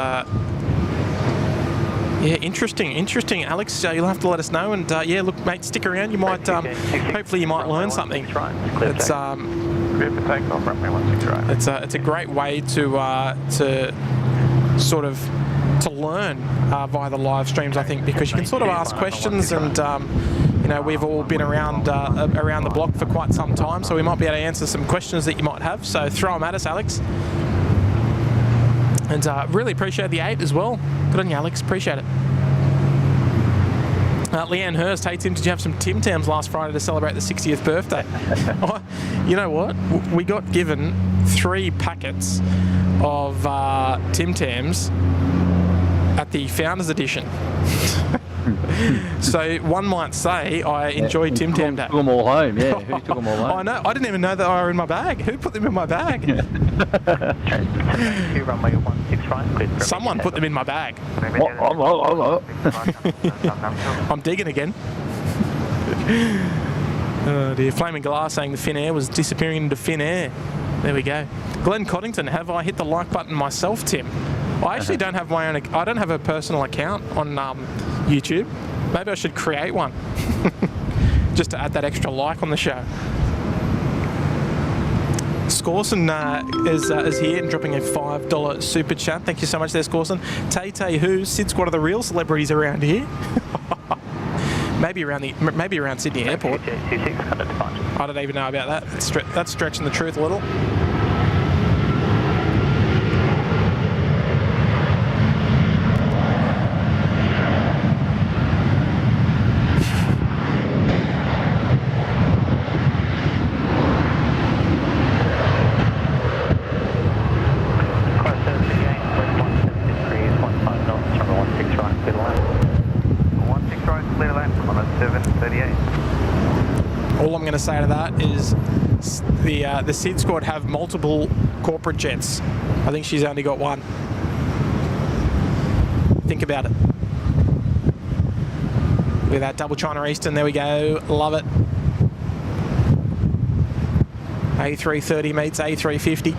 Yeah, interesting, Alex. You'll have to let us know, and yeah, look, mate, stick around. You might, hopefully, you might learn something. It's it's a great way to sort of to learn via the live streams, I think, because you can sort of ask questions, and you know, we've all been around the block for quite some time, so we might be able to answer some questions that you might have. So throw them at us, Alex. And really appreciate the 8 as well. Good on you, Alex. Appreciate it. Leanne Hurst, hey Tim, did you have some Tim Tams last Friday to celebrate the 60th birthday? Oh, you know what? We got given 3 packets of Tim Tams at the Founders Edition. So one might say I enjoyed Tim Tam Day. Took them all home, yeah. Who took them all home? I know. I didn't even know that they were in my bag. Who put them in my bag? Someone put them in my bag. I'm digging again. Oh dear. Flaming Glass saying the Finnair was disappearing into Fin Air. There we go. Glenn Coddington, have I hit the like button myself, Tim? I actually don't have my own. I don't have a personal account on YouTube. Maybe I should create one just to add that extra like on the show. Scorson is here and dropping a $5 super chat. Thank you so much there, Scorson. Tay who? SydSquad are the real celebrities around here. maybe around Sydney Airport. I don't even know about that. That's stretching the truth a little. Say to that is the SydSquad have multiple corporate jets. I think she's only got one. Think about it. With that double China Eastern, there we go. Love it. A330 meets A350.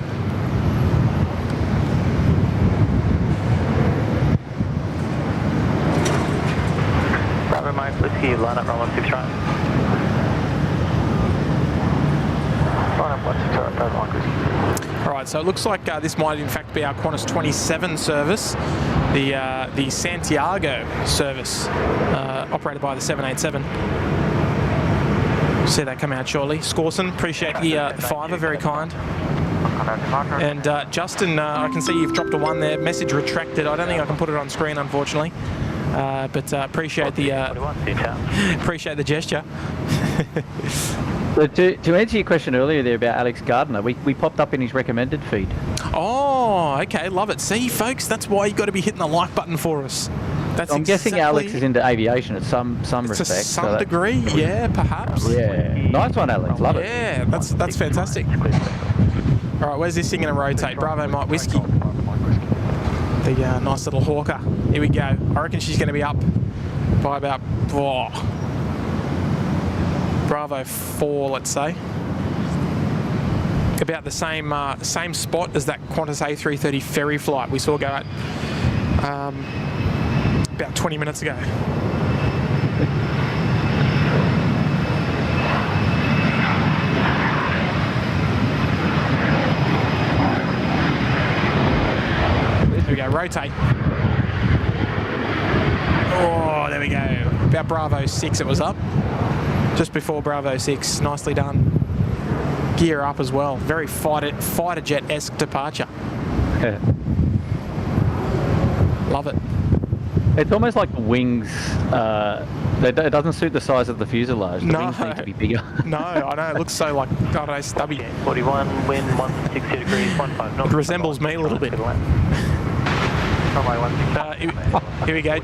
Bravo Mike, whiskey, line up, run 16 right. Alright, so it looks like this might in fact be our Qantas 27 service, the Santiago service, operated by the 787. See that come out shortly. Scorson, appreciate the $5, very kind. And Justin, I can see you've dropped a 1 there, message retracted. I don't think I can put it on screen, unfortunately. But appreciate the gesture. So to answer your question earlier there about Alex Gardner, we popped up in his recommended feed. Oh, okay, love it. See, folks, that's why you've got to be hitting the like button for us. That's I'm guessing Alex is into aviation at some respect. To some degree, yeah, perhaps. Yeah, nice one, Alex. Love it. Yeah, that's fantastic. All right, where's this thing going to rotate? Bravo Mike Whiskey. The nice little hawker. Here we go. I reckon she's going to be up by about Bravo 4, let's say. About the same spot as that Qantas A330 ferry flight we saw go at about 20 minutes ago. There we go, rotate. Oh, there we go. About Bravo 6 it was up. Just before Bravo 6, nicely done. Gear up as well. Very fighter jet-esque departure. Yeah. Love it. It's almost like the wings. It doesn't suit the size of the fuselage. The wings need to be bigger. No, I know. It looks so like, I don't know, stubby. 41, wind 160 degrees, 15 knots. It resembles me a little bit. Here we go.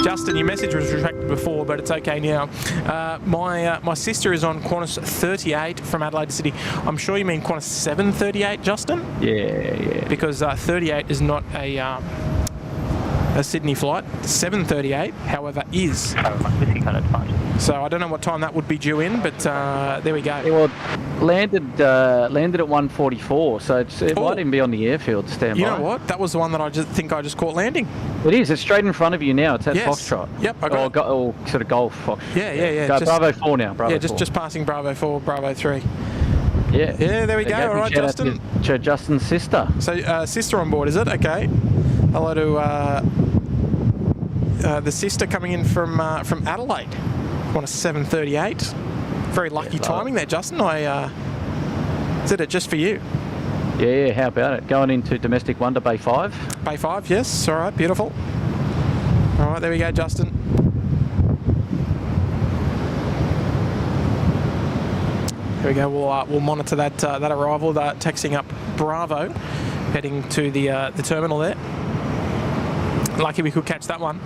Justin, your message was retracted before, but it's okay now. My sister is on Qantas 38 from Adelaide City. I'm sure you mean Qantas 738, Justin? Yeah. Because 38 is not a a Sydney flight. 7:38, however, is. So I don't know what time that would be due in, but there we go. Yeah, well, landed at 1:44, so it might even be on the airfield standby. You know what? That was the one that I just caught landing. It is. It's straight in front of you now. It's at Yes. Foxtrot. Yep, I got it. Or sort of Golf Fox. Yeah. Go Bravo 4 now. Bravo 4. just passing Bravo 4, Bravo 3. Yeah. Yeah, there we go. All right, Shout out Justin. to Justin's sister. So sister on board, is it? Okay. Hello to the sister coming in from Adelaide. On a 7:38. Very lucky timing there, Justin. I did it just for you. Yeah, how about it? Going into domestic wonder Bay 5. Bay 5, yes. All right, beautiful. All right, there we go, Justin. There we go. We'll monitor that arrival. Taxiing up Bravo, heading to the terminal there. Lucky we could catch that one.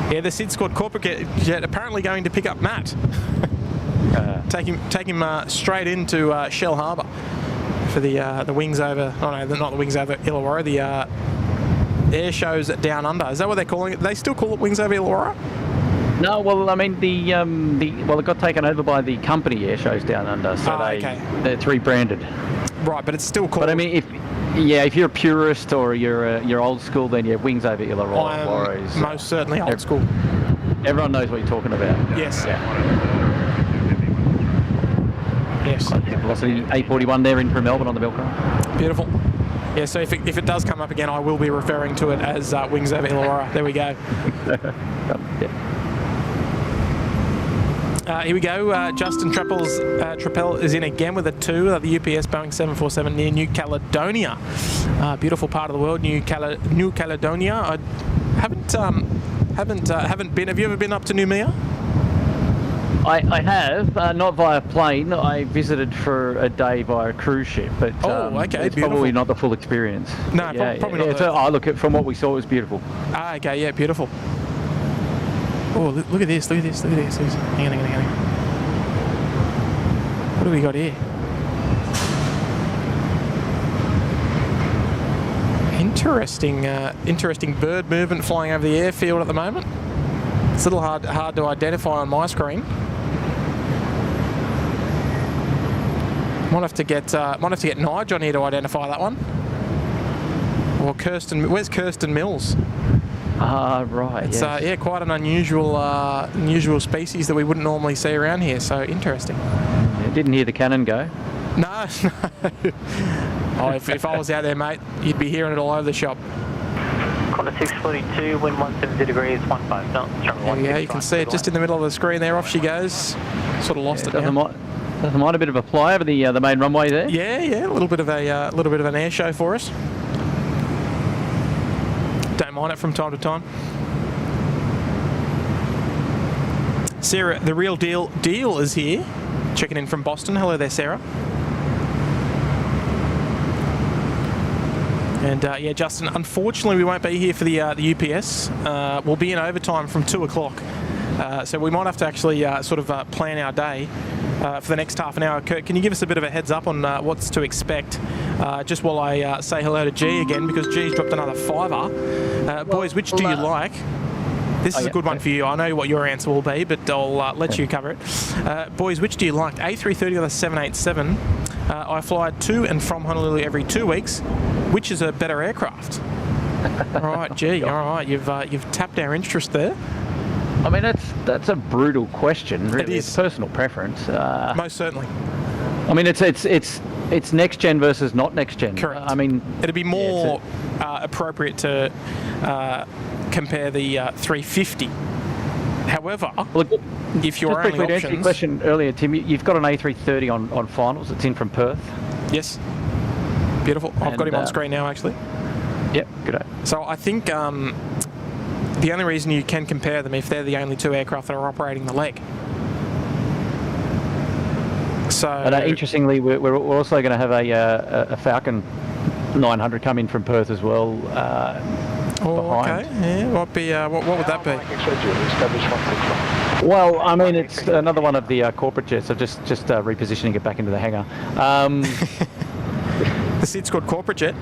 Yeah, the SydSquad corporate jet apparently going to pick up Matt. Take him straight into Shell Harbour for the wings over. Oh no, not the wings over Illawarra. The air shows down under. Is that what they're calling it? They still call it wings over Illawarra? No, well, I mean it got taken over by the company air shows down under, so it's rebranded. Right, but it's still called. But I mean, if you're a purist or you're old school, then wings over Illawarra is most certainly old school. Everyone knows what you're talking about. Yes. Yeah. Yes. Velocity A41 there in from Melbourne on the Belcro. Beautiful. Yeah, so if it does come up again, I will be referring to it as wings over Illawarra. There we go. Here we go. Justin Trappel is in again with a 2. The UPS Boeing 747 near New Caledonia. Beautiful part of the world, New Caledonia. I haven't been. Have you ever been up to Noumea? I have, not via plane. I visited for a day via cruise ship, but okay, it's beautiful. probably not the full experience. No, probably not. So, look, from what we saw, it was beautiful. Okay, yeah, beautiful. Oh, look at this, look at this. Hang on. What do we got here? Interesting bird movement flying over the airfield at the moment. It's a little hard to identify on my screen. Might have to get Nige on here to identify that one. Or Kirsten. Where's Kirsten Mills? Right. It's quite an unusual species that we wouldn't normally see around here. So interesting. Yeah, didn't hear the cannon go. No. Oh, if I was out there, mate, you'd be hearing it all over the shop. Qantas 642, wind 170 degrees, 15 knots. Yeah, you can see it just in the middle of the screen there. Off she goes. Sort of lost it now. Doesn't mind a bit of a fly over the main runway there. Yeah, a little bit of an air show for us. Don't mind it from time to time. Sarah, the real deal is here, checking in from Boston. Hello there, Sarah. And Justin, unfortunately we won't be here for the UPS. We'll be in overtime from 2 o'clock. So we might have to actually plan our day for the next half an hour. Kurt, can you give us a bit of a heads up on what's to expect? Just while I say hello to G again, because G's dropped another $5. Boys, which do you like? This is a good one for you. I know what your answer will be, but I'll let you cover it. Boys, which do you like? A330 or the 787? I fly to and from Honolulu every 2 weeks. Which is a better aircraft? All right, G. All right, you've tapped our interest there. I mean, that's a brutal question. Really, it is. It's personal preference. Most certainly. I mean, it's next gen versus not next gen. Correct. I mean, it'd be more appropriate to compare the 350. However, if you're only options... To answer your question earlier, Tim, you've got an A330 on finals. It's in from Perth. Yes. Beautiful. I've got him on screen now, actually. Yep, good day. So I think the only reason you can compare them if they're the only 2 aircraft that are operating the leg. So, interestingly, we're also going to have a Falcon 900 come in from Perth as well. Behind. Okay. Yeah. What would that be? Well, I mean, it's another one of the corporate jets. So just repositioning it back into the hangar. The SydSquad corporate jet.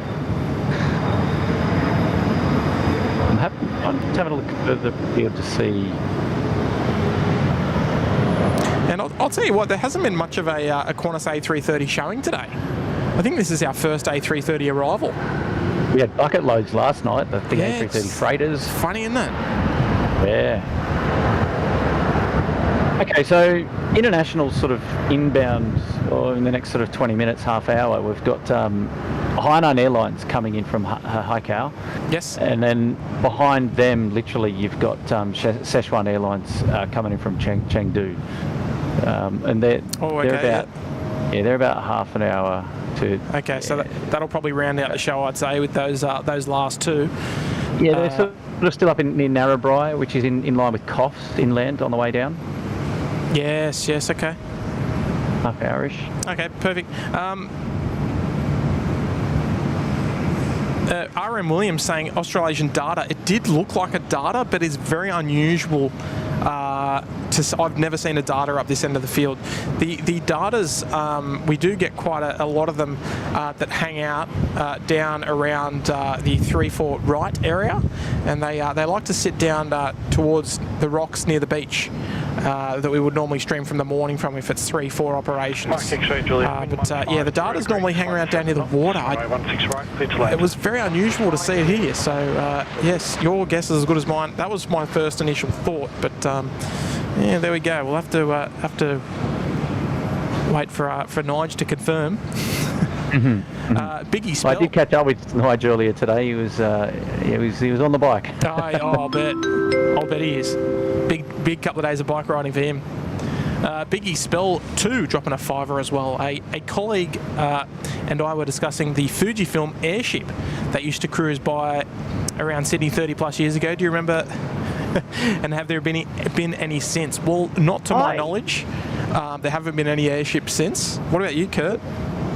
I'm just having a look further field to see. And I'll tell you what, there hasn't been much of a Qantas A330 showing today. I think this is our first A330 arrival. We had bucket loads last night, the Yeah, A330 freighters. Funny, isn't it? Yeah. Okay, so international sort of inbound, or in the next sort of 20 minutes, half hour, we've got Hainan Airlines coming in from Haikou. Yes. And then behind them, literally, you've got Szechuan Airlines coming in from Chengdu. And they're about half an hour to... Okay, so that'll probably round out the show, I'd say, with those last two. Yeah, they're sort of still up near Narrabri, which is in line with Coffs inland on the way down. Yes, okay. Half hour-ish. Okay, perfect. RM Williams saying Australasian data. It did look like a data, but it's very unusual. I've never seen a data up this end of the field. The datas, we do get quite a lot of them that hang out down around the 3-4 right area, and they like to sit down towards the rocks near the beach that we would normally stream from the morning from if it's 3-4 operations. Yeah, the datas normally hang around down near the water. It was very unusual to see it here, so yes, your guess is as good as mine. That was my first initial thought, but yeah, there we go. We'll have to wait for Nige to confirm. Biggie Spell. I did catch up with Nige earlier today. He was on the bike. I'll bet he is. Big couple of days of bike riding for him. Biggie Spell 2 dropping a fiver as well. A colleague and I were discussing the Fujifilm airship that used to cruise by around Sydney 30 plus years ago. Do you remember? And have there been any since? Well, not to my knowledge. There haven't been any airships since. What about you, Kurt?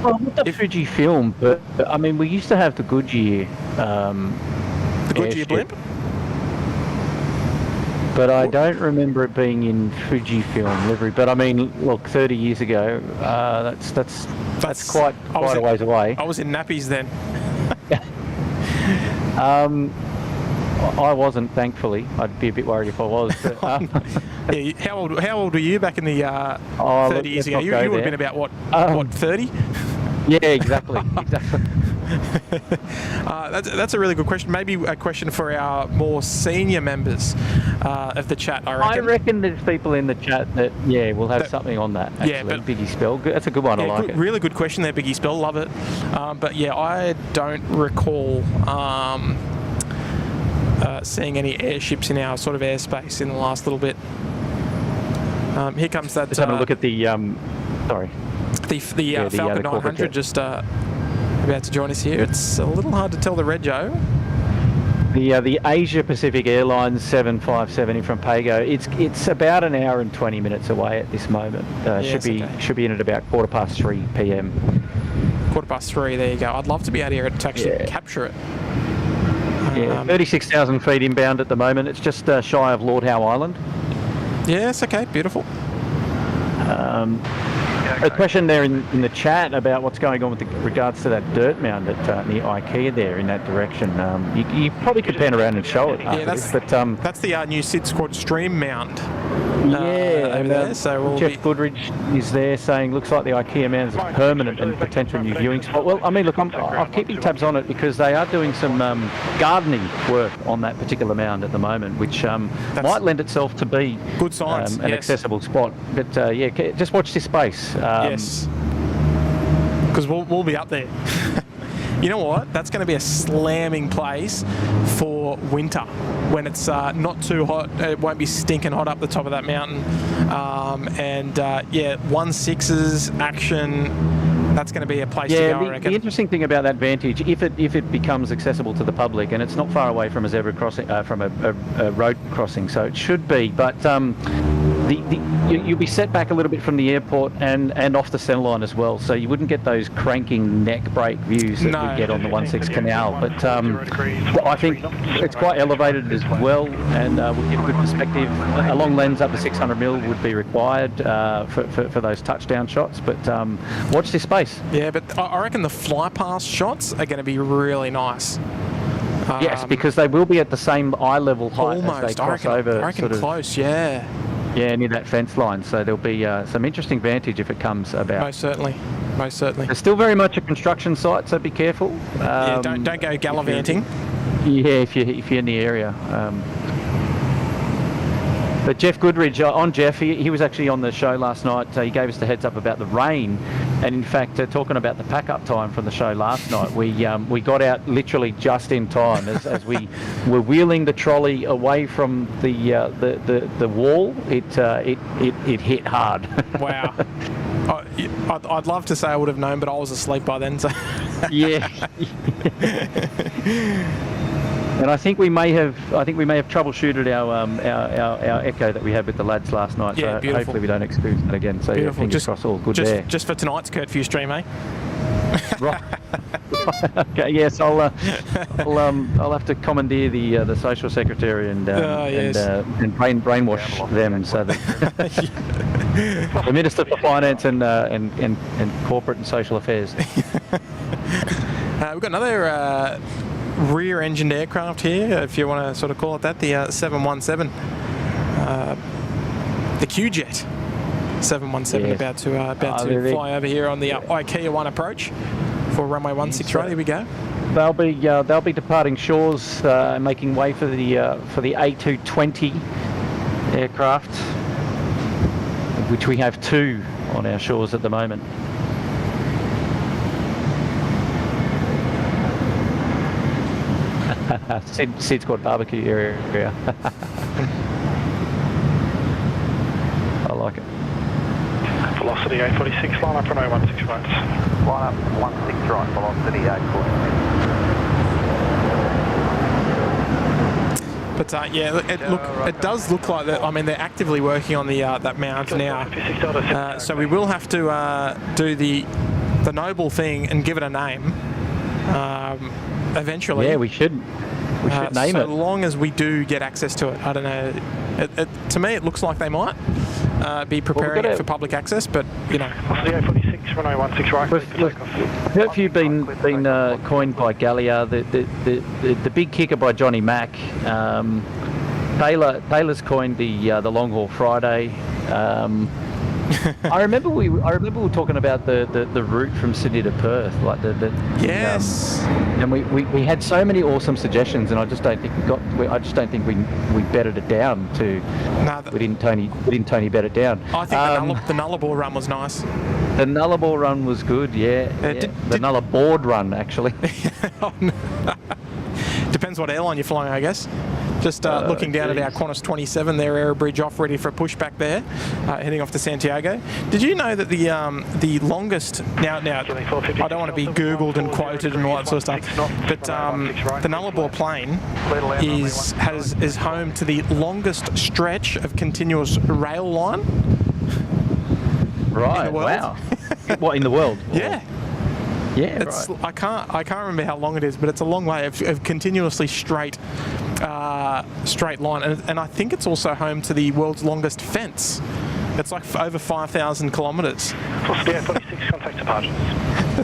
Well, with the Fujifilm, but I mean, we used to have the Goodyear. The Goodyear blimp? But I don't remember it being in Fujifilm livery. But I mean, look, 30 years ago, that's quite a ways away. I was in nappies then. I wasn't, thankfully. I'd be a bit worried if I was. But, yeah, how old were you back in the 30 years ago? You would have been about what 30? Yeah, exactly. That's a really good question. Maybe a question for our more senior members of the chat, I reckon. I reckon there's people in the chat that, will have something on that, actually. Yeah, but Biggie Spell. That's a good one, I like it. Really good question there, Biggie Spell. Love it. But yeah, I don't recall seeing any airships in our sort of airspace in the last little bit. Here comes that... Just having a look at the... sorry. The Falcon 900 just about to join us here. It's a little hard to tell the rego. The Asia Pacific Airlines 757 from Pago. It's about an hour and 20 minutes away at this moment. Should be in at about 3:15 p.m. 3:15. There you go. I'd love to be out here to actually capture it. 36,000 feet inbound at the moment. It's just shy of Lord Howe Island. Yes. Okay. Beautiful. A question there in the chat about what's going on with regards to that dirt mound at near IKEA there in that direction. You probably could pan around and show it. That's the new SydSquad stream mound. And there. So Jeff Goodridge is there saying looks like the IKEA mound is a permanent and potential new viewing spot. Well, I mean, look, I'm keeping tabs on it because they are doing some gardening work on that particular mound at the moment, which might lend itself to be good science, an accessible spot. But just watch this space. Yes, because we'll be up there. You know what? That's going to be a slamming place for winter when it's not too hot. It won't be stinking hot up the top of that mountain. 1.6s action. That's going to be a place to go, I reckon. The interesting thing about that vantage, if it becomes accessible to the public, and it's not far away from a zebra crossing, from a road crossing, so it should be. But you'll be set back a little bit from the airport and off the centre line as well, so you wouldn't get those cranking neck break views that we get on the 16 Canal. But I think it's quite elevated as well, and would give good perspective. A long lens up to 600mm would be required for those touchdown shots. But watch this space. Yeah, but I reckon the fly past shots are going to be really nice. Yes, because they will be at the same eye level height almost. as they cross over. I reckon close, yeah. Yeah, near that fence line. So there'll be some interesting vantage if it comes about. Most certainly. Most certainly. It's still very much a construction site, so be careful. Yeah, don't go gallivanting. Yeah, if you're in the area. But Jeff Goodridge, on Jeff, he was actually on the show last night. He gave us the heads up about the rain, and in fact, talking about the pack-up time from the show last night, we got out literally just in time as we were wheeling the trolley away from the wall. It hit hard. Wow. I'd love to say I would have known, but I was asleep by then. So. Yeah. And I think we may have troubleshooted our echo that we had with the lads last night. Yeah, so beautiful. Hopefully we don't experience that again. So yeah, fingers crossed, all good there. Just for tonight's curfew stream, eh? Right. Okay. Yes, I'll have to commandeer the social secretary and brainwash them so that the Minister for Finance and Corporate and Social Affairs. We've got another rear-engined aircraft here, if you want to sort of call it that, the 717, the Q-Jet 717, about to fly over here on the IKEA 1 approach for runway 16 right. Here we go. They'll be departing shores, making way for the A220 aircraft, which we have 2 on our shores at the moment. SydSquad barbecue area. I like it. Velocity 846, line up runway 16 right. Line up 16 right, velocity 846. But yeah, it does look like that. I mean, they're actively working on the that mount now. So we will have to do the noble thing and give it a name. Eventually. Yeah, we should name it. So long as we do get access to it. I don't know. To me, it looks like they might be preparing it for public access, but you know. Velocity 846, runway 16 right. We've heard a few been coined by Gallia. The big kicker by Johnny Mack. Taylor's coined the long haul Friday. I remember we were talking about the route from Sydney to Perth, like yes. And we had so many awesome suggestions, and I just don't think we bettered it down to. No, we didn't Tony bet it down. I think the Nullarbor run was nice. The Nullarbor run was good, yeah. The Nullarbor run actually. Oh, no. Depends what airline you're flying, I guess. Just looking down at our Qantas 27, their air bridge off, ready for a pushback there, heading off to Santiago. Did you know that the longest now I don't want to be Googled and quoted and all that sort of stuff, but the Nullarbor plane is home to the longest stretch of continuous rail line. Right. In the world. Wow. What, in the world? Yeah. Yeah. It's, right. I can't remember how long it is, but it's a long way of continuously straight line, and I think it's also home to the world's longest fence. It's like over 5,000 kilometres. Yeah, 46 contact departures.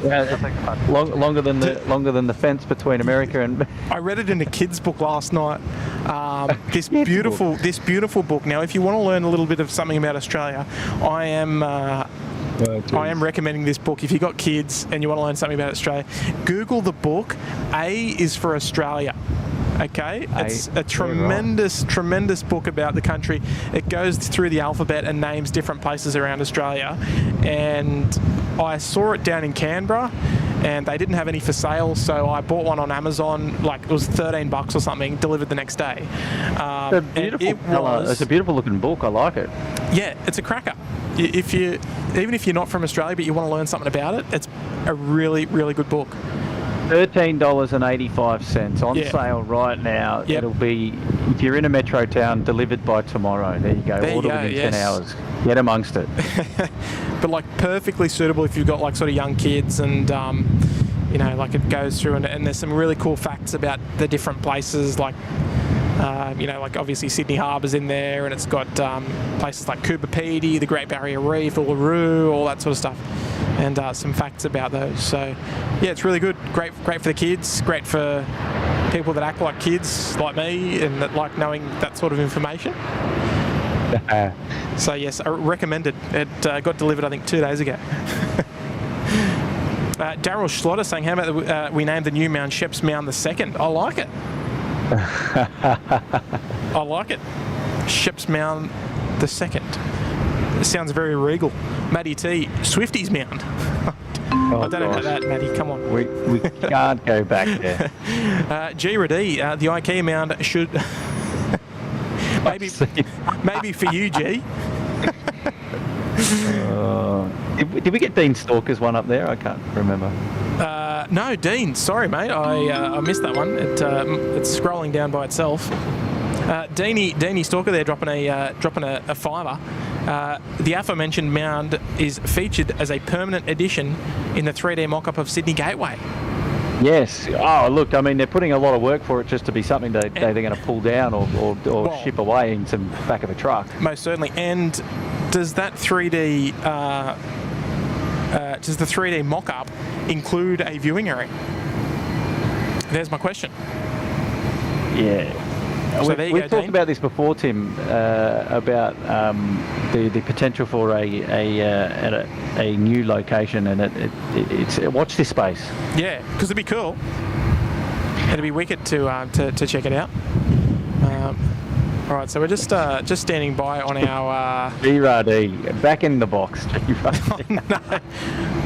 Yeah, longer than the fence between America and. I read it in a kid's book last night. This beautiful book. Now, if you want to learn a little bit of something about Australia, I am recommending this book. If you've got kids and you want to learn something about Australia, Google the book. A is for Australia. Okay, it's a tremendous book about the country. It goes through the alphabet and names different places around Australia. And I saw it down in Canberra, and they didn't have any for sale, so I bought one on Amazon. Like, it was $13 or something, delivered the next day. It's a beautiful looking book. I like it. Yeah, it's a cracker. Even if you're not from Australia but you want to learn something about it, it's a really, really good book. $13.85 on sale right now. Yep. It'll be, if you're in a metro town, delivered by tomorrow. There you go. Order within 10 hours. Get amongst it. But like perfectly suitable if you've got like sort of young kids, and you know, like it goes through and there's some really cool facts about the different places, like you know, like obviously Sydney Harbour's in there, and it's got places like Coober Pedy, the Great Barrier Reef, Uluru, all that sort of stuff, and some facts about those. So yeah, it's really good. Great for the kids. Great for people that act like kids, like me, and that like knowing that sort of information. So yes, I recommend it. It got delivered, I think, 2 days ago. Daryl Schlotter saying, how about we name the new mound Sheps Mound II? I like it. I like it. Sheps Mound II. It sounds very regal. Matty T, Swifties Mound. I don't know about that, Matty. Come on. We can't go back there. G. Radee, the IKEA mound should... maybe for you, G. Did we get Dean Stalker's one up there? I can't remember. No, Dean. Sorry, mate. I missed that one. It's scrolling down by itself. Deanie Stalker there dropping a fiver. The aforementioned mound is featured as a permanent addition in the 3D mock-up of Sydney Gateway. Yes. Oh, look, I mean, they're putting a lot of work for it just to be something they're going to pull down or ship away in some back of a truck. Most certainly. And does that 3D, does the 3D mock-up include a viewing area? There's my question. Yeah. So we've talked about this before, Tim, about the potential for a new location, and it's watch this space. Yeah, because it'd be cool. It'd be wicked to check it out. All right, so we're just standing by on our G-Radee back in the box. Oh, no.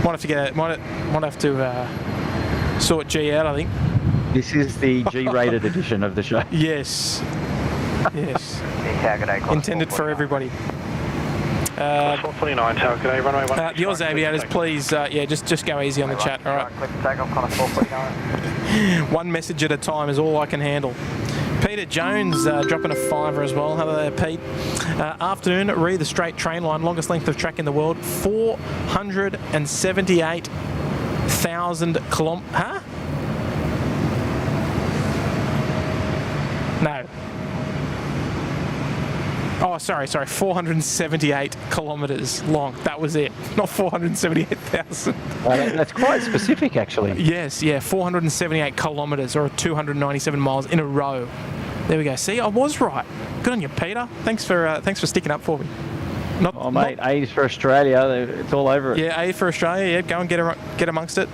Might have to sort G out, I think. This is the G-rated edition of the show. Yes. Yes. Intended for everybody. The Oz Aviators, please, just go easy on the chat, all right? One message at a time is all I can handle. Peter Jones dropping a fiver as well. Hello there, Pete. Afternoon, the straight train line, longest length of track in the world, 478,000 kilometres. Huh? No. Oh, sorry, 478 kilometres long. That was it, not 478,000. That's quite specific, actually. Yes, 478 kilometres, or 297 miles in a row. There we go. See, I was right. Good on you, Peter. Thanks for sticking up for me. Mate, A's for Australia. It's all over it. Yeah, A for Australia. Yeah, go and get amongst it.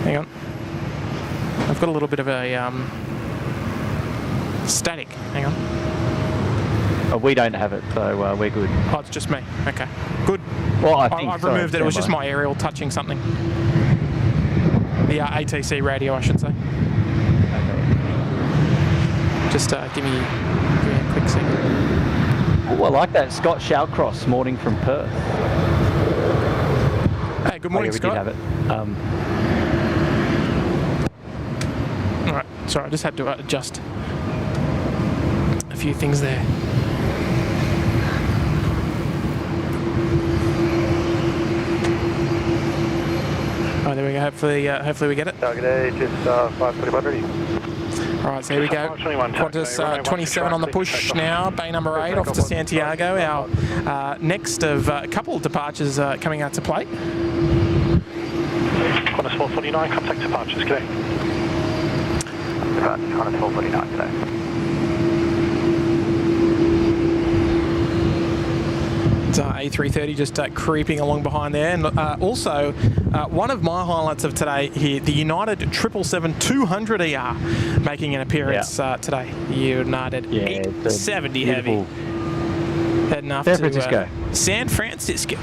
Hang on. I've got a little bit of a static. Hang on. We don't have it, so we're good. Oh, it's just me. Okay, good. Well, I've removed it. It was just my aerial touching something. The ATC radio, I should say. Okay. Just give me a quick second. Oh, I like that. Scott Shallcross, morning from Perth. Hey, good morning, Scott. We did have it. All right. Sorry, I just had to adjust a few things there. Oh, there we go. Hopefully we get it. Target A, just 5:45 ready. All right, so here we go. Qantas 27 on the push now. Bay number 8 off to Santiago. Our next of a couple of departures coming out to play. Qantas 449, contact departures, good day. Qantas 449, good day. It's A330 just creeping along behind there. And also, one of my highlights of today here, the United 777-200ER making an appearance today. United 870 heavy. Heading off to San Francisco.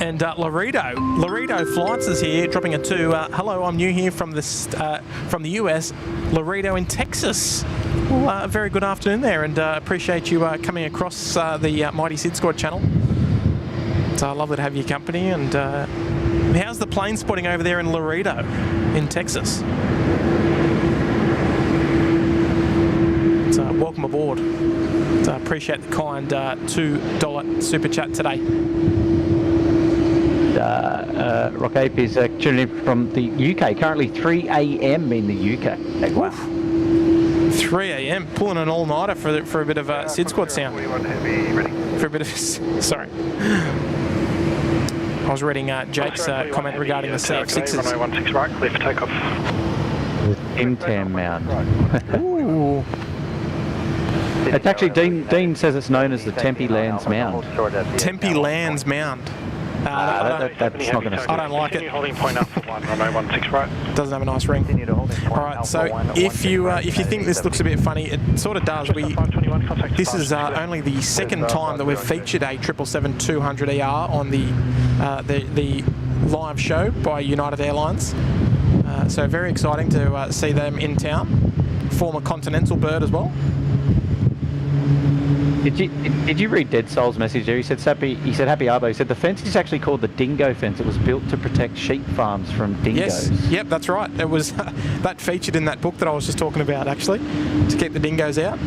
And Laredo Flights is here, dropping a 2. Hello, I'm new here from the US, Laredo in Texas. Well, a very good afternoon there, and appreciate you coming across the Mighty SydSquad channel. It's lovely to have your company. And how's the plane spotting over there in Laredo, in Texas? Welcome aboard. Appreciate the kind $2 super chat today. Rock Ape is tuning in from the UK. Currently 3 a.m. in the UK. Wow. 3 a.m. Pulling an all-nighter for a bit of SydSquad sound. For a bit of sorry. I was reading Jake's comment regarding the CF6s. Runway 16 right, clear for takeoff. Tim Mound. Ooh. It's actually, Dean says it's known as the Tempe Lands Mound. Tempe Lands Mound. That's not going to I don't like it. Holding point up for 1, runway 16 right. Doesn't have a nice ring. Alright, so if you think this looks a bit funny, it sort of does. This is only the second time that we've featured a 777-200ER on the live show by United Airlines. So very exciting to see them in town. Former Continental bird as well. Did you read Dead Soul's message there? He said happy Arbo. He said the fence is actually called the dingo fence. It was built to protect sheep farms from dingoes. Yes, yep, that's right. It was that featured in that book that I was just talking about, actually, to keep the dingoes out.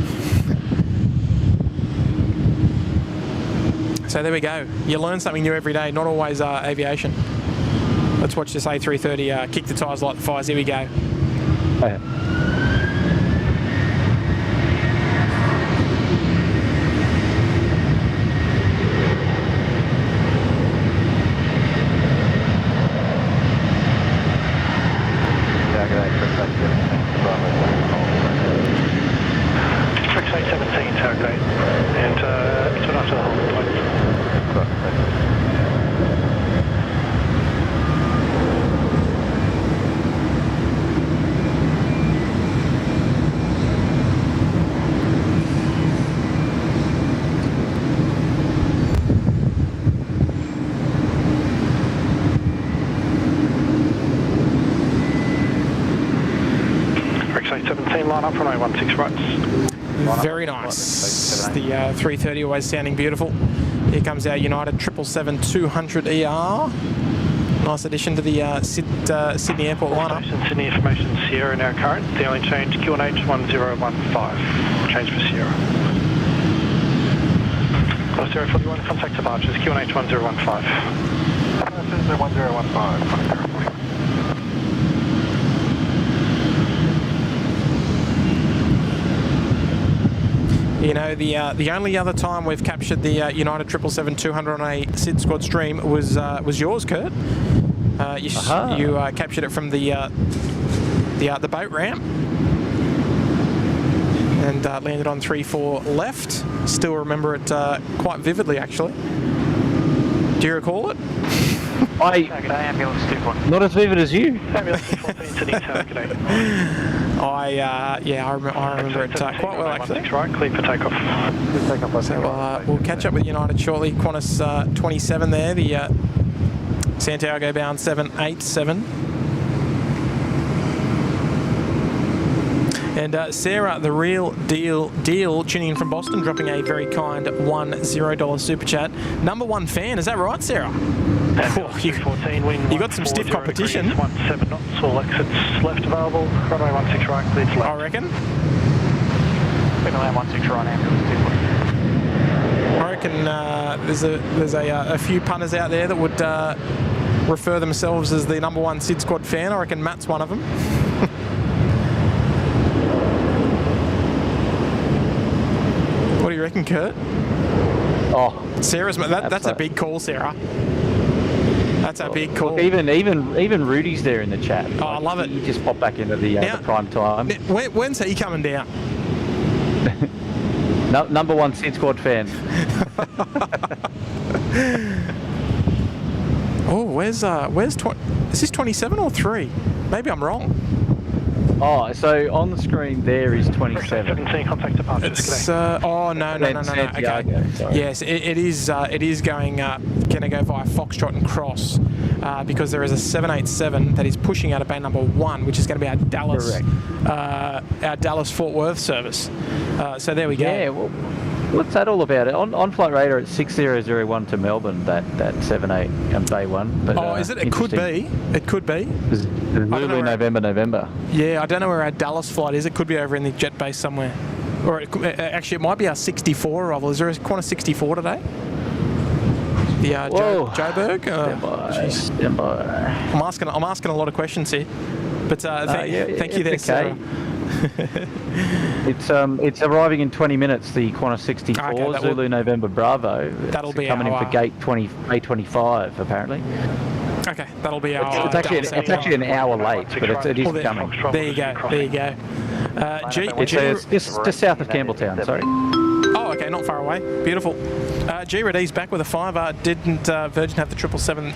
So there we go. You learn something new every day, not always aviation. Let's watch this A330 kick the tyres like the fires. Here we go. Oh, yeah. Very nice. The 330 always sounding beautiful. Here comes our United 777-200ER. Nice addition to the Sydney Airport lineup. Sydney information Sierra now current. The only change QNH 1015. Change for Sierra. Sierra 41, contact departures QNH 1015. 1015. You know, the only other time we've captured the United 777-200 on a SydSquad stream was yours, Kurt. You captured it from the boat ramp and landed on 3-4 left. Still remember it quite vividly, actually. Do you recall it? Not as vivid as you. I remember it quite well, actually. Right, clear for takeoff. So we'll catch up with United shortly. Qantas 27 there, the Santiago bound 787. And Sarah, the real deal, tuning in from Boston, dropping a very kind $10 super chat. Number one fan, is that right, Sarah? Oh, you got some stiff competition. 17 knots, all exits left available. Runway 16 right, clear to left. I reckon. Land 16 right, ambulance 2. I reckon there's a few punters out there that would refer themselves as the number one SydSquad fan. I reckon Matt's one of them. What do you reckon, Kurt? Oh, Sarah's that's a big call, Sarah. That's a big call. Look, even Rudy's there in the chat. Oh, I love it. He just popped back into the prime time. When's he coming down? Number one SydSquad fan. Oh, where's is this 27 or 3? Maybe I'm wrong. Oh, so on the screen there is 27. 17 contact departures. It's oh no. Okay. Yes, it is going to go via Foxtrot and Cross because there is a 787 that is pushing out of bay number 1, which is going to be our Dallas Fort Worth service. So there we go. Yeah. Well, what's that all about? On flight radar at 6001 to Melbourne, that 78 and bay 1. But, is it? It could be. It could be. Lulu November. Yeah, I don't know where our Dallas flight is. It could be over in the jet base somewhere. Or actually, it might be our 64 arrival. Is there a Qantas 64 today? The Joburg? Stand by. I'm asking a lot of questions here. But thank you there, Sarah. It's arriving in 20 minutes. The Qantas 64 Zulu November Bravo. That'll be coming in for gate 25 apparently. Okay, that'll be our. It's actually an hour late, but it is coming. There you go. There you go. It's just south of Campbelltown. Sorry. Oh, okay, not far away. Beautiful. G-Ready's back with a 5. Didn't Virgin have the 777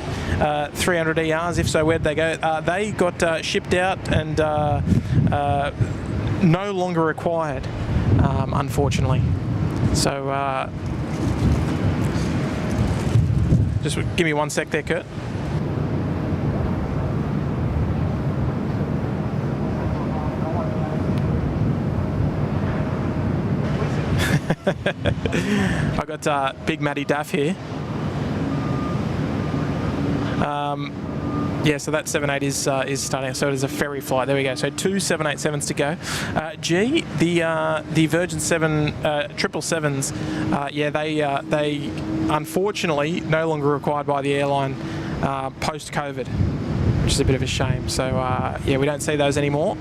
300 ERs? If so, where'd they go? They got shipped out and no longer required, unfortunately. So, just give me 1 sec there, Kurt. I got Big Matty Daff here. Yeah, so that 78 is starting. So it is a ferry flight. There we go. So 2 787s to go. The Virgin 777s. Yeah, they unfortunately no longer required by the airline post COVID, which is a bit of a shame. So yeah, we don't see those anymore.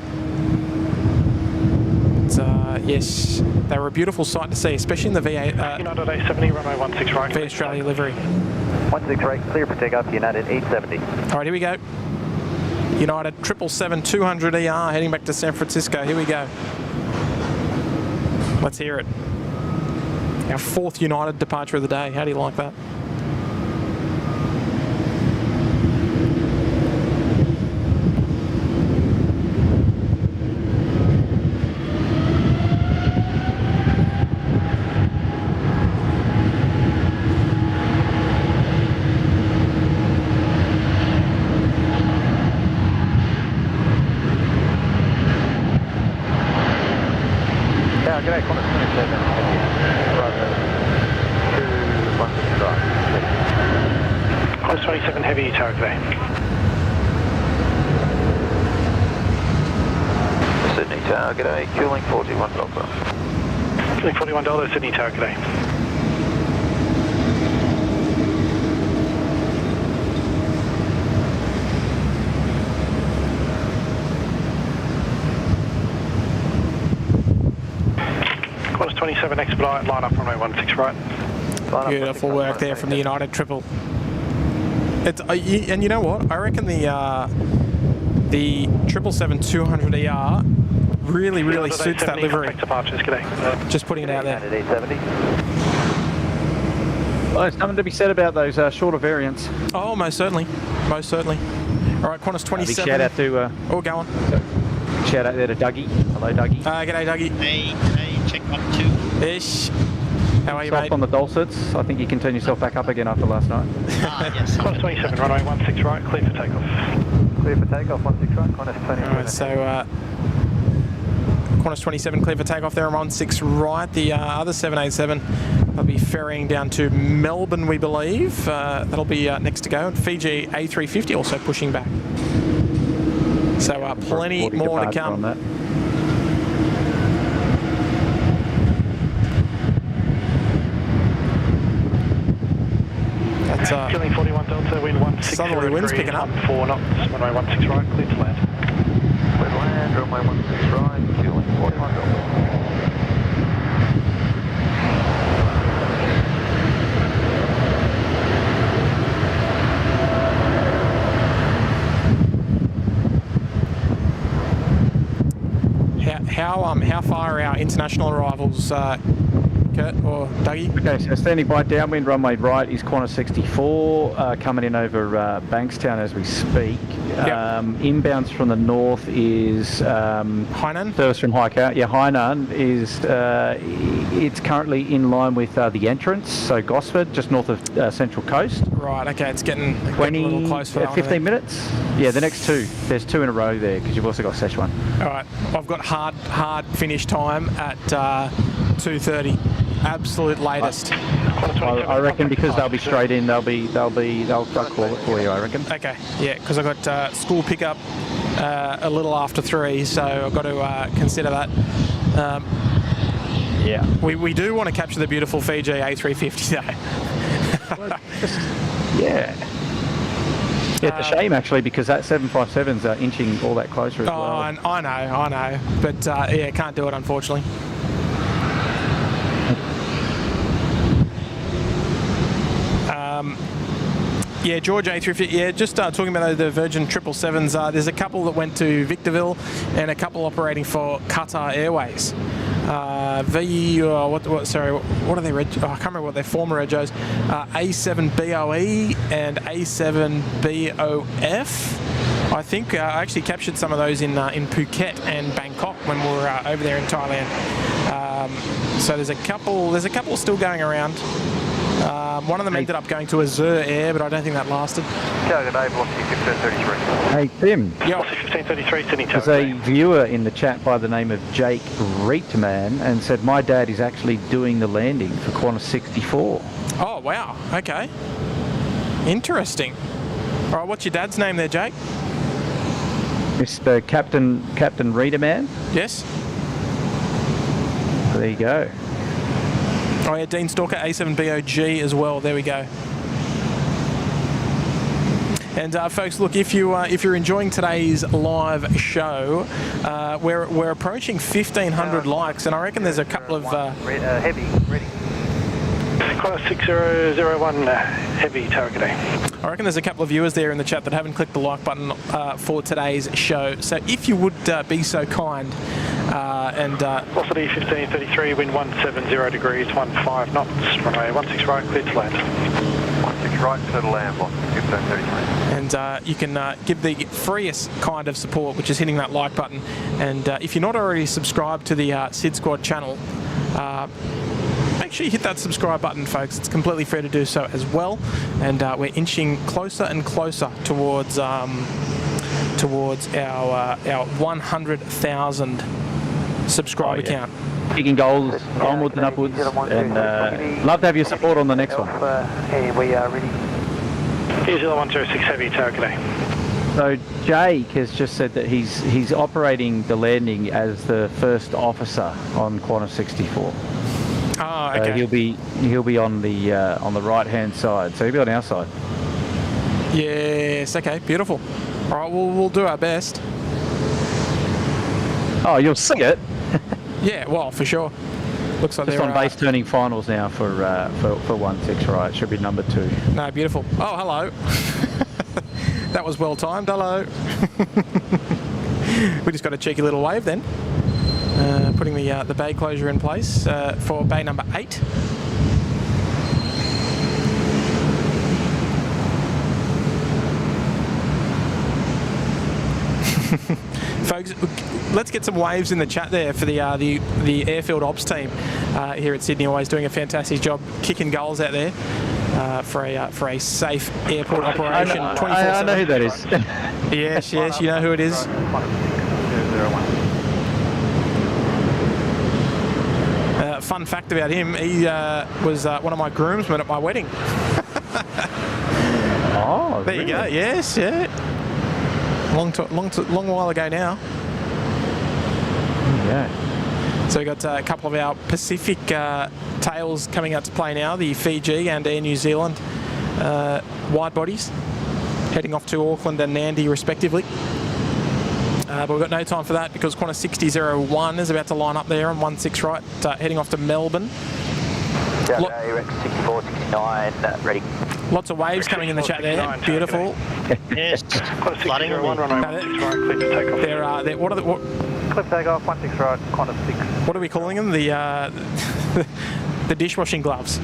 Yes, they were a beautiful sight to see, especially in the United A70, runway 16 right. V Australia livery. 16 right, clear for takeoff, United 870. All right, here we go. United 777-200 ER heading back to San Francisco. Here we go. Let's hear it. Our 4th United departure of the day. How do you like that? G'day, Qantas 27, Qantas 27 heavy tower today. Sydney Tower, g'day, Cooling 41 Delta. Cooling 41 Delta, Sydney Tower today. Qantas 27 expedite, line up runway 16 right. Beautiful work there from the United Triple. It's and you know what? I reckon the 777-200 ER really suits that livery. Just putting it out there. Well, there's something to be said about those shorter variants. Oh, most certainly. Most certainly. All right, Qantas 27. Big shout out to... oh, go on. Shout out there to Dougie. Hello, Dougie. G'day, Dougie. Hey, check up 2. Ish. How are you, mate? On the dulcets. I think you can turn yourself back up again after last night. Yes. Qantas 27, runway 16 right, clear for takeoff. Clear for takeoff, 16 right, Qantas 27. All right, so Qantas 27 clear for takeoff there on 16 right. The other 787 will be ferrying down to Melbourne, we believe. That'll be next to go. And Fiji A350 also pushing back. So plenty more to come. That. That's Killing 41 Delta, wind 16. southerly winds picking up. 4 knots, runway 16 right, clear to land. Clear to land, runway 16 right, fueling 41 Delta. How far are our international arrivals, Kurt or Dougie? Okay, so standing by downwind runway right is Qantas 64 coming in over Bankstown as we speak. Yep. Inbounds from the north is Hainan. Service from Hainan. Yeah, Hainan is it's currently in line with the entrance, so Gosford, just north of Central Coast. Right. Okay, it's getting 20, a little close for that 15 minutes. Yeah, the next 2. There's 2 in a row there because you've also got Szechuan. All right, I've got hard finish time at 2:30. Absolute latest. I reckon because they'll be straight in, they'll call it for you, I reckon. Okay, yeah, because I've got school pickup a little after 3, so I've got to consider that. Yeah. We do want to capture the beautiful Fiji A350 though. Yeah. Yeah, it's a shame actually because that 757's inching all that closer as well. I know. But yeah, can't do it unfortunately. Yeah, George A350. Yeah, just talking about the Virgin 777s. There's a couple that went to Victorville, and a couple operating for Qatar Airways. What are they? I can't remember what their former regos. A7BOE and A7BOF. I think I actually captured some of those in Phuket and Bangkok when we were over there in Thailand. So there's a couple still going around. One of them ended up going to Azure Air, but I don't think that lasted. Hey, Tim. Yeah. 1533 Sydney. There's a viewer in the chat by the name of Jake Reitman and said, my dad is actually doing the landing for Qantas 64. Oh, wow. Okay. Interesting. All right, what's your dad's name there, Jake? Mr. Captain Reitman. Yes. There you go. Oh yeah, Dean Stalker, A7BOG as well. There we go. And folks, look, if you're enjoying today's live show, we're approaching 1,500 likes, and I reckon there's a couple of heavy, ready. Qantas 6001 heavy target. I reckon there's a couple of viewers there in the chat that haven't clicked the like button for today's show. So if you would be so kind and... Velocity 1533, wind 170 degrees, 15 knots, runway 16 right, clear to land. 16 right, clear to land, 1533. And you can give the freest kind of support, which is hitting that like button. And if you're not already subscribed to the SydSquad channel, make sure you hit that subscribe button, folks. It's completely free to do so as well. And we're inching closer and closer towards our 100,000 subscriber count. Kicking goals onwards and upwards, and love to have your support on the next one. Hey, we are ready. Here's the 106 heavy target. So Jake has just said that he's operating the landing as the first officer on Qantas 64. Oh, okay. He'll be on the right hand side, so he'll be on our side. Yes. Okay. Beautiful. All right. We'll do our best. Oh, you'll see it. Yeah. Well, for sure. Looks like just on base turning finals now for 16 right. Should be number 2. No, beautiful. Oh, hello. That was well timed. Hello. We just got a cheeky little wave then. Putting the bay closure in place for bay number 8. Folks, let's get some waves in the chat there for the airfield ops team here at Sydney. Always doing a fantastic job kicking goals out there for a safe airport operation. I know who that is. Yes, you know who it is. Fun fact about him, he was one of my groomsmen at my wedding. Oh, there you go. Yes, yeah. Long while ago now. Yeah. So we got a couple of our Pacific tails coming out to play now. The Fiji and Air New Zealand wide bodies heading off to Auckland and Nandi respectively. But we've got no time for that because Qantas 6001 is about to line up there on 16 right, heading off to Melbourne. Rex 64, 69, ready. Lots of waves coming in the chat there. Beautiful. Yes. Flooding. What Clip takeoff, 16 right, Qantas 6. What are we calling them? The dishwashing gloves.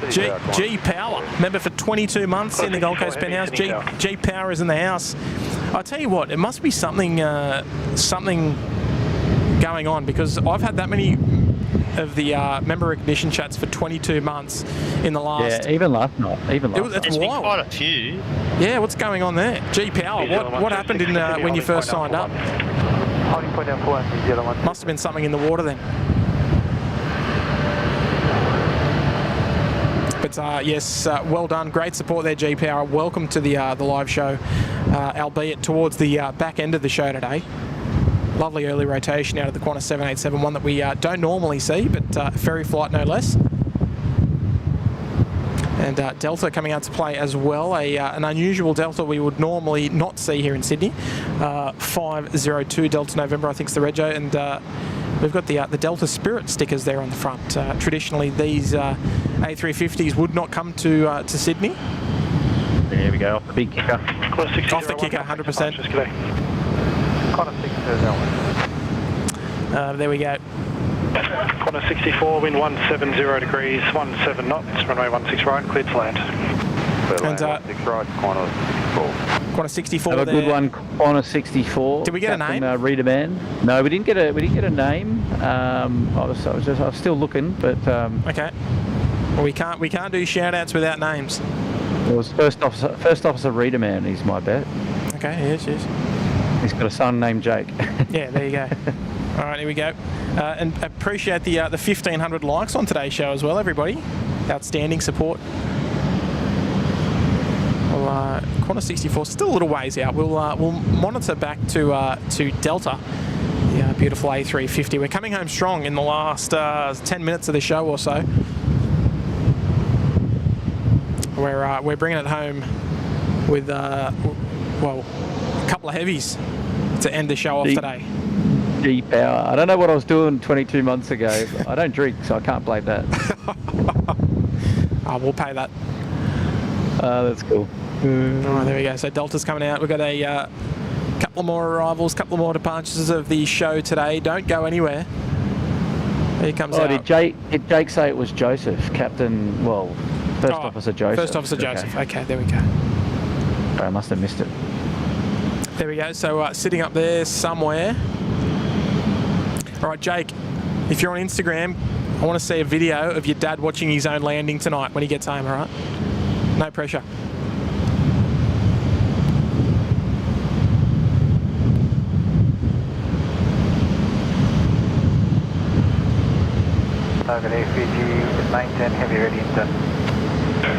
G Power, member for 22 months in the Gold Coast Penthouse. G Power is in the house. I tell you what, it must be something going on because I've had that many of the member recognition chats for 22 months in the last. Yeah, even last night. That's wild. Quite a few. Yeah, what's going on there? G Power, what happened when you first signed up? Must have been something in the water then. But yes, well done. Great support there, G Power. Welcome to the live show, albeit towards the back end of the show today. Lovely early rotation out of the Qantas 787, one that we don't normally see, but ferry flight no less. And Delta coming out to play as well, an unusual Delta we would normally not see here in Sydney. 502 Delta November, I think is the rego, and we've got the Delta Spirit stickers there on the front. Traditionally, these A350s would not come to Sydney. There we go, off the big kicker. Off the kicker, 100%. There we go. Qantas 64, wind 170 degrees, 17 knots, runway 16 right, cleared to land. And 16 right, Qantas 64. Qantas 64 Have a there. good one, Qantas 64. Did we get Captain, a name? Reader man. No, we didn't get a name. I was still looking, but Okay. Well, we can't do shout-outs without names. it was first officer Reader man. He's my bet. Okay, yes. He's got a son named Jake. Yeah, there you go. All right, here we go. And appreciate the 1,500 likes on today's show as well, everybody. Outstanding support. Well, Qantas 64 still a little ways out. We'll monitor back to Delta, the beautiful A350. We're coming home strong in the last 10 minutes of the show or so. We're bringing it home with a couple of heavies to end the show off today. G-Power. I don't know what I was doing 22 months ago. I don't drink, so I can't blame that. We'll pay that. That's cool. All right, there we go. So Delta's coming out. We've got a couple more arrivals, couple more departures of the show today. Don't go anywhere. Here comes out. Did Jake say it was Joseph, Captain? Well, First Officer Joseph. First Officer Joseph. Okay, there we go. I must have missed it. There we go. So sitting up there somewhere. All right, Jake, if you're on Instagram, I want to see a video of your dad watching his own landing tonight when he gets home, all right? No pressure. Target Fiji 910 heavy ready intent.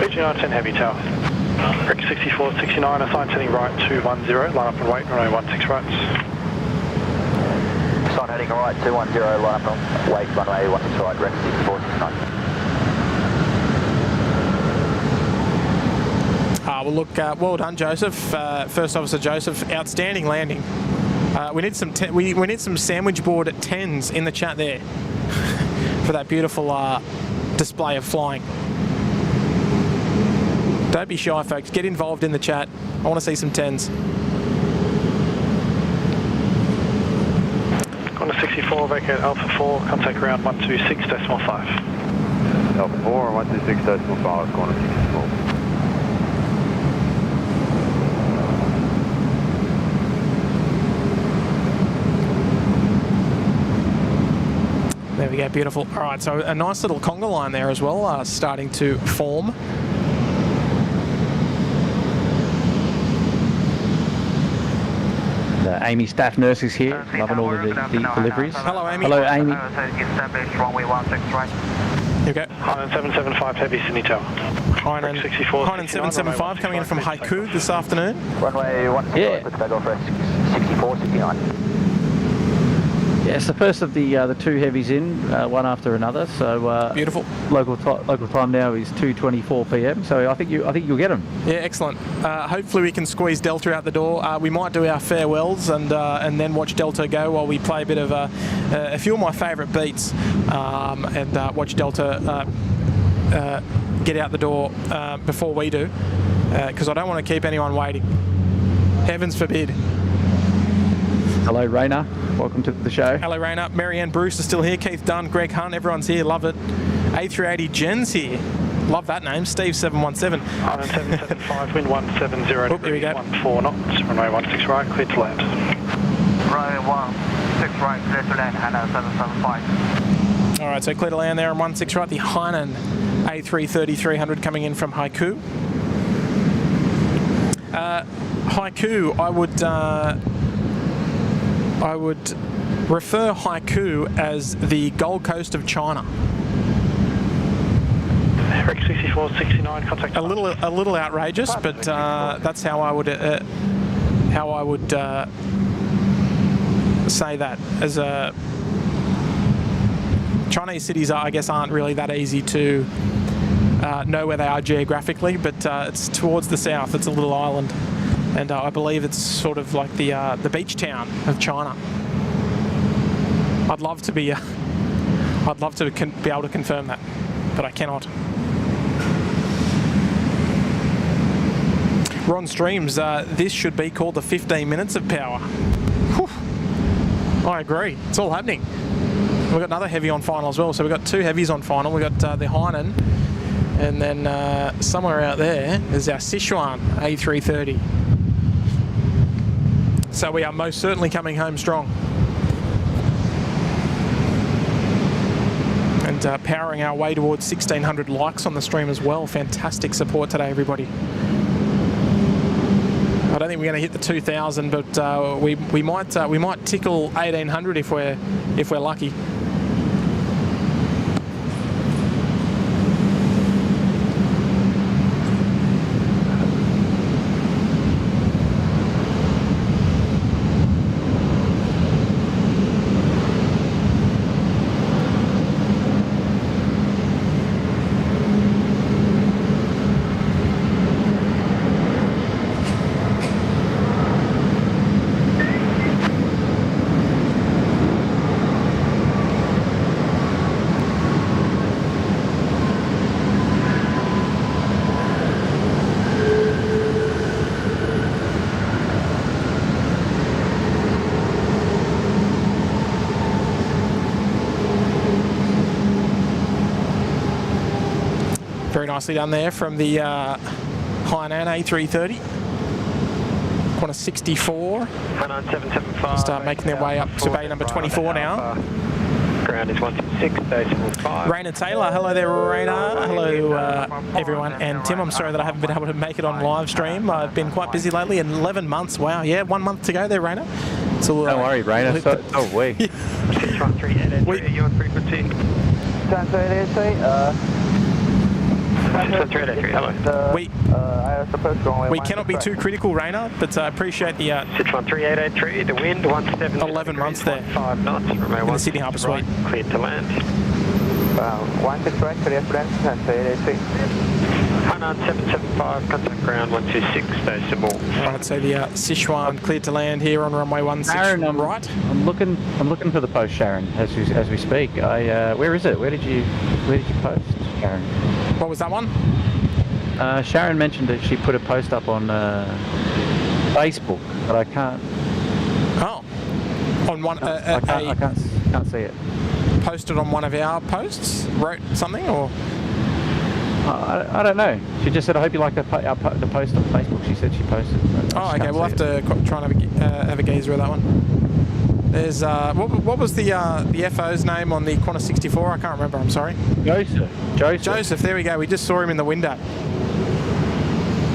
Fiji 910 heavy tower. Rec 64, 69, assigned heading right 210, line up and wait, runway 16 right. Sign heading right 210, line up and wait, runway 16 right, rec 64, 69. Well, look, well done, Joseph. First Officer Joseph, outstanding landing. We need some sandwich board 10s in the chat there for that beautiful display of flying. Don't be shy, folks. Get involved in the chat. I want to see some 10s. Qantas 64, vacate Alpha 4, contact ground 126.5. Alpha 4, 126.5, Qantas 64. There we go, beautiful. All right, so a nice little conga line there as well, starting to form. Amy, staff nurse, is here, loving all the deliveries. Hello, Amy. Hello, Amy. Established runway 16 right. Here we go. Hainan 775 heavy Sydney tower. Hainan 775 coming in from Haiku this afternoon. Runway 16 right with takeoff rec 64, 69. Yeah, it's the first of the two heavies in, one after another. So beautiful. Local time now is 2:24 p.m. So I think you'll get them. Yeah, excellent. Hopefully we can squeeze Delta out the door. We might do our farewells and then watch Delta go while we play a bit of a few of my favourite beats and watch Delta get out the door before we do, because I don't want to keep anyone waiting. Heavens forbid. Hello, Rainer. Welcome to the show. Hello, Rainer. Marianne Bruce is still here. Keith Dunn, Greg Hunt, everyone's here. Love it. A380 Jen's here. Love that name. Steve 717. Hainan 775, wind 170 There we degrees, go. 14 knots, runway 16 right, cleared to land. Runway 16 right, clear to land, Hainan 775. All right, so clear to land there on 16 right. The Hainan A330 300 coming in from Haiku. Haiku, I would refer Haiku as the Gold Coast of China. Rec 64, 69, contact. A little outrageous, but that's how I would say that. As a Chinese cities, I guess, aren't really that easy to know where they are geographically, but it's towards the south. It's a little island, and I believe it's sort of like the beach town of China. I'd love to be able to confirm that, but I cannot. We're on streams. This should be called the 15 minutes of power. Whew. I agree. It's all happening. We've got another heavy on final as well. So we've got 2 heavies on final. We've got the Hainan, and then somewhere out there is our Sichuan A330. So we are most certainly coming home strong. And powering our way towards 1,600 likes on the stream as well. Fantastic support today, everybody. I don't think we're going to hit the 2,000, but we might tickle 1,800 if we're lucky. Very nicely done there from the Hainan A330. Qantas 64. Hainan 775. Start making their way up to bay number 24 now. Ground is 126.5. Raina Taylor, hello there, Raina. Hello, everyone. And Tim, I'm sorry that I haven't been able to make it on live stream. I've been quite busy lately. 11 months. Wow, yeah, 1 month to go there, Raina. Don't worry, Raina. So we. 613, are you on frequency? We cannot be too critical, Raina, but I appreciate the 613, the wind 17. 11 months there 5 knots in the Sydney Harbour Suite. Cleared to land. 16 right, clear for land, Hainan 775, contact ground 126, decimal. Right, so the Sichuan cleared to land here on runway 16 Sharon, right. I'm looking for the post, Sharon, as we speak. Where is it? Where did you post, Sharon? What was that one? Sharon mentioned that she put a post up on Facebook, but I can't. Oh, on one. I can't see it. Posted on one of our posts. Wrote something or? I don't know. She just said, "I hope you like the post on Facebook." She said she posted. Oh, okay. We'll have to try and have a gazer at that one. There's what was the FO's name on the Qantas 64? I can't remember. I'm sorry. Joseph. There we go. We just saw him in the window,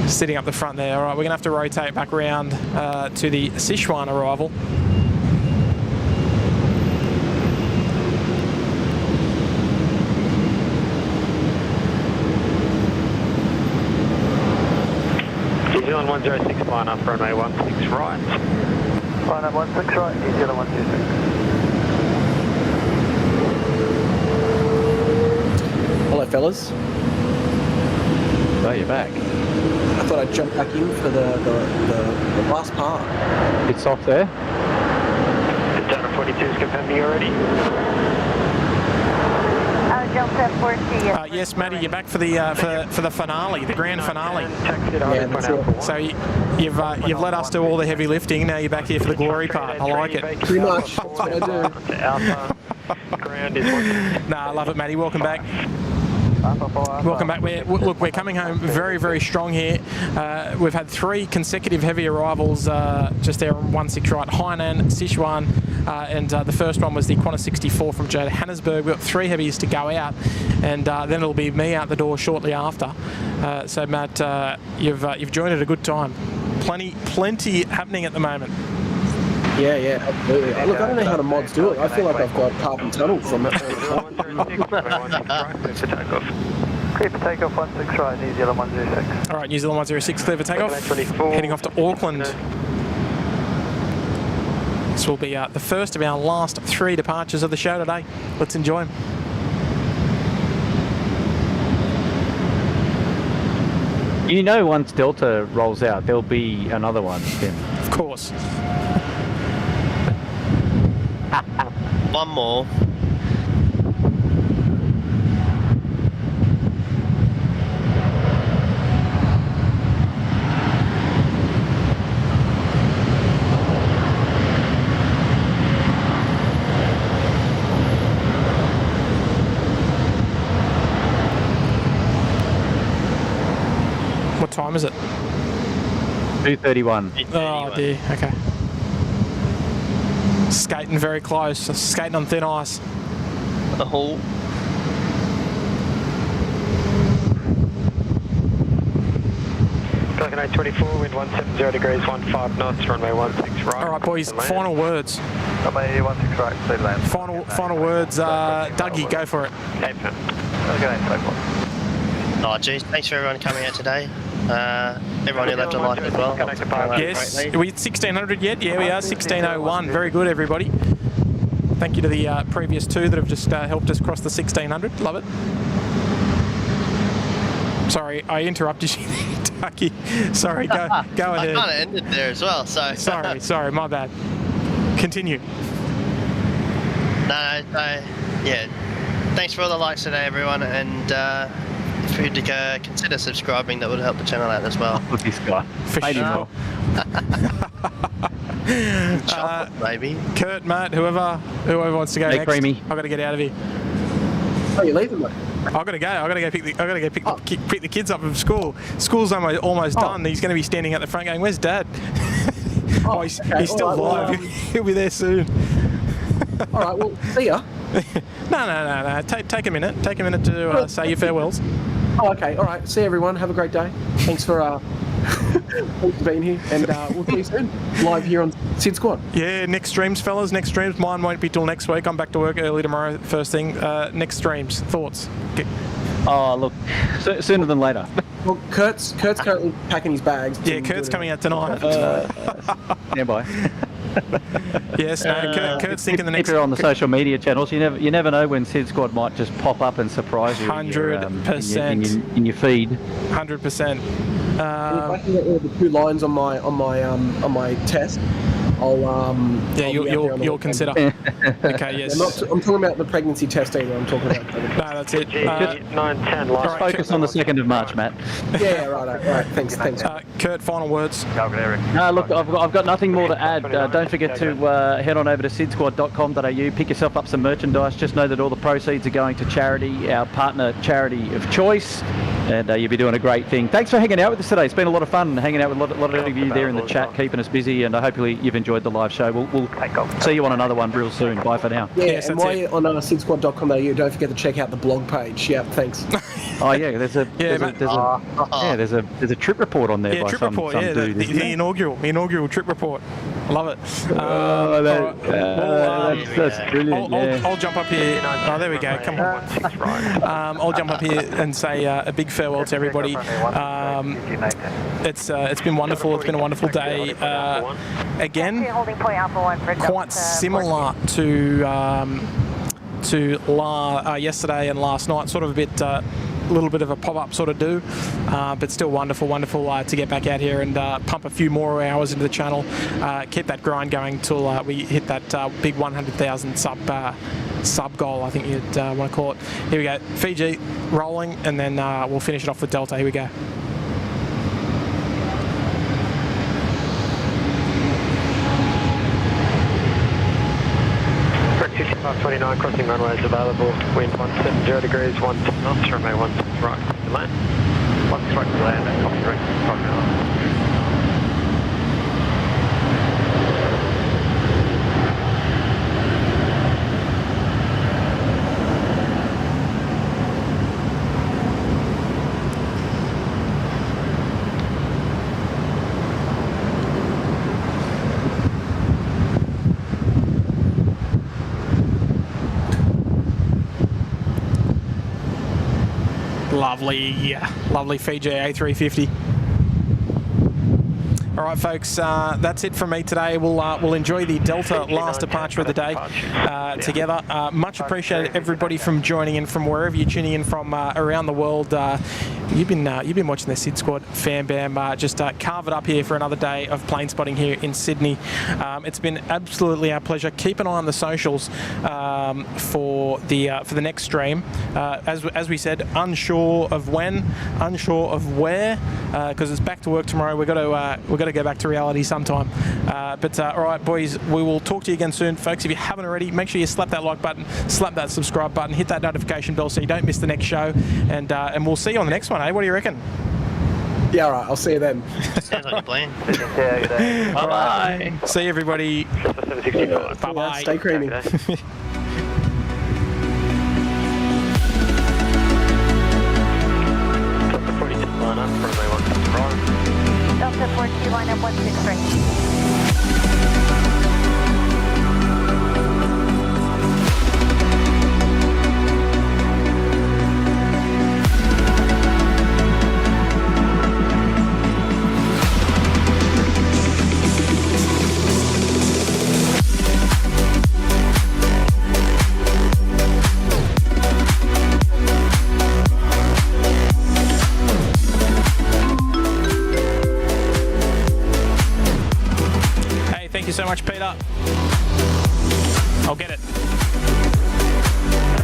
sitting up the front there. All right, we're gonna have to rotate back around to the Sichuan arrival. New Zealand 106, line up runway 16 right. Line up 16 right, New Zealand 126. Hello, fellas. Oh, you're back. I thought I'd jump back in for the last part. It's off there. Delta 42 is confirming you already. Delta 40. Yes, Maddie, you're back for the finale, the grand finale. So you've let us do all the heavy lifting. Now you're back here for the glory part. I like it. Pretty much. That's what I do. Ground is Nah, I love it, Maddie. Welcome back. Welcome back. We're coming home very, very strong here. We've had 3 consecutive heavy arrivals just there on 16 right. Hainan, Sichuan, and the first one was the Qantas 64 from Johannesburg. We've got 3 heavies to go out, and then it'll be me out the door shortly after. So Matt, you've joined at a good time. Plenty happening at the moment. Yeah, absolutely. Look, I don't know how the mods do it. I feel like I've got carpal tunnel from it. Clear for takeoff 16 right, New Zealand 106. All right, New Zealand 106, clear for takeoff. Heading off to Auckland. This will be the first of our last 3 departures of the show today. Let's enjoy them. You know, once Delta rolls out, there'll be another one, Tim. Of course. One more. What time is it? 2:31. Oh dear, okay. Skating very close, skating on thin ice. The hall. Falcon A380, wind 170 degrees, 15 knots, runway 16 right. All right, boys, final words. Runway 16 right, clear to land. Final words, Dougie, go for it. Okay, Oh, geez, thanks for everyone coming out today. Everyone who left a like as well. Yes, are we at 1600 yet? Yeah, we are, 1601. Very good, everybody. Thank you to the previous two that have just helped us cross the 1600. Love it. Sorry, I interrupted you there, Ducky. Sorry, go ahead. I kind of ended there as well, so... Sorry, my bad. Continue. No, yeah. Thanks for all the likes today, everyone, and if you could consider subscribing, that would help the channel out as well. Look at this guy. For sure. Chocolate, maybe. Kurt, Matt, whoever wants to go Hey, next. Creamy. I've got to get out of here. Oh, you're leaving, mate? I've got to go pick the kids up from school. School's almost done. He's going to be standing at the front going, "Where's Dad?" He's still alive. He'll be there soon. All right, well, see ya. No. Take a minute. Take a minute to say your farewells. Oh, okay. All right. See everyone. Have a great day. Thanks for thanks for being here, and we'll see you soon. Live here on SydSquad. Yeah, next streams, fellas. Next streams. Mine won't be till next week. I'm back to work early tomorrow. First thing. Next streams. Thoughts? Oh, look, sooner than later. Well, Kurt's currently packing his bags. Yeah, Kurt's coming out tonight. Stand by. Yes, no, Kurt's thinking the next... Keep it on the social media channels. You never know when SydSquad might just pop up and surprise you. 100%. In your feed. 100%. If I can get all the 2 lines on my test, I'll you'll consider. Okay, yes. I'm talking about the pregnancy test either. I'm talking about. No, that's it. 910. Just focus on the 2nd of March, Matt. Yeah, right. Thanks. Kurt, final words. No, look, I've got nothing more to add. Don't forget to head on over to sydsquad.com.au, pick yourself up some merchandise. Just know that all the proceeds are going to charity, our partner charity of choice, and you'll be doing a great thing. Thanks for hanging out with us today. It's been a lot of fun hanging out with a lot of you there in the chat, keeping us busy, and hopefully you've enjoyed the live show. We'll see you on another one real soon. Bye for now. Yeah, yes, and while you're on sydsquad.com.au, don't forget to check out the blog page. Yeah, thanks. Oh yeah, there's a trip report on there. Yeah, by trip some report. dude, The inaugural trip report. I love it. That's brilliant. I'll jump up here. Oh, there we go. Come on. I'll jump up here and say a big farewell to everybody. It's been wonderful. It's been a wonderful day. Again, quite similar to yesterday and last night. Sort of a bit. Little bit of a pop-up sort of do, but still wonderful to get back out here and pump a few more hours into the channel, keep that grind going till we hit that big 100,000 sub goal, I think you'd want to call it. Here we go, Fiji rolling, and then we'll finish it off with Delta. Here we go. Correct, 5529, crossing runways available, wind 170 degrees, 12 knots, runway 16 right, clear to land. 16 right to land, copy direct, copy now. Lovely Fiji A350. All All right, folks, that's it from me today. We'll enjoy the Delta last departure of the day together. Much appreciated everybody from joining in from wherever you're tuning in from around the world. You've been watching the SydSquad Fan Bam just carve it up here for another day of plane spotting here in Sydney. It's been absolutely our pleasure. Keep an eye on the socials for the next stream. As we said, unsure of when, unsure of where, because it's back to work tomorrow. We've got to go back to reality sometime. But all right, boys, we will talk to you again soon, folks. If you haven't already, make sure you slap that like button, slap that subscribe button, hit that notification bell so you don't miss the next show, and we'll see you on the next one. What do you reckon? Yeah, all right. I'll see you then. Sounds like a plan. Bye-bye. See you, everybody. Bye-bye. Stay creamy. Delta 42 line up, runway 16 right. Delta 42 line up 163. Thank you so much, Peter. I'll get it.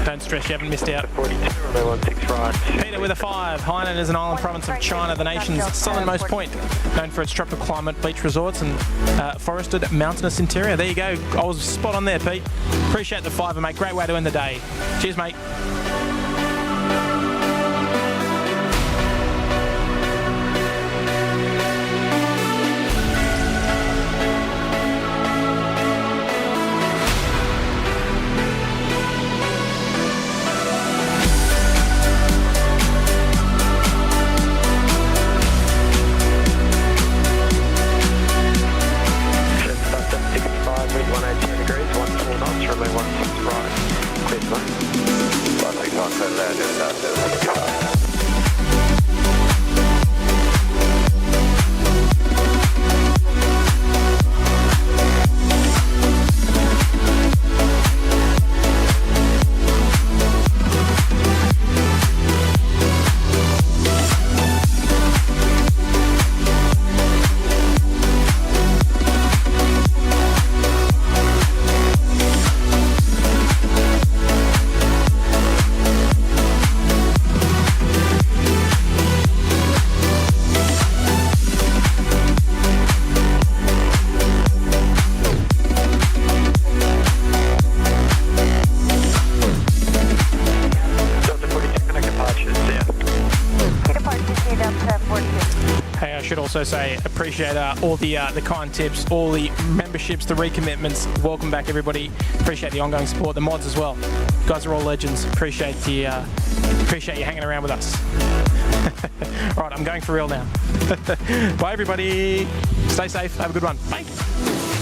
Don't stress, you haven't missed out. 42, runway 16 right. Peter with a 5. Hainan is an island province of China, the nation's southernmost point, known for its tropical climate, beach resorts, and forested mountainous interior. There you go. I was spot on there, Pete. Appreciate the 5, mate. Great way to end the day. Cheers, mate. Also say appreciate all the kind tips, all the memberships, the recommitments. Welcome back, everybody. Appreciate the ongoing support, the mods as well. You guys are all legends. Appreciate you hanging around with us. All right, I'm going for real now. Bye, everybody. Stay safe. Have a good one. Bye.